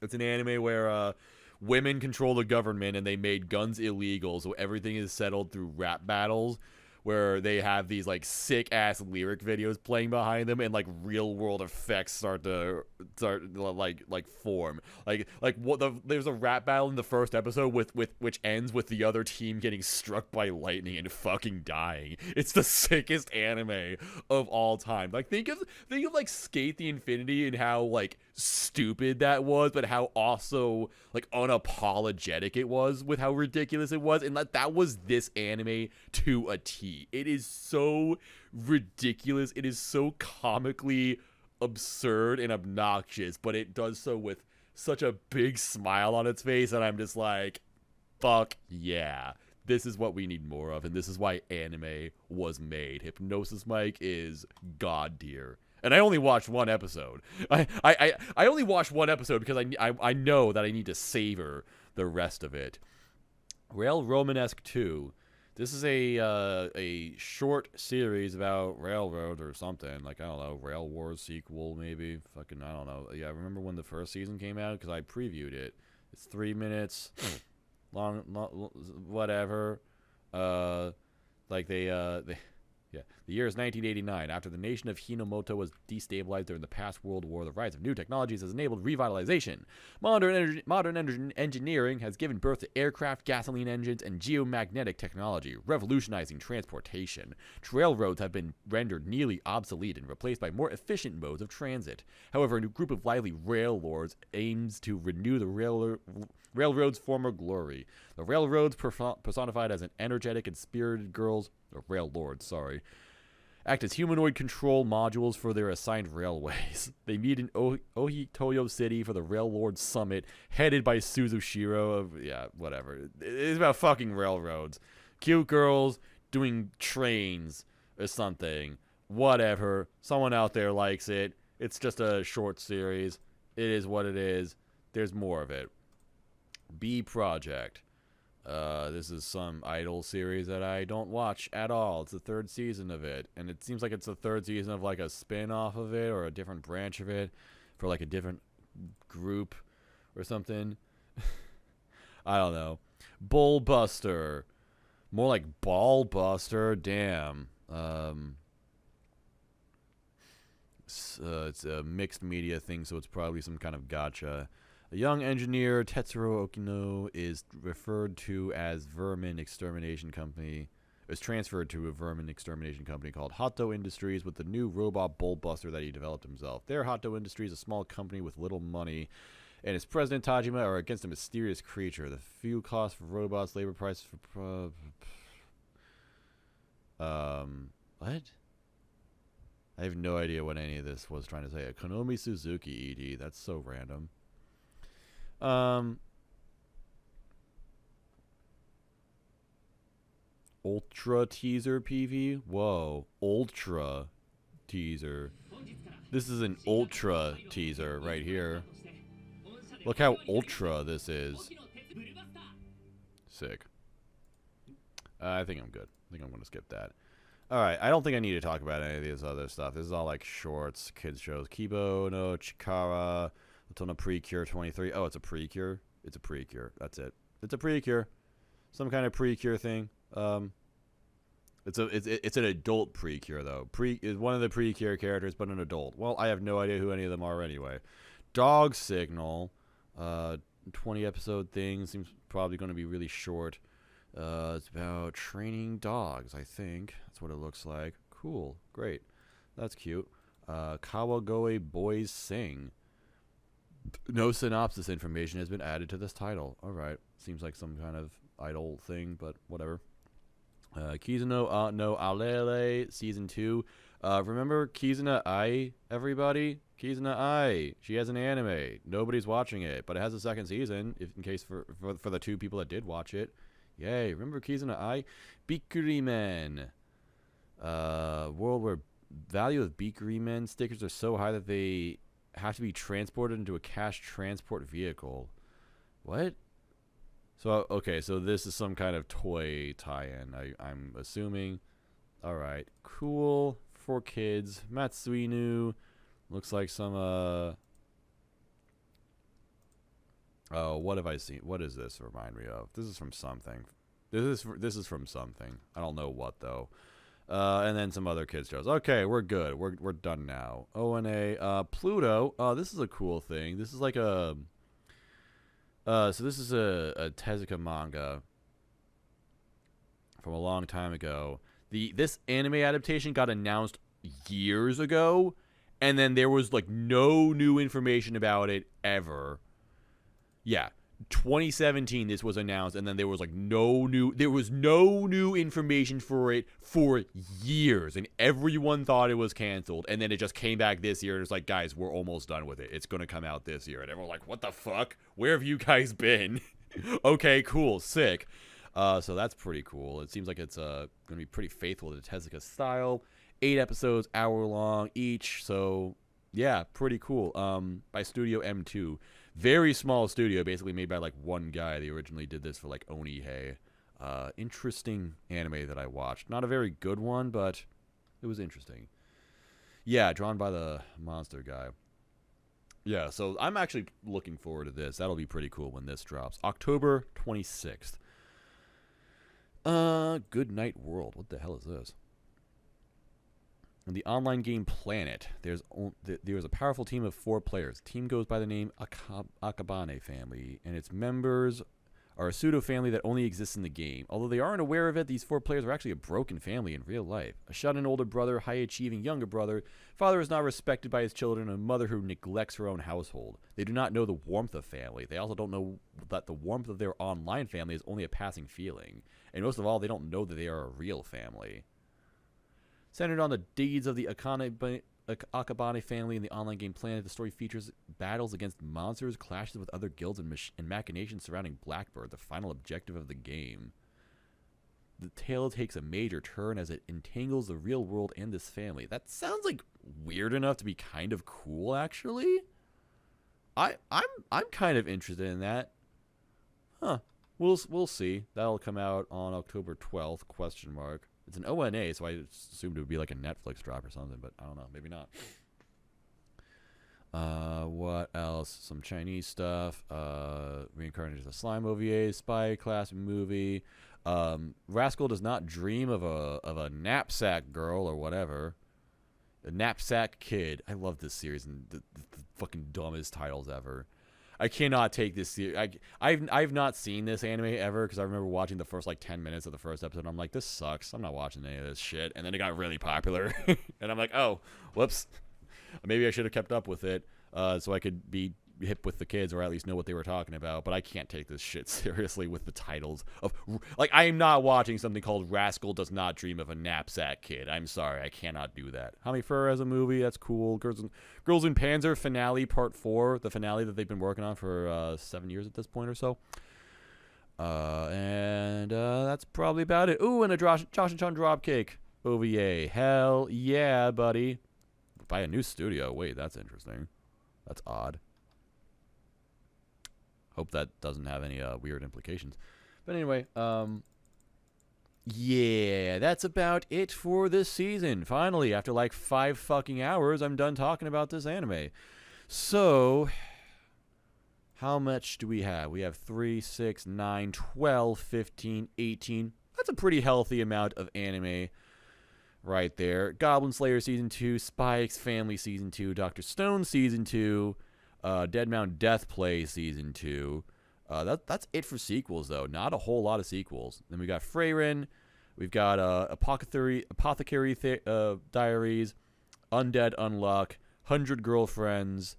It's an anime where women control the government and they made guns illegal, so everything is settled through rap battles, where they have these like sick ass lyric videos playing behind them, and like real world effects start like form. There's a rap battle in the first episode which ends with the other team getting struck by lightning and fucking dying. It's the sickest anime of all time. Like think of like Skate the Infinity and how like stupid that was, but how also like unapologetic it was with how ridiculous it was, and that was this anime to a T. It is so ridiculous. It is so comically absurd and obnoxious, but it does so with such a big smile on its face, and I'm just like, fuck yeah. This is what we need more of, and this is why anime was made. Hypnosis Mike is god tier. And I only watched one episode. I only watched one episode because I know that I need to savor the rest of it. Rail Romanesque 2. This is a short series about railroads or something. Like, I don't know, Rail Wars sequel maybe. Fucking, I don't know. Yeah, I remember when the first season came out because I previewed it. It's 3 minutes long, whatever. The year is 1989. After the nation of Hinomoto was destabilized during the past World War, the rise of new technologies has enabled revitalization. Modern engineering has given birth to aircraft, gasoline engines, and geomagnetic technology, revolutionizing transportation. Railroads have been rendered nearly obsolete and replaced by more efficient modes of transit. However, a new group of lively rail lords aims to renew the railroad's former glory. The railroads, personified as an energetic and spirited girls, or rail lords, sorry, act as humanoid control modules for their assigned railways. They meet in Ohitoyo City for the Rail Lord Summit, headed by Suzushiro. Yeah, whatever. It's about fucking railroads. Cute girls doing trains or something. Whatever. Someone out there likes it. It's just a short series. It is what it is. There's more of it. B Project. This is some idol series that I don't watch at all. It's the 3rd season of it, and it seems like it's the 3rd season of like a spin-off of it or a different branch of it for like a different group or something. I don't know. Bullbuster. More like Ballbuster. Damn. It's a mixed media thing, so it's probably some kind of gacha. A young engineer, Tetsuro Okino, is referred to as Vermin Extermination Company. Is transferred to a vermin extermination company called Hato Industries with the new robot Bullbuster that he developed himself. Their Hato Industries, a small company with little money, and its president Tajima are against a mysterious creature. The fuel cost for robots, labor prices for what? I have no idea what any of this was trying to say. A Konomi Suzuki ED. That's so random. Ultra teaser PV? Whoa. Ultra teaser. This is an ultra teaser right here. Look how ultra this is. Sick. I think I'm good. I think I'm going to skip that. Alright, I don't think I need to talk about any of this other stuff. This is all like shorts, kids shows. Kibo no Chikara. Latona Precure 23. Oh, it's a Precure? It's a Precure. That's it. It's a Precure. Some kind of Precure thing. It's an adult Precure, though. Is one of the Precure characters, but an adult. Well, I have no idea who any of them are anyway. Dog Signal. 20-episode thing. Seems probably going to be really short. It's about training dogs, I think. That's what it looks like. Cool. Great. That's cute. Kawagoe Boys Sing. No synopsis information has been added to this title. Alright. Seems like some kind of idol thing, but whatever. Kizuno no Alele Season 2. Remember Kizuna Ai, everybody? Kizuna Ai. She has an anime. Nobody's watching it, but it has a 2nd season, if in case for the 2 people that did watch it. Yay. Remember Kizuna Ai? Bikuri Men. World where value of Bikuri Men stickers are so high that they have to be transported into a cash transport vehicle. What? So, okay, so this is some kind of toy tie-in, I'm assuming. Alright, cool. For kids. Matsuinu. Looks like some, oh, what have I seen? What does this remind me of? This is from something. This is from something. I don't know what, though. And then some other kids shows. Okay, we're good. We're done now. ONA. Pluto. This is a cool thing. This is like a... so this is a Tezuka manga from a long time ago. This anime adaptation got announced years ago, and then there was like no new information about it ever. Yeah, 2017 this was announced, and then there was like no new information for it for years, and everyone thought it was canceled, and then it just came back this year, and it's like, guys, we're almost done with it, it's gonna come out this year, and everyone's like, what the fuck, where have you guys been? Okay, cool, sick. So that's pretty cool. It seems like it's gonna be pretty faithful to Tezuka's style. 8 episodes, hour long each, so yeah, pretty cool. By Studio M2. Very small studio, basically made by like one guy. They originally did this for like Onihei. Interesting anime that I watched. Not a very good one, but it was interesting. Yeah, drawn by the monster guy. Yeah, so I'm actually looking forward to this. That'll be pretty cool when this drops. October 26th. Good Night World. What the hell is this? In the online game Planet, there's a powerful team of 4 players. The team goes by the name Akabane Family, and its members are a pseudo-family that only exists in the game. Although they aren't aware of it, these 4 players are actually a broken family in real life. A shut-in older brother, high-achieving younger brother, father is not respected by his children, and a mother who neglects her own household. They do not know the warmth of family. They also don't know that the warmth of their online family is only a passing feeling. And most of all, they don't know that they are a real family. Centered on the deeds of the Akabane family in the online game Planet, the story features battles against monsters, clashes with other guilds, and machinations surrounding Blackbird, the final objective of the game. The tale takes a major turn as it entangles the real world and this family. That sounds like weird enough to be kind of cool, actually. I'm kind of interested in that. Huh. We'll see. That'll come out on October 12th, question mark. It's an ONA, so I assumed it would be like a Netflix drop or something, but I don't know. Maybe not. What else? Some Chinese stuff. Reincarnated as a Slime OVA, Spy Class movie. Rascal Does Not Dream of a Knapsack Girl or whatever. A Knapsack Kid. I love this series and the fucking dumbest titles ever. I cannot take this serious. I've not seen this anime ever because I remember watching the first like 10 minutes of the first episode. And I'm like, this sucks. I'm not watching any of this shit. And then it got really popular, and I'm like, oh, whoops. Maybe I should have kept up with it so I could be hip with the kids or at least know what they were talking about. But I can't take this shit seriously with the titles of like I am not watching something called Rascal Does Not Dream of a Knapsack Kid. I'm sorry, I cannot do that. Hamifura as a movie, that's cool. Girls in Panzer finale part 4, the finale that they've been working on for 7 years at this point or so. And that's probably about it. Ooh, and a Josh and Chan Dropkick OVA. Hell yeah, buddy. By a new studio. Wait, that's interesting. That's odd. Hope that doesn't have any weird implications. But anyway, yeah, that's about it for this season. Finally, after like 5 fucking hours, I'm done talking about this anime. So, how much do we have? We have 3, 6, 9, 12, 15, 18. That's a pretty healthy amount of anime right there. Goblin Slayer Season 2, Spy X Family Season 2, Dr. Stone Season 2, Dead Mount Death Play Season 2. That's it for sequels, though. Not a whole lot of sequels. Then we got Frieren. We've got Apothecary Diaries, Undead Unluck, 100 Girlfriends.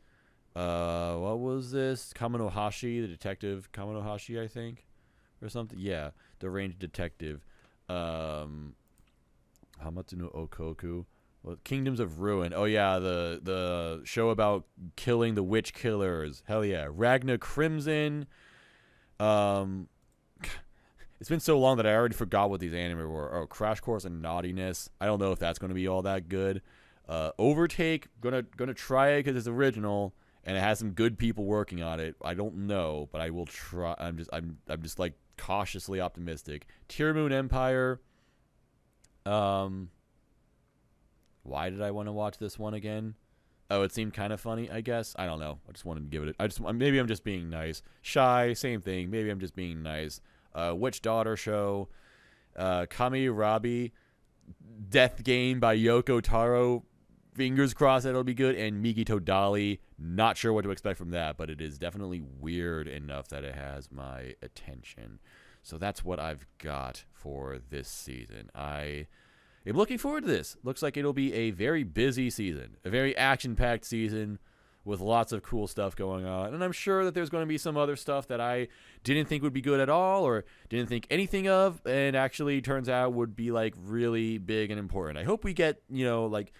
What was this? Kamonohashi, the detective. Kamonohashi, I think, or something. Yeah, the ranged detective. Hamatsu no Okoku. Well, Kingdoms of Ruin. Oh yeah, the show about killing the witch killers. Hell yeah. Ragna Crimson. It's been so long that I already forgot what these anime were. Oh, Crash Course in Naughtiness. I don't know if that's going to be all that good. Overtake. Gonna try it because it's original and it has some good people working on it. I don't know, but I will try. I'm just like cautiously optimistic. Tearmoon Empire. Why did I want to watch this one again? Oh, it seemed kind of funny, I guess. I don't know. I just wanted to give it. Maybe I'm just being nice. Shy, same thing. Maybe I'm just being nice. Witch Daughter Show. KamiErabi Death Game by Yoko Taro. Fingers crossed that it'll be good. And Migito Dali. Not sure what to expect from that, but it is definitely weird enough that it has my attention. So that's what I've got for this season. I'm looking forward to this. Looks like it'll be a very busy season. A very action-packed season. with lots of cool stuff going on. And I'm sure that there's going to be some other stuff that I didn't think would be good at all or didn't think anything of and actually turns out would be like really big and important. I hope we get, like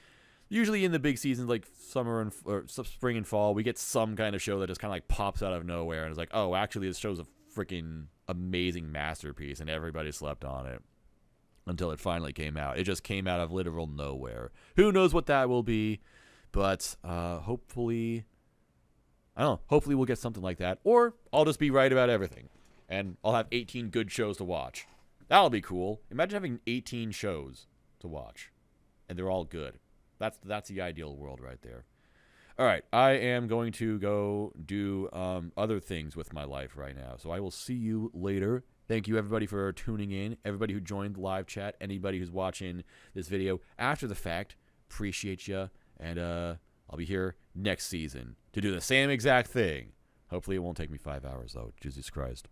usually in the big seasons like summer and or spring and fall, we get some kind of show that just kind of like pops out of nowhere and is like, oh, actually this show's a freaking amazing masterpiece and everybody slept on it until it finally came out. It just came out of literal nowhere. Who knows what that will be? But hopefully, I don't know, hopefully we'll get something like that. Or I'll just be right about everything. And I'll have 18 good shows to watch. That'll be cool. Imagine having 18 shows to watch. And they're all good. That's the ideal world right there. All right, I am going to go do other things with my life right now. So I will see you later. Thank you, everybody, for tuning in. Everybody who joined the live chat. Anybody who's watching this video after the fact. Appreciate you. And I'll be here next season to do the same exact thing. Hopefully it won't take me 5 hours, though. Jesus Christ.